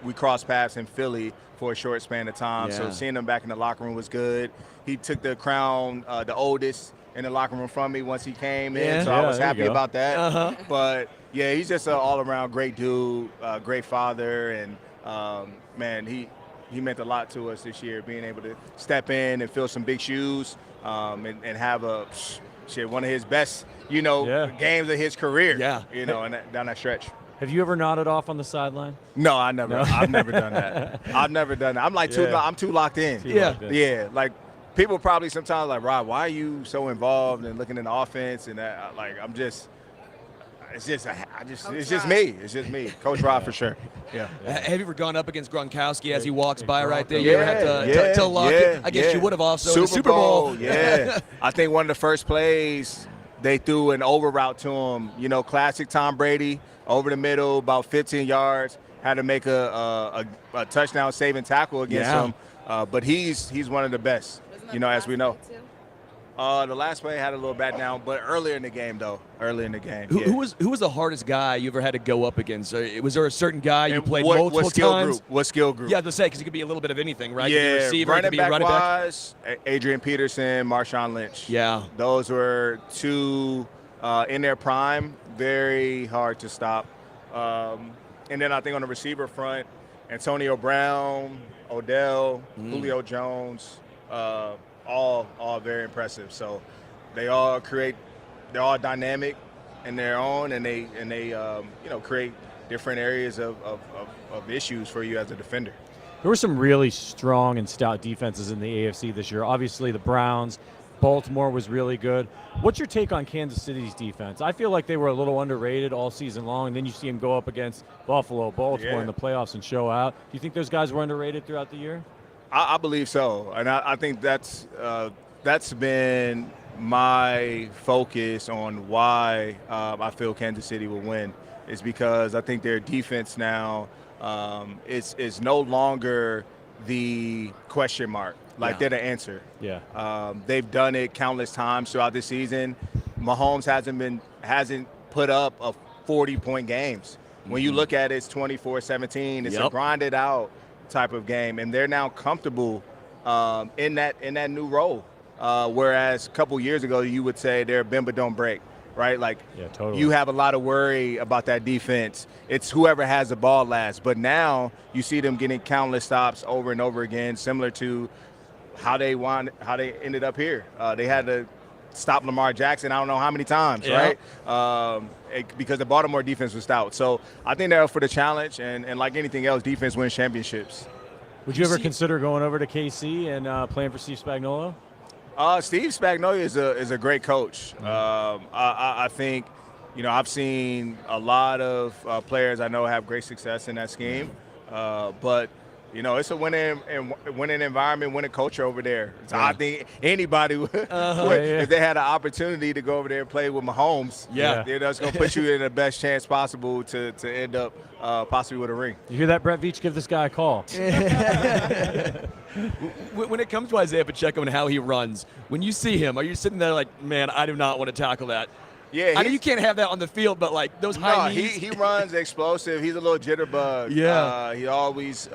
We crossed paths in Philly for a short span of time. So seeing him back in the locker room was good. He took the crown, the oldest, in the locker room from me once he came in, so I was happy about that. But yeah, he's just an all-around great dude, great father, and man, he meant a lot to us this year, being able to step in and fill some big shoes, and have one of his best, games of his career. And down that stretch. Have you ever nodded off on the sideline? No, I never. No? I've never done that. I've never done that. I'm like I'm too locked in. Yeah. Like, people probably sometimes like, Rob, why are you so involved and looking in the offense? And that, it's just me. It's just me. Coach Rob for sure. Yeah. Have you ever gone up against Gronkowski as he walks by right there? You ever have to lock it? I guess you would have also. Super Bowl. Yeah. I think one of the first plays, they threw an over route to him. Classic Tom Brady, over the middle, about 15 yards. Had to make a touchdown saving tackle against him. But he's one of the best. As we know. The last play had a little bat down, but earlier in the game, though. Who was the hardest guy you ever had to go up against? Was there a certain guy you played multiple times? What skill group? Yeah, to say, because it could be a little bit of anything, right? Yeah, receiver, running back wise, Adrian Peterson, Marshawn Lynch. Yeah. Those were two in their prime, very hard to stop. And then I think on the receiver front, Antonio Brown, Odell, Julio Jones, all very impressive. So they're all dynamic in their own, and they create different areas of issues for you as a defender. There were some really strong and stout defenses in the AFC this year. Obviously, the Browns, Baltimore was really good. What's your take on Kansas City's defense? I feel like they were a little underrated all season long, and then you see them go up against Buffalo, Baltimore in the playoffs and show out. Do you think those guys were underrated throughout the year? I believe so, and I think that's been my focus on why I feel Kansas City will win, is because I think their defense now is no longer the question mark. They're the answer. Yeah. They've done it countless times throughout the season. Mahomes hasn't put up a 40-point games. When you look at it, it's 24-17. It's a grinded out type of game, and they're now comfortable in that new role. Whereas a couple years ago, you would say they're bend but don't break, right? Totally. You have a lot of worry about that defense. It's whoever has the ball last. But now you see them getting countless stops over and over again, similar to how they ended up here. They had to stop Lamar Jackson I don't know how many times, right? Because the Baltimore defense was stout. So I think they're up for the challenge, and like anything else, defense wins championships. Would you ever consider going over to KC and playing for Steve Spagnuolo? Steve Spagnuolo is a great coach. I think, I've seen a lot of players I know have great success in that scheme, but It's a winning environment, winning culture over there. So I think anybody would, if they had an opportunity to go over there and play with Mahomes, that's going to put you in the best chance possible to end up possibly with a ring. You hear that, Brett Veach? Give this guy a call. When it comes to Isaiah Pacheco and how he runs, when you see him, are you sitting there like, man, I do not want to tackle that? Yeah, I know you can't have that on the field, but like those high knees. He runs explosive. He's a little jitterbug. Yeah. He always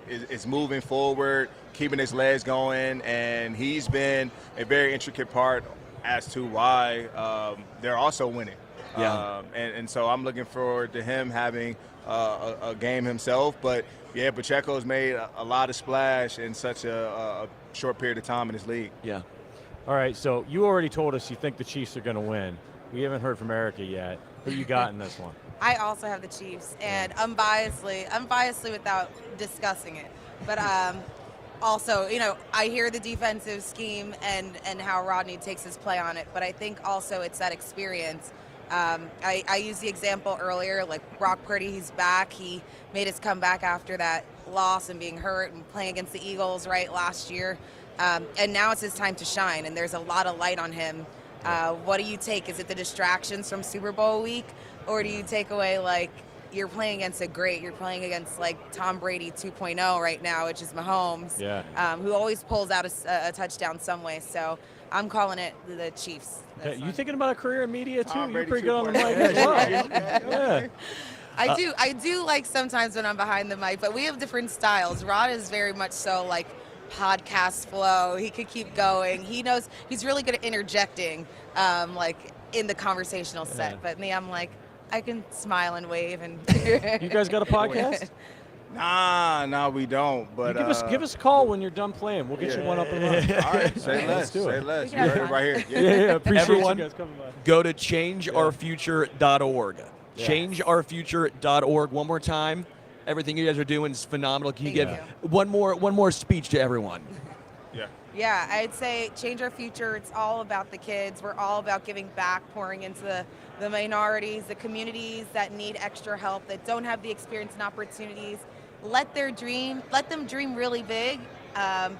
is moving forward, keeping his legs going, and he's been a very intricate part as to why they're also winning. Yeah. And so I'm looking forward to him having a game himself. But, yeah, Pacheco's made a lot of splash in such a short period of time in this league. Yeah. All right, so you already told us you think the Chiefs are going to win. We haven't heard from Erica yet. Who you got in this one? I also have the Chiefs, and unbiasedly without discussing it. But also, I hear the defensive scheme and how Rodney takes his play on it, but I think also it's that experience. I used the example earlier, like Brock Purdy, he's back. He made his comeback after that loss and being hurt and playing against the Eagles, right, last year. And now it's his time to shine, and there's a lot of light on him. What do you take? Is it the distractions from Super Bowl week, or do you take away, like, you're playing against a great, you're playing against, like, Tom Brady 2.0 right now, which is Mahomes, who always pulls out a touchdown some way. So I'm calling it the Chiefs. You thinking about a career in media, too? Tom You're Brady pretty good on the 2.0. mic as well. Yeah. I do like sometimes when I'm behind the mic, but we have different styles. Rod is very much so, like, podcast flow. He could keep going. He knows he's really good at interjecting, like in the conversational set. But me, I'm like, I can smile and wave. And You guys got a podcast? Nah, we don't. But give us a call when you're done playing. We'll get you one up and running. All right, say less. do it. Say less. We You can heard have it right here. Yeah, appreciate Everyone, you guys coming by. go to changeourfuture.org. Changeourfuture.org. One more time. Everything you guys are doing is phenomenal. Can you Thank give one more speech to everyone? Yeah, I'd say Change Our Future. It's all about the kids. We're all about giving back, pouring into the minorities, the communities that need extra help, that don't have the experience and opportunities. Let them dream really big,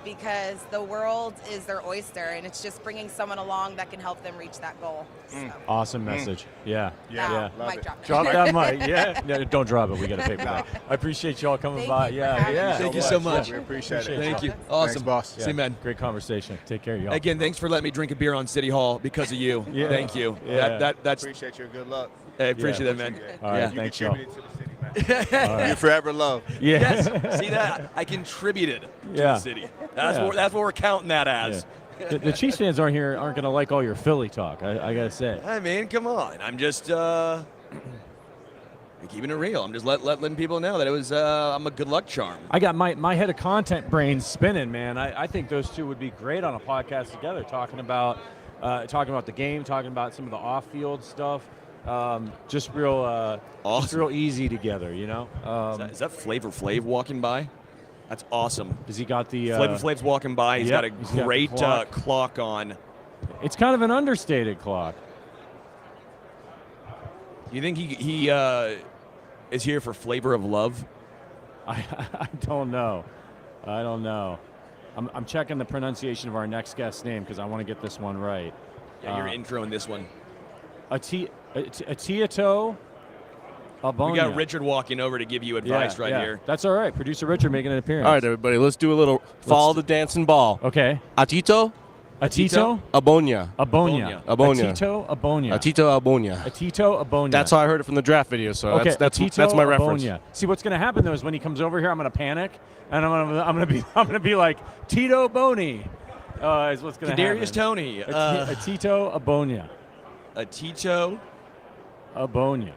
because the world is their oyster, and it's just bringing someone along that can help them reach that goal. So. Awesome message. Yeah. Now, love mic it. drop. Drop that mic. Yeah. No, don't drop it. We got to pay for that. I appreciate y'all coming Thank by. you for having me. Thank you so much. We appreciate it. Thank you. Thanks, Awesome. boss. See you, man. Great conversation. Take care, y'all. Again, thanks for letting me drink a beer on City Hall because of you. Yeah. Thank you. Yeah. That's Appreciate your good luck. I appreciate that, man. All right, Yeah. thanks, y'all. Contributed to the city, man. You're forever loved. Yeah. Yes. See that? I contributed to the city. That's what we're counting that as. The Chiefs fans aren't going to like all your Philly talk. I got to say. I mean, come on. I'm just keeping it real. I'm just letting people know that it was I'm a good luck charm. I got my head of content brain spinning, man. I think those two would be great on a podcast together, talking about the game, talking about some of the off-field stuff. Just real awesome. just real easy together, you know. Is that Flavor Flav walking by? That's awesome. Has he got the Flavor Flav's walking by. He's got a great clock on. It's kind of an understated clock. You think he is here for Flavor of Love? I don't know. I'm checking the pronunciation of our next guest's name because I want to get this one right. Yeah, you're introing this one. Otito Ogbonnia. We got Richard walking over to give you advice here. That's all right. Producer Richard making an appearance. All right, everybody, let's do a little follow the dancing ball. Okay. Otito Ogbonnia. Ogbonnia. Otito Ogbonnia. Otito Ogbonnia. Otito Ogbonnia. That's how I heard it from the draft video. So okay. that's my reference. Ogbonnia. See, what's going to happen though is when he comes over here, I'm going to panic, and I'm going to be like Tito Boney. Is what's going to happen. Kadarius Toney. Otito Ogbonnia. Otito Ogbonnia.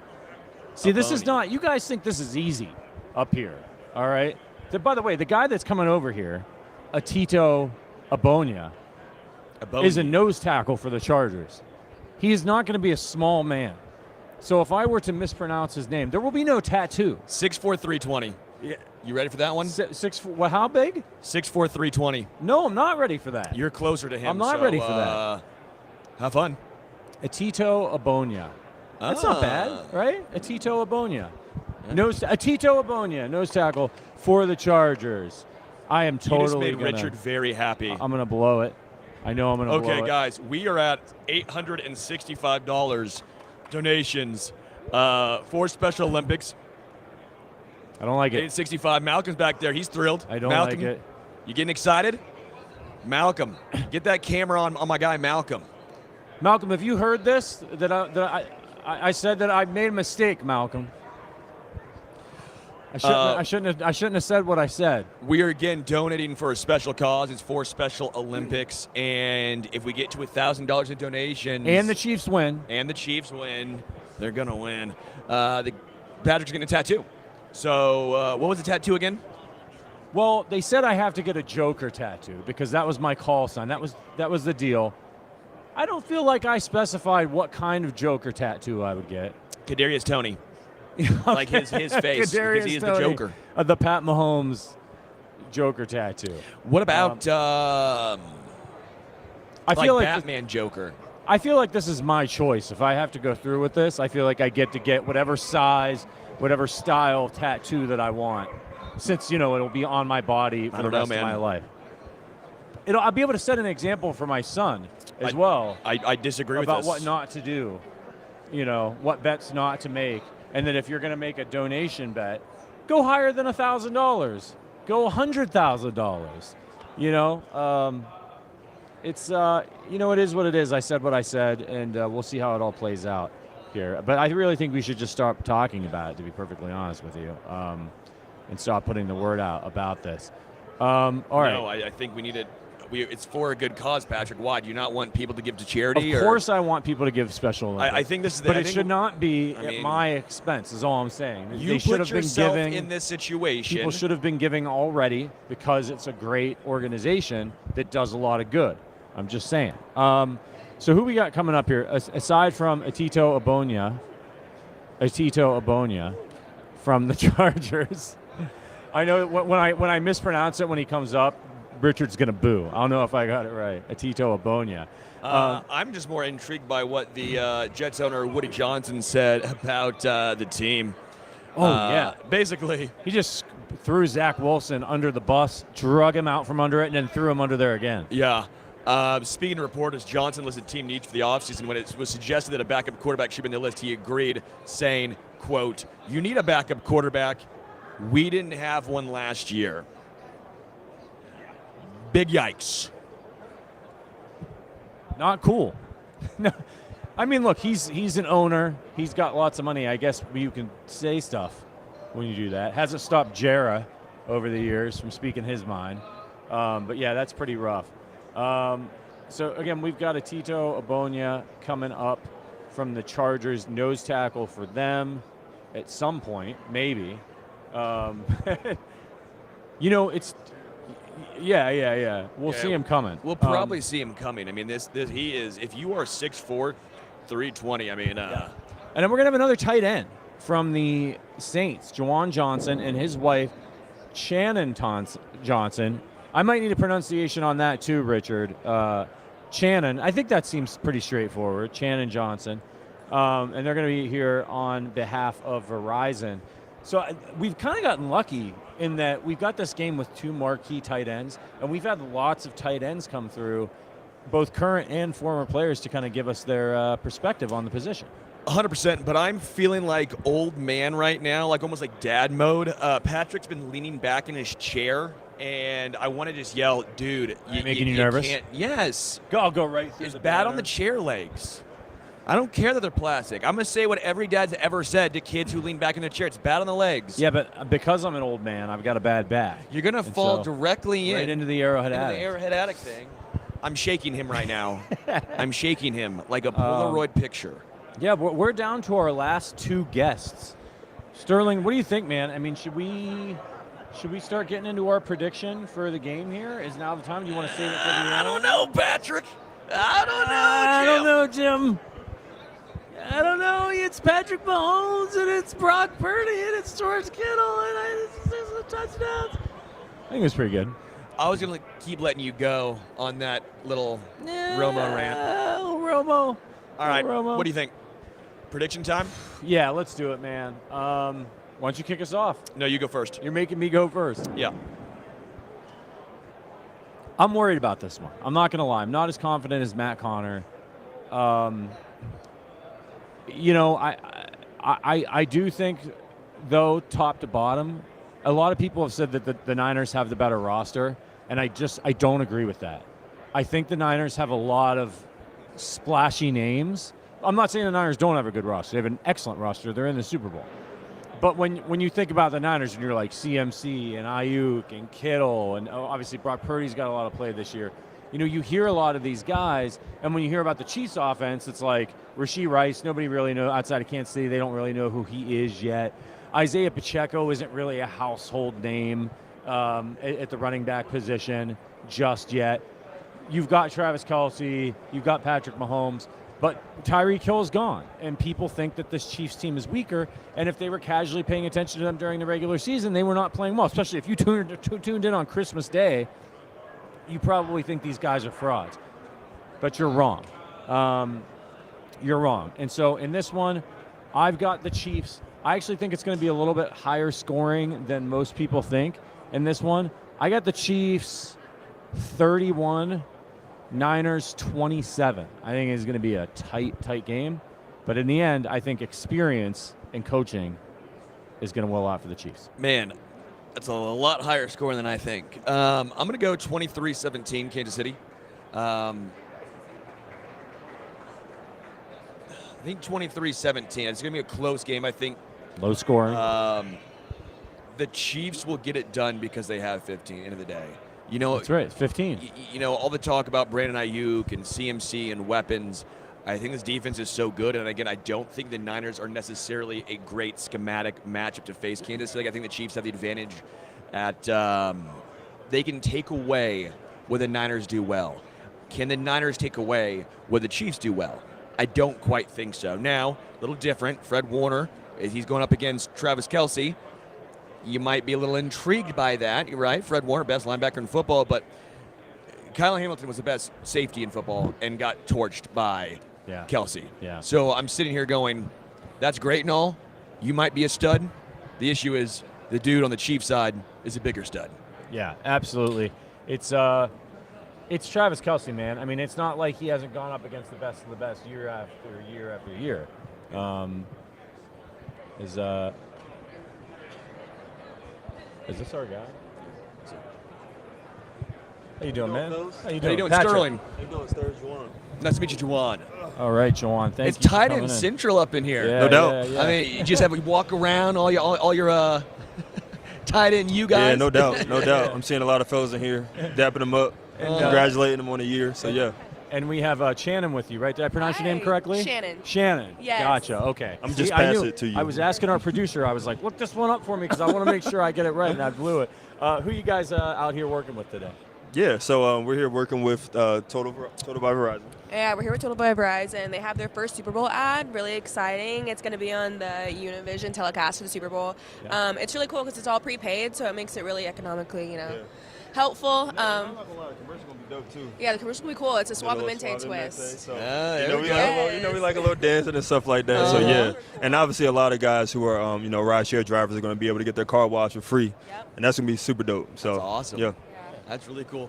See, this is not. You guys think this is easy up here, all right? By the way, the guy that's coming over here, Otito Ogbonnia, is a nose tackle for the Chargers. He is not going to be a small man. So if I were to mispronounce his name, there will be no tattoo. 6'4", 320. Yeah. You ready for that one? 6'4". What? How big? 6'4", 320. No, I'm not ready for that. You're closer to him. I'm not ready for that. Have fun. Otito Ogbonnia. That's not bad, right? Otito Ogbonnia. Otito Ogbonnia, nose tackle for the Chargers. I am totally You just made gonna, Richard very happy. I'm gonna blow it. I know I'm gonna blow it. Okay, guys, we are at $865 donations for Special Olympics. I don't like it. 865. Malcolm's back there. He's thrilled. I don't Malcolm, like it. You getting excited? Malcolm, get that camera on my guy Malcolm. Malcolm, have you heard this? That I said that I made a mistake, Malcolm. I shouldn't have said what I said. We are again donating for a special cause. It's for Special Olympics, and if we get to $1,000 in donations, And the Chiefs win. They're gonna win. The Patrick's getting a tattoo. So what was the tattoo again? Well, they said I have to get a Joker tattoo because that was my call sign. That was the deal. I don't feel like I specified what kind of Joker tattoo I would get. Kadarius Toney. Like his face, because he is the Joker. The Pat Mahomes Joker tattoo. What about I like feel like Batman Joker? I feel like this is my choice. If I have to go through with this, I feel like I get to get whatever size, whatever style tattoo that I want, since it'll be on my body for the rest of my life. I'll be able to set an example for my son as well. I disagree with this. About what not to do, what bets not to make. And then if you're going to make a donation bet, go higher than $1,000. Go $100,000. It's it is what it is. I said what I said, and we'll see how it all plays out here. But I really think we should just start talking about it, to be perfectly honest with you, and stop putting the word out about this. All right. No, I think we need it. It's for a good cause, Patrick. Why? Do you not want people to give to charity? Of course I want people to give Special Olympics. I think this is But it should not be at my expense, is all I'm saying. You put yourself in this situation. People should have been giving already because it's a great organization that does a lot of good. I'm just saying. So who we got coming up here? Aside from Otito Ogbonnia from the Chargers. I know when I mispronounce it when he comes up, Richard's going to boo. I don't know if I got it right. Otito Ogbonnia. I'm just more intrigued by what the Jets owner, Woody Johnson, said about the team. Yeah. Basically, he just threw Zach Wilson under the bus, drug him out from under it, and then threw him under there again. Yeah. Speaking to reporters, Johnson listed team needs for the offseason. When it was suggested that a backup quarterback should be on the list, he agreed, saying, quote, "You need a backup quarterback. We didn't have one last year." Big yikes. Not cool. No, I mean, look, he's an owner. He's got lots of money. I guess you can say stuff when you do that. Hasn't stopped Jera over the years from speaking his mind. But, yeah, that's pretty rough. So, again, we've got Otito Ogbonnia coming up from the Chargers, nose tackle for them at some point, maybe. It's – yeah. We'll see him coming. We'll probably see him coming. I mean, this he is. If you are 6'4", 320, I mean. And then we're gonna have another tight end from the Saints, Juwan Johnston, and his wife, Chanen Johnson. I might need a pronunciation on that too, Richard. Chanen. I think that seems pretty straightforward. Chanen Johnson, and they're gonna be here on behalf of Verizon. So we've kind of gotten lucky in that we've got this game with two marquee tight ends, and we've had lots of tight ends come through, both current and former players, to kind of give us their perspective on the position. 100%, but I'm feeling like old man right now, like almost like dad mode. Patrick's been leaning back in his chair, and I want to just yell, dude. Making you nervous? Yes. I'll go right through It's bad on the chair legs. I don't care that they're plastic. I'm going to say what every dad's ever said to kids who lean back in their chair. It's bad on the legs. Yeah, but because I'm an old man, I've got a bad back. You're going to fall directly right into the Arrowhead Addict. The Arrowhead Addict thing. I'm shaking him right now. I'm shaking him like a Polaroid picture. Yeah, we're down to our last two guests. Sterling, what do you think, man? I mean, should we start getting into our prediction for the game here? Is now the time? Do you want to save it for the end? I don't know, Patrick. I don't know, Jim. I don't know. It's Patrick Mahomes, and it's Brock Purdy, and it's George Kittle, and it's the touchdowns. I think it was pretty good. I was going to keep letting you go on that little Romo rant. Romo. All right. Romo. What do you think? Prediction time? Yeah, let's do it, man. Why don't you kick us off? No, you go first. You're making me go first. Yeah. I'm worried about this one. I'm not going to lie. I'm not as confident as Matt Connor. You know, I do think, though, top to bottom, a lot of people have said that the Niners have the better roster, and I don't agree with that. I think the Niners have a lot of splashy names. I'm not saying the Niners don't have a good roster. They have an excellent roster. They're in the Super Bowl. But when you think about the Niners, and you're like CMC and Ayuk and Kittle, and obviously Brock Purdy's got a lot of play this year, you know, you hear a lot of these guys, and when you hear about the Chiefs offense, it's like Rashee Rice, nobody really knows, outside of Kansas City, they don't really know who he is yet. Isaiah Pacheco isn't really a household name at the running back position just yet. You've got Travis Kelce, you've got Patrick Mahomes, but Tyreek Hill's gone, and people think that this Chiefs team is weaker, and if they were casually paying attention to them during the regular season, they were not playing well, especially if you tuned in on Christmas Day. You probably think these guys are frauds, but you're wrong. You're wrong. And so in this one, I've got the Chiefs. I actually think it's going to be a little bit higher scoring than most people think in this one. I got the Chiefs 31, Niners 27. I think it's going to be a tight game. But in the end, I think experience and coaching is going to will out for the Chiefs. Man, that's a lot higher scoring than I think. I'm going to go 23-17 Kansas City. I think 23-17. It's going to be a close game, I think. Low scoring. The Chiefs will get it done because they have 15 end of the day. You know, that's right, 15. You know, all the talk about Brandon Ayuk and CMC and weapons, I think this defense is so good. And again, I don't think the Niners are necessarily a great schematic matchup to face Kansas City. I think the Chiefs have the advantage at they can take away what the Niners do well. Can the Niners take away what the Chiefs do well? I don't quite think so. Now, a little different. Fred Warner, he's going up against Travis Kelce. You might be a little intrigued by that. You're right. Fred Warner, best linebacker in football, but Kyle Hamilton was the best safety in football and got torched by Kelce. Yeah. So I'm sitting here going, that's great and all. You might be a stud. The issue is the dude on the Chiefs side is a bigger stud. Yeah, absolutely. It's Travis Kelce, man. I mean, it's not like he hasn't gone up against the best of the best year after year after year. Is this our guy? How you doing, man? How you doing, Sterling? How you doing, Sterling? Juwan. Nice to meet you, Juwan. All right, Juwan. Thank you. It's tight end central up in here. Yeah, no doubt. Yeah, yeah. I mean, you just have to walk around all your tight end you guys. Yeah, no doubt, no doubt. I'm seeing a lot of fellas in here, dapping them up, congratulating them on the year. So yeah. And we have Chanen with you, right? Did I pronounce your name correctly? Chanen. Chanen. Yes. Gotcha. Okay. I'm just pass it to you. I was asking our producer. I was like, look this one up for me because I want to make sure I get it right, and I blew it. Who you guys out here working with today? Yeah, so we're here working with Total by Verizon. Yeah, we're here with Total by Verizon. They have their first Super Bowl ad. Really exciting. It's going to be on the Univision telecast for the Super Bowl. Yeah. It's really cool because it's all prepaid, so it makes it really economically, helpful. I'm not gonna lie, the commercial gonna be dope too. Yeah, the commercial will be cool. It's a swap and maintain twist. So, we we like a little dancing and stuff like that. So yeah, and obviously a lot of guys who are rideshare drivers are gonna be able to get their car washed for free, and that's gonna be super dope. So that's awesome. Yeah. That's really cool.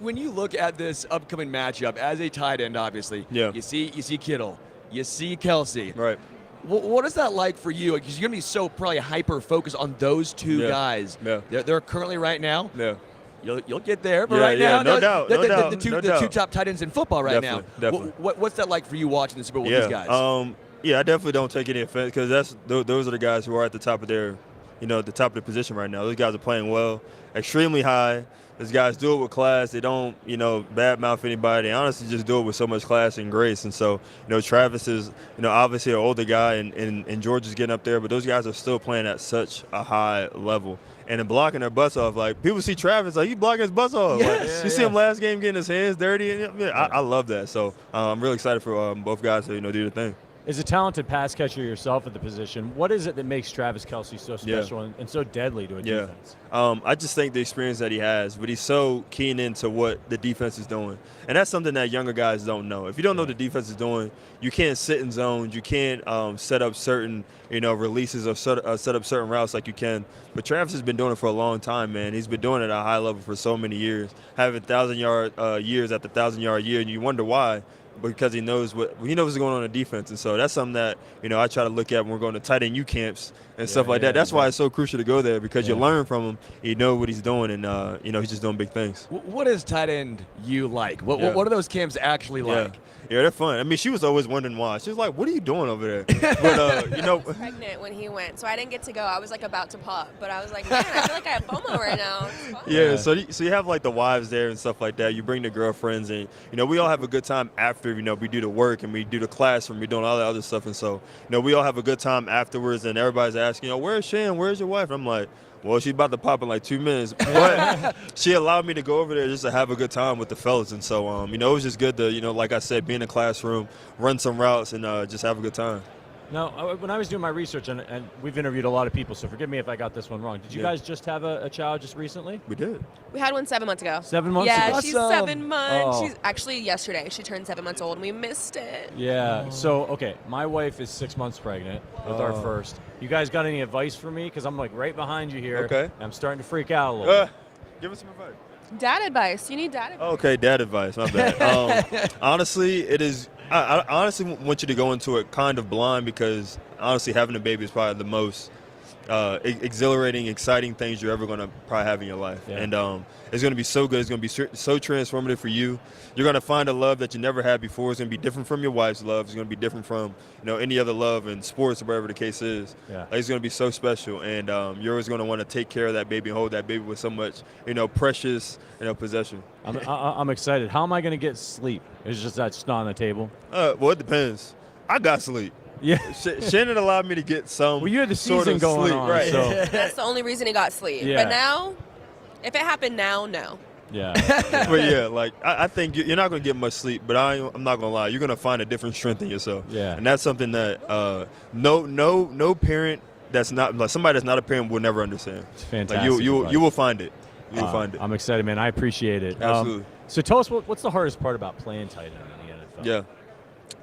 When you look at this upcoming matchup, as a tight end, obviously, you see Kittle, you see Kelce. Right. What is that like for you? Because you're going to be so probably hyper-focused on those two guys. Yeah. They're currently right now. Yeah. You'll get there, but right now, no doubt. The two top tight ends in football right now. Definitely. What's that like for you watching the Super Bowl with these guys? I definitely don't take any offense because those are the guys who are at the top of their, the top of the position right now. Those guys are playing well, extremely high. Those guys do it with class. They don't, badmouth anybody. They honestly just do it with so much class and grace. And so, Travis is, obviously an older guy, and George is getting up there, but those guys are still playing at such a high level. And then blocking their butts off. Like, people see Travis, like, he blocking his butts off. Yes. You see him last game getting his hands dirty. And I love that. So I'm really excited for both guys to, do the thing. As a talented pass catcher yourself at the position, what is it that makes Travis Kelce so special and so deadly to a defense? I just think the experience that he has, but he's so keen into what the defense is doing. And that's something that younger guys don't know. If you don't know what the defense is doing, you can't sit in zones. You can't set up certain, releases or set up certain routes like you can. But Travis has been doing it for a long time, man. He's been doing it at a high level for so many years, having 1,000-yard years after 1,000-yard year, and you wonder why. Because he knows what's going on in defense, and so that's something that I try to look at when we're going to tight end U camps and stuff like that. That's why it's so crucial to go there, because you learn from him, you know what he's doing, and he's just doing big things. What is tight end U like? What are those camps actually like? Yeah, they're fun. I mean, she was always wondering why. She was like, "What are you doing over there?" But I was pregnant when he went, so I didn't get to go. I was like about to pop, but I was like, man, I feel like I have FOMO right now. Yeah, so you have like the wives there and stuff like that. You bring the girlfriends, and we all have a good time after we do the work and we do the classroom, we doing all the other stuff, and so we all have a good time afterwards. And everybody's asking, where's Shan? Where's your wife? And I'm like, well, she's about to pop in like 2 minutes, but she allowed me to go over there just to have a good time with the fellas. And so, it was just good to, like I said, be in the classroom, run some routes, and just have a good time. Now, when I was doing my research, and we've interviewed a lot of people, so forgive me if I got this one wrong. Did you guys just have a child just recently? We did. We had one 7 months ago. 7 months yeah, ago? she's 7 months. Oh. She's actually yesterday. She turned 7 months old, and we missed it. Yeah. So, okay, my wife is 6 months pregnant with our first. You guys got any advice for me? Because I'm like right behind you here. Okay. I'm starting to freak out a little bit. Give us some advice. Dad advice. You need dad advice. Okay, dad advice. My bad. Honestly, it is. I honestly want you to go into it kind of blind, because honestly, having a baby is probably the most exhilarating, exciting things you're ever going to probably have in your life. Yeah. And it's going to be so good. It's going to be so transformative for you. You're going to find a love that you never had before. It's going to be different from your wife's love. It's going to be different from any other love in sports or wherever the case is. Yeah. It's going to be so special. And you're always going to want to take care of that baby and hold that baby with so much precious possession. I'm excited. How am I going to get sleep? It's just that's not on the table. Well, it depends. I got sleep. Yeah, Chanen allowed me to get some. Well, you had the season sort of going sleep, on, right? So. That's the only reason he got sleep. Yeah. But now, if it happened now, no. Yeah. But yeah, like I think you're not gonna get much sleep, but I'm not gonna lie, you're gonna find a different strength in yourself. Yeah. And that's something that no parent that's not like somebody that's not a parent will never understand. It's fantastic. Like you will find it. You will find it. I'm excited, man. I appreciate it. Absolutely. So tell us what's the hardest part about playing tight end in the NFL? Yeah.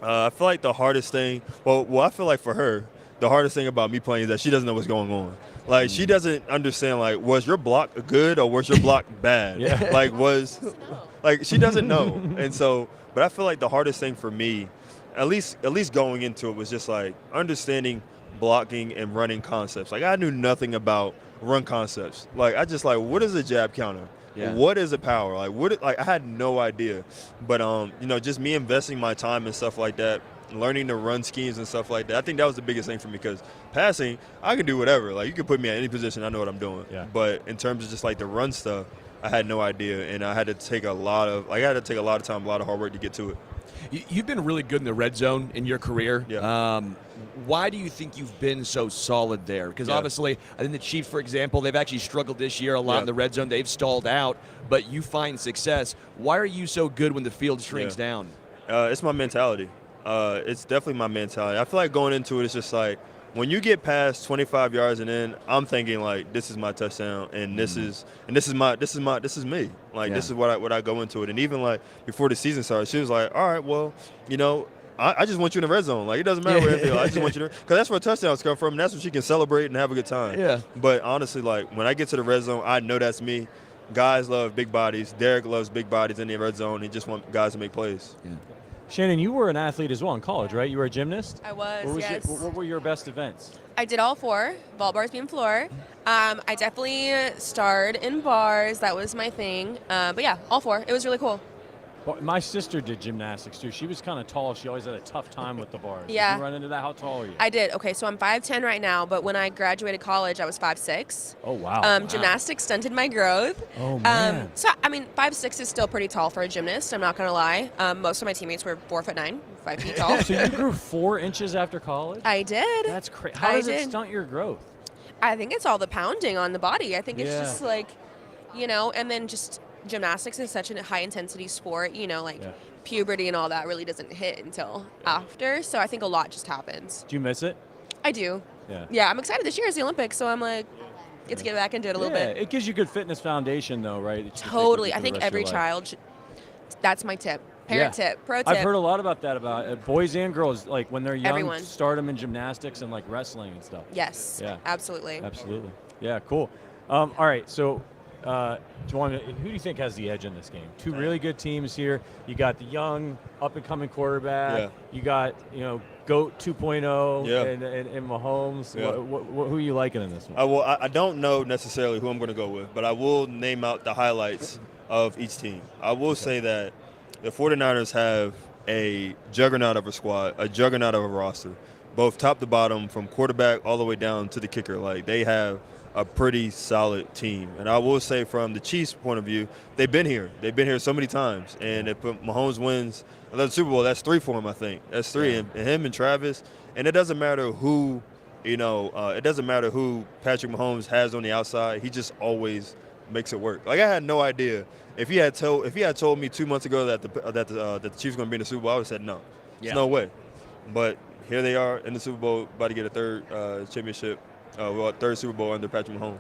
I feel like the hardest thing, well, I feel like for her, the hardest thing about me playing is that she doesn't know what's going on. Like, she doesn't understand, like, was your block good or was your block bad? Yeah. Like, she doesn't know. And so, but I feel like the hardest thing for me, at least going into it, was just, like, understanding blocking and running concepts. Like, I knew nothing about run concepts. Like, I just, like, what is a jab counter? Yeah. What is a power? Like, I had no idea. But, just me investing my time and stuff like that, learning to run schemes and stuff like that, I think that was the biggest thing for me, because passing, I can do whatever. Like, you can put me at any position, I know what I'm doing. Yeah. But in terms of just, like, the run stuff, I had no idea, and I had to take a lot of time, a lot of hard work to get to it. You've been really good in the red zone in your career. Yeah. Why do you think you've been so solid there? Because obviously, I think the Chiefs, for example, they've actually struggled this year a lot in the red zone. They've stalled out, but you find success. Why are you so good when the field shrinks down? It's my mentality. It's definitely my mentality. I feel like going into it, it's just like, when you get past 25 yards and in, I'm thinking like, this is my touchdown, and this is me. Like, this is what I go into it. And even like before the season started, she was like, all right, well, I just want you in the red zone. Like, it doesn't matter where you feel. I just want you to, because that's where touchdowns come from, and that's where she can celebrate and have a good time. Yeah. But honestly, like, when I get to the red zone, I know that's me. Guys love big bodies. Derek loves big bodies in the red zone. He just wants guys to make plays. Yeah. Chanen, you were an athlete as well in college, right? You were a gymnast? I was, yes. What were your best events? I did all four, vault bars, beam, floor. I definitely starred in bars. That was my thing. But yeah, all four. It was really cool. Well, my sister did gymnastics too. She was kind of tall. She always had a tough time with the bars. Yeah. Did you run into that? How tall are you? I did. Okay, so I'm 5'10" right now, but when I graduated college, I was 5'6". Oh, wow. Gymnastics stunted my growth. Oh, man. So, I mean, 5'6" is still pretty tall for a gymnast, I'm not going to lie. Most of my teammates were 4'9", 5 feet tall. So you grew 4 inches after college? I did. That's crazy. How does it stunt your growth? I think it's all the pounding on the body. I think it's just like, and then just gymnastics is such a high intensity sport, puberty and all that really doesn't hit until after. So I think a lot just happens. Do you miss it? I do. Yeah. Yeah, I'm excited. This year is the Olympics, so I'm like, get to get back into it a little bit. It gives you good fitness foundation, though, right? that you can take with Totally. you I for the think rest of every your life. child should. That's my tip. Parent tip. Pro tip. I've heard a lot about that, about boys and girls, like when they're young, Everyone. start them in gymnastics and like wrestling and stuff. Yes. Yeah. Absolutely. Absolutely. Yeah, cool. All right, so Juwan, who do you think has the edge in this game? Two really good teams here. You got the young, up-and-coming quarterback. Yeah. You got, GOAT 2.0 Yeah. and Mahomes. Yeah. Who are you liking in this one? I don't know necessarily who I'm going to go with, but I will name out the highlights of each team. I will say that the 49ers have a juggernaut of a squad, a juggernaut of a roster, both top to bottom, from quarterback all the way down to the kicker. Like, they have a pretty solid team. And I will say, from the Chiefs' point of view, they've been here. They've been here so many times. And if Mahomes wins another Super Bowl, that's 3 for him, I think. That's 3. And him and Travis. And it doesn't matter who, it doesn't matter who Patrick Mahomes has on the outside. He just always makes it work. Like, I had no idea. If he had told me 2 months ago that the Chiefs were going to be in the Super Bowl, I would have said no. There's no way. But here they are in the Super Bowl, about to get a third championship. Third Super Bowl under Patrick Mahomes.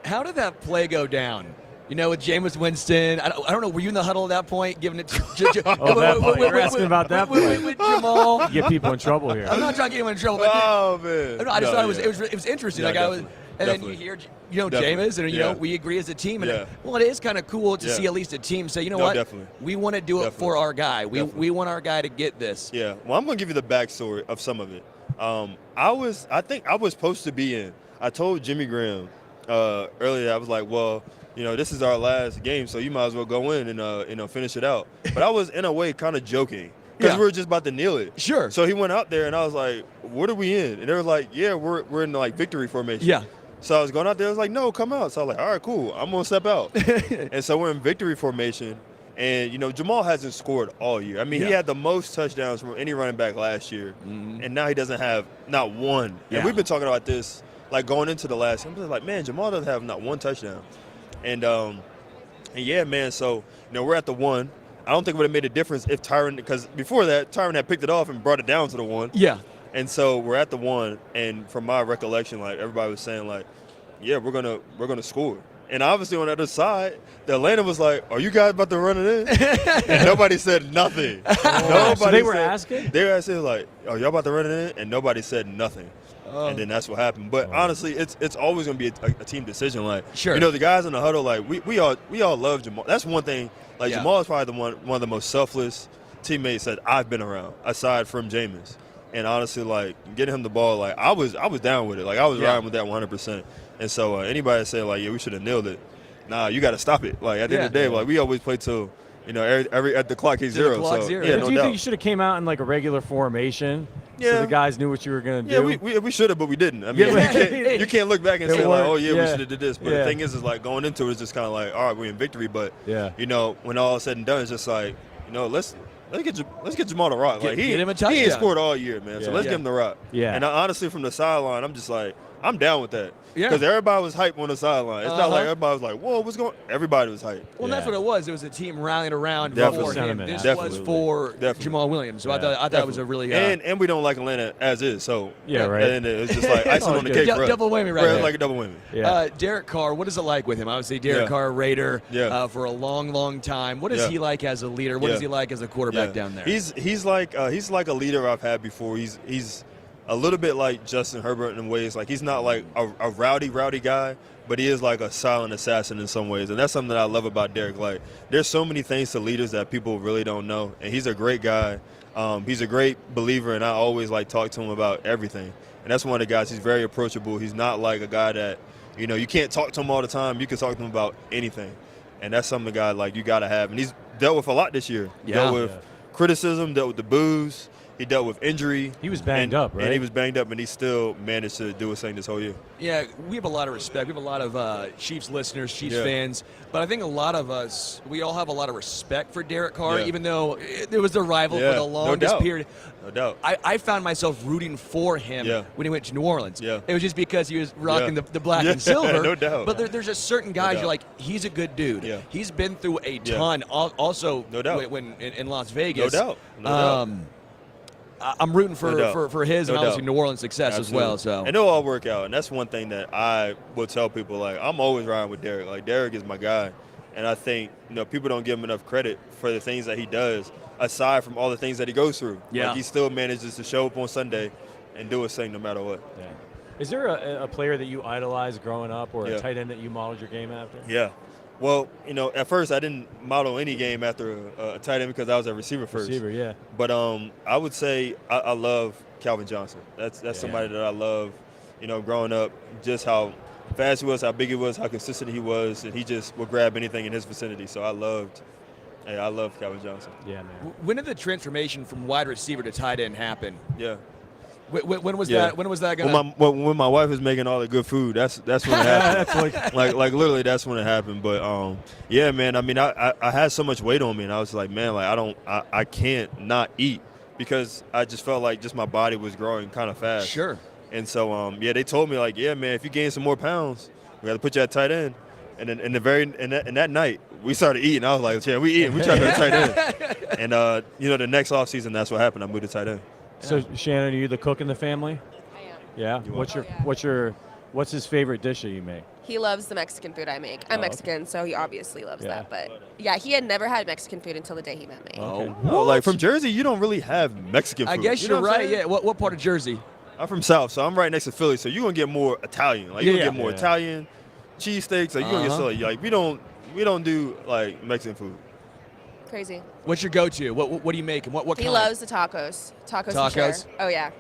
How did that play go down? With Jameis Winston. I don't know. Were you in the huddle at that point, giving it to You're asking about that play. with Jamal? You get people in trouble here. I'm not trying to get anyone in trouble. Oh, man. I just thought it was interesting. No, Then you hear Jameis, and we agree as a team. And it is kind of cool to see at least a team say, what, definitely. we want to do it for our guy. We want our guy to get this. Yeah. Well, I'm going to give you the backstory of some of it. I think I was supposed to be in. I told Jimmy Graham earlier. I was like, well, this is our last game, so you might as well go in and finish it out. But I was in a way kind of joking because we were just about to kneel it. Sure. So he went out there, and I was like, what are we in? And they were like, yeah, we're in like victory formation. Yeah. So I was going out there. I was like, no, come out. So I was like, all right, cool. I'm gonna step out. And so we're in victory formation. And, Jamal hasn't scored all year. I mean, he had the most touchdowns from any running back last year. Mm-hmm. And now he doesn't have not one. Yeah. And we've been talking about this, like, going into the last. I'm just like, man, Jamal doesn't have not one touchdown. And yeah, man, so, we're at the 1. I don't think it would have made a difference if Tyron, because before that, Tyron had picked it off and brought it down to the 1. Yeah. And so we're at the 1. And from my recollection, like, everybody was saying, like, yeah, we're gonna score. And obviously on the other side, the Atlanta was like, are you guys about to run it in? And nobody said nothing. So they were asking? They were asking, like, are y'all about to run it in? And nobody said nothing. And then that's what happened. But honestly, it's always going to be a team decision. Like, sure. The guys in the huddle, like, we all love Jamal. That's one thing. Like, Jamal is probably one of the most selfless teammates that I've been around, aside from Jameis. And honestly, like, getting him the ball, like, I was down with it. Like, I was riding with that 100%. And so anybody that say, like, yeah, we should have nailed it, nah, you got to stop it. Like, at the end of the day, like, we always play till, every at the clock hits zero. So, yeah, do no you doubt. think you should have came out in, like, a regular formation so the guys knew what you were going to do? Yeah, we should have, but we didn't. I mean, you can't look back and say, like, oh, yeah, we should have did this. But the thing is, like, going into it, it's just kind of like, all right, we're in victory. But, when all is said and done, it's just like, let's get Jamal the rock. Like, get him a touchdown. He ain't scored all year, man. So let's give him the rock. Yeah. And honestly, from the sideline, I'm just like, I'm down with that. Because everybody was hyped on the sideline. It's not like everybody was like, whoa, what's going on? Everybody was hyped. Well, that's what it was. It was a team rallying around Definitely. for him. This Definitely. was for Definitely. Jamal Williams. So I thought it was a really and we don't like Atlanta as is. So right. And it's just like icing on the cake for us. Double whammy right there. Like a double whammy. Yeah. Derek Carr, what is it like with him? Obviously, Derek Carr, Raider for a long, long time. What is he like as a leader? What is he like as a quarterback down there? He's like a leader I've had before. He's a little bit like Justin Herbert in ways. Like, he's not like a rowdy guy, but he is like a silent assassin in some ways. And that's something that I love about Derek. Like, there's so many things to leaders that people really don't know. And he's a great guy. He's a great believer, and I always like talk to him about everything. And that's one of the guys. He's very approachable. He's not like a guy that, you can't talk to him all the time. You can talk to him about anything. And that's something the guy, like, you got to have. And he's dealt with a lot this year. Dealt with criticism, dealt with the boos. He dealt with injury. He was banged up, right? And he was banged up, and he still managed to do his thing this whole year. Yeah, we have a lot of respect. We have a lot of Chiefs listeners, Chiefs fans. But I think a lot of us, we all have a lot of respect for Derek Carr, even though there was the rival for the longest period. No doubt. I found myself rooting for him when he went to New Orleans. Yeah. It was just because he was rocking the black and silver. No doubt. But there's just certain guys you're like, he's a good dude. Yeah. He's been through a ton. Also, no doubt. when in Las Vegas. No doubt. I'm rooting for his and obviously doubt. New Orleans success as well. So and it'll all work out. And that's one thing that I will tell people. Like, I'm always riding with Derek. Like, Derek is my guy. And I think, people don't give him enough credit for the things that he does, aside from all the things that he goes through. Yeah. Like, he still manages to show up on Sunday and do his thing no matter what. Yeah. Is there a player that you idolized growing up, or a tight end that you modeled your game after? Yeah. Well, at first I didn't model any game after a tight end because I was a receiver first. Receiver, yeah. But I would say I love Calvin Johnston. That's somebody that I love, growing up, just how fast he was, how big he was, how consistent he was, and he just would grab anything in his vicinity. So I love Calvin Johnston. Yeah, man. when did the transformation from wide receiver to tight end happen? Yeah. When was that? When was that going? When my wife was making all the good food, that's when it happened. like literally, that's when it happened. But yeah, man. I mean, I had so much weight on me, and I was like, man, like I can't not eat because I just felt like just my body was growing kind of fast. Sure. And so they told me like, yeah, man, if you gain some more pounds, we got to put you at tight end. And then in that night, we started eating. I was like, yeah, we eating. We tried to go to tight end. And the next off season, that's what happened. I moved to tight end. So Chanen, are you the cook in the family? I am. Yeah. What's his favorite dish that you make? He loves the Mexican food I make. I'm Mexican, so he obviously loves that. But yeah, he had never had Mexican food until the day he met me. Oh, like from Jersey, you don't really have Mexican food. I guess you're right. Yeah. What part of Jersey? I'm from South, so I'm right next to Philly. So you're gonna get more Italian. Like you're gonna get more Italian cheesesteaks. Like you're gonna get silly. Like we don't do like Mexican food. Crazy. What's your go-to? What do you make? And what kind? He loves the tacos. Tacos. Oh yeah.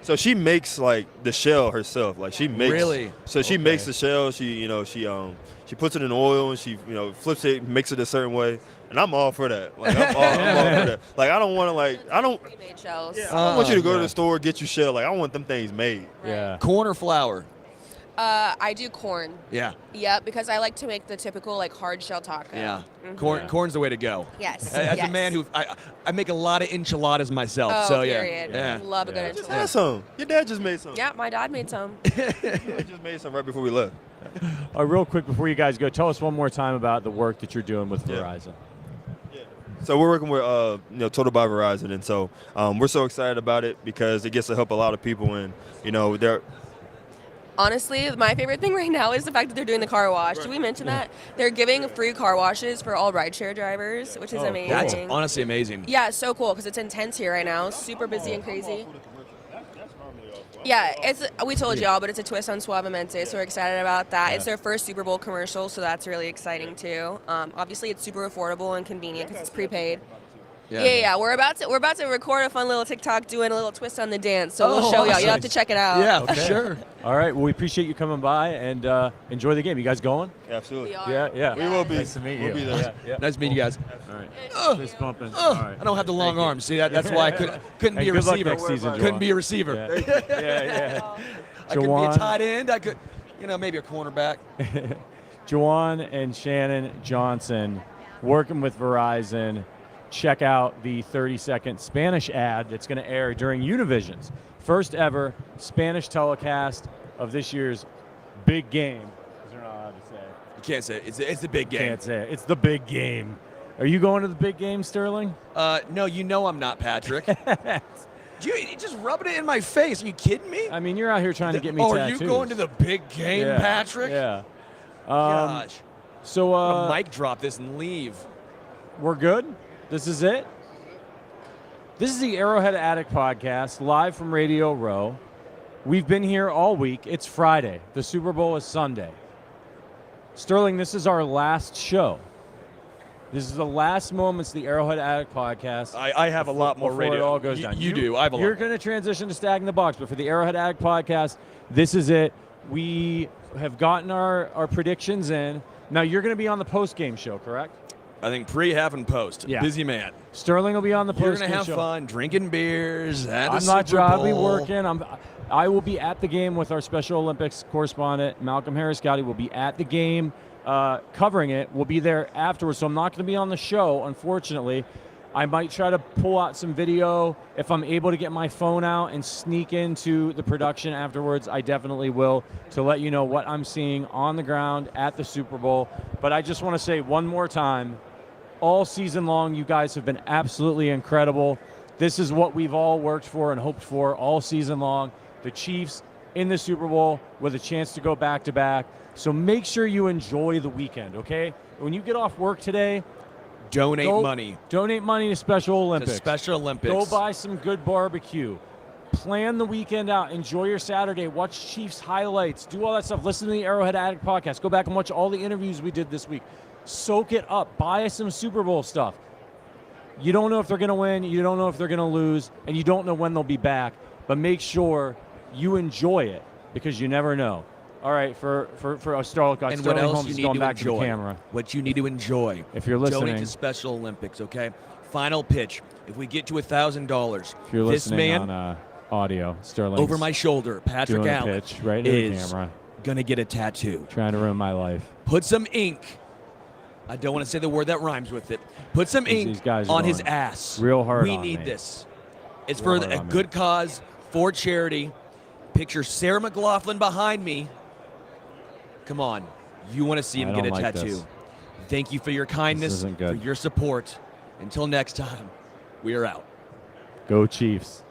So she makes like the shell herself. Like she makes. Really? So she makes the shell. She she puts it in oil and she flips it, makes it a certain way. And I'm all for that. Like I'm all for that. Like I don't want to I don't. Pre-made shells. Yeah, I don't want you to go to the store, get your shell. Like I want them things made. Right. Yeah. Corn or flour? I do corn. Yeah. Yeah, because I like to make the typical hard shell taco. Yeah. Mm-hmm. Corn's the way to go. Yes. As a man who I make a lot of enchiladas myself. Oh, so period. yeah. Love a good Just enchilada. had some. Your dad just made some. Yeah, my dad made some. He just made some right before we left. Real quick before you guys go, tell us one more time about the work that you're doing with Verizon. So we're working with Total by Verizon, and so we're so excited about it because it gets to help a lot of people, and they're. Honestly, my favorite thing right now is the fact that they're doing the car wash. Did we mention that? They're giving free car washes for all rideshare drivers, which is amazing. That's honestly amazing. Yeah, it's so cool because it's intense here right now. Super busy and crazy. Yeah, we told y'all, but it's a twist on Suavemente, so we're excited about that. Yeah. It's their first Super Bowl commercial, so that's really exciting too. Obviously, it's super affordable and convenient because it's prepaid. Yeah. We're about to record a fun little TikTok doing a little twist on the dance, so we'll show y'all. You'll have to check it out. Yeah, sure. All right. Well, we appreciate you coming by and enjoy the game. You guys going? Absolutely. We are. Yeah. We will be. Nice to meet you. We'll be there. Yeah. Nice to meet you guys. All right. Fist bumping. All right. I don't have the long arms. See, that's why I couldn't be a good luck receiver. next season, Couldn't Juwan. be a receiver. Yeah. I could be a Juwan. tight end. I could, maybe a cornerback. Juwan and Chanen Johnson working with Verizon. Check out the 30-second Spanish ad that's going to air during Univision's first ever Spanish telecast of this year's big game. They're not allowed to say. You can't say it. It's the big game. Can't say it. It's the big game. Are you going to the big game, Sterling? No, I'm not, Patrick. You just rubbing it in my face. Are you kidding me? I mean, you're out here trying to get me Are tattoos. you going to the big game, Patrick? Yeah. Gosh. So I'm gonna mic drop this and leave. We're good? This is it? This is the Arrowhead Addict podcast, live from Radio Row. We've been here all week. It's Friday. The Super Bowl is Sunday. Sterling, this is our last show. This is the last moments of the Arrowhead Addict podcast. I have a lot more radio. It all goes down. You do. I have a lot. You're going to transition to Stacking the Box, but for the Arrowhead Addict podcast, this is it. We have gotten our predictions in. Now, you're going to be on the post-game show, correct? I think pre, half, and post. Yeah. Busy man. Sterling will be on the post. You're going to have fun drinking beers at I'm the not Super sure. I'll be Bowl. working. I will be at the game with our Special Olympics correspondent, Malcolm Harris-Scotty. Will be at the game covering it. We'll be there afterwards, so I'm not going to be on the show, unfortunately. I might try to pull out some video. If I'm able to get my phone out and sneak into the production afterwards, I definitely will, to let you know what I'm seeing on the ground at the Super Bowl. But I just want to say one more time, all season long, you guys have been absolutely incredible. This is what we've all worked for and hoped for all season long. The Chiefs in the Super Bowl with a chance to go back-to-back. So make sure you enjoy the weekend, okay? When you get off work today, Donate money. Donate money to Special Olympics. To Special Olympics. Go buy some good barbecue. Plan the weekend out. Enjoy your Saturday. Watch Chiefs highlights. Do all that stuff. Listen to the Arrowhead Addict podcast. Go back and watch all the interviews we did this week. Soak it up. Buy some Super Bowl stuff. You don't know if they're going to win. You don't know if they're going to lose. And you don't know when they'll be back. But make sure you enjoy it, because you never know. All right, for Sterling, and what else Holmes you is need going to back enjoy? to the camera. What you need to enjoy. If you're listening, donate to Special Olympics. Okay. Final pitch. If we get to $1,000, if you're this listening man on audio, Sterling over my shoulder, Patrick doing Allen, a pitch right into the is camera. gonna get a tattoo. Trying to ruin my life. Put some ink. I don't want to say the word that rhymes with it. Put some ink These guys are on his going ass. real hard We on need me. this. It's Real for hard a on me. good cause, for charity. Picture Sarah McLaughlin behind me. Come on. You want to see him I get a don't like tattoo. this. Thank you for your kindness, isn't for good. your support. Until next time, we are out. Go Chiefs.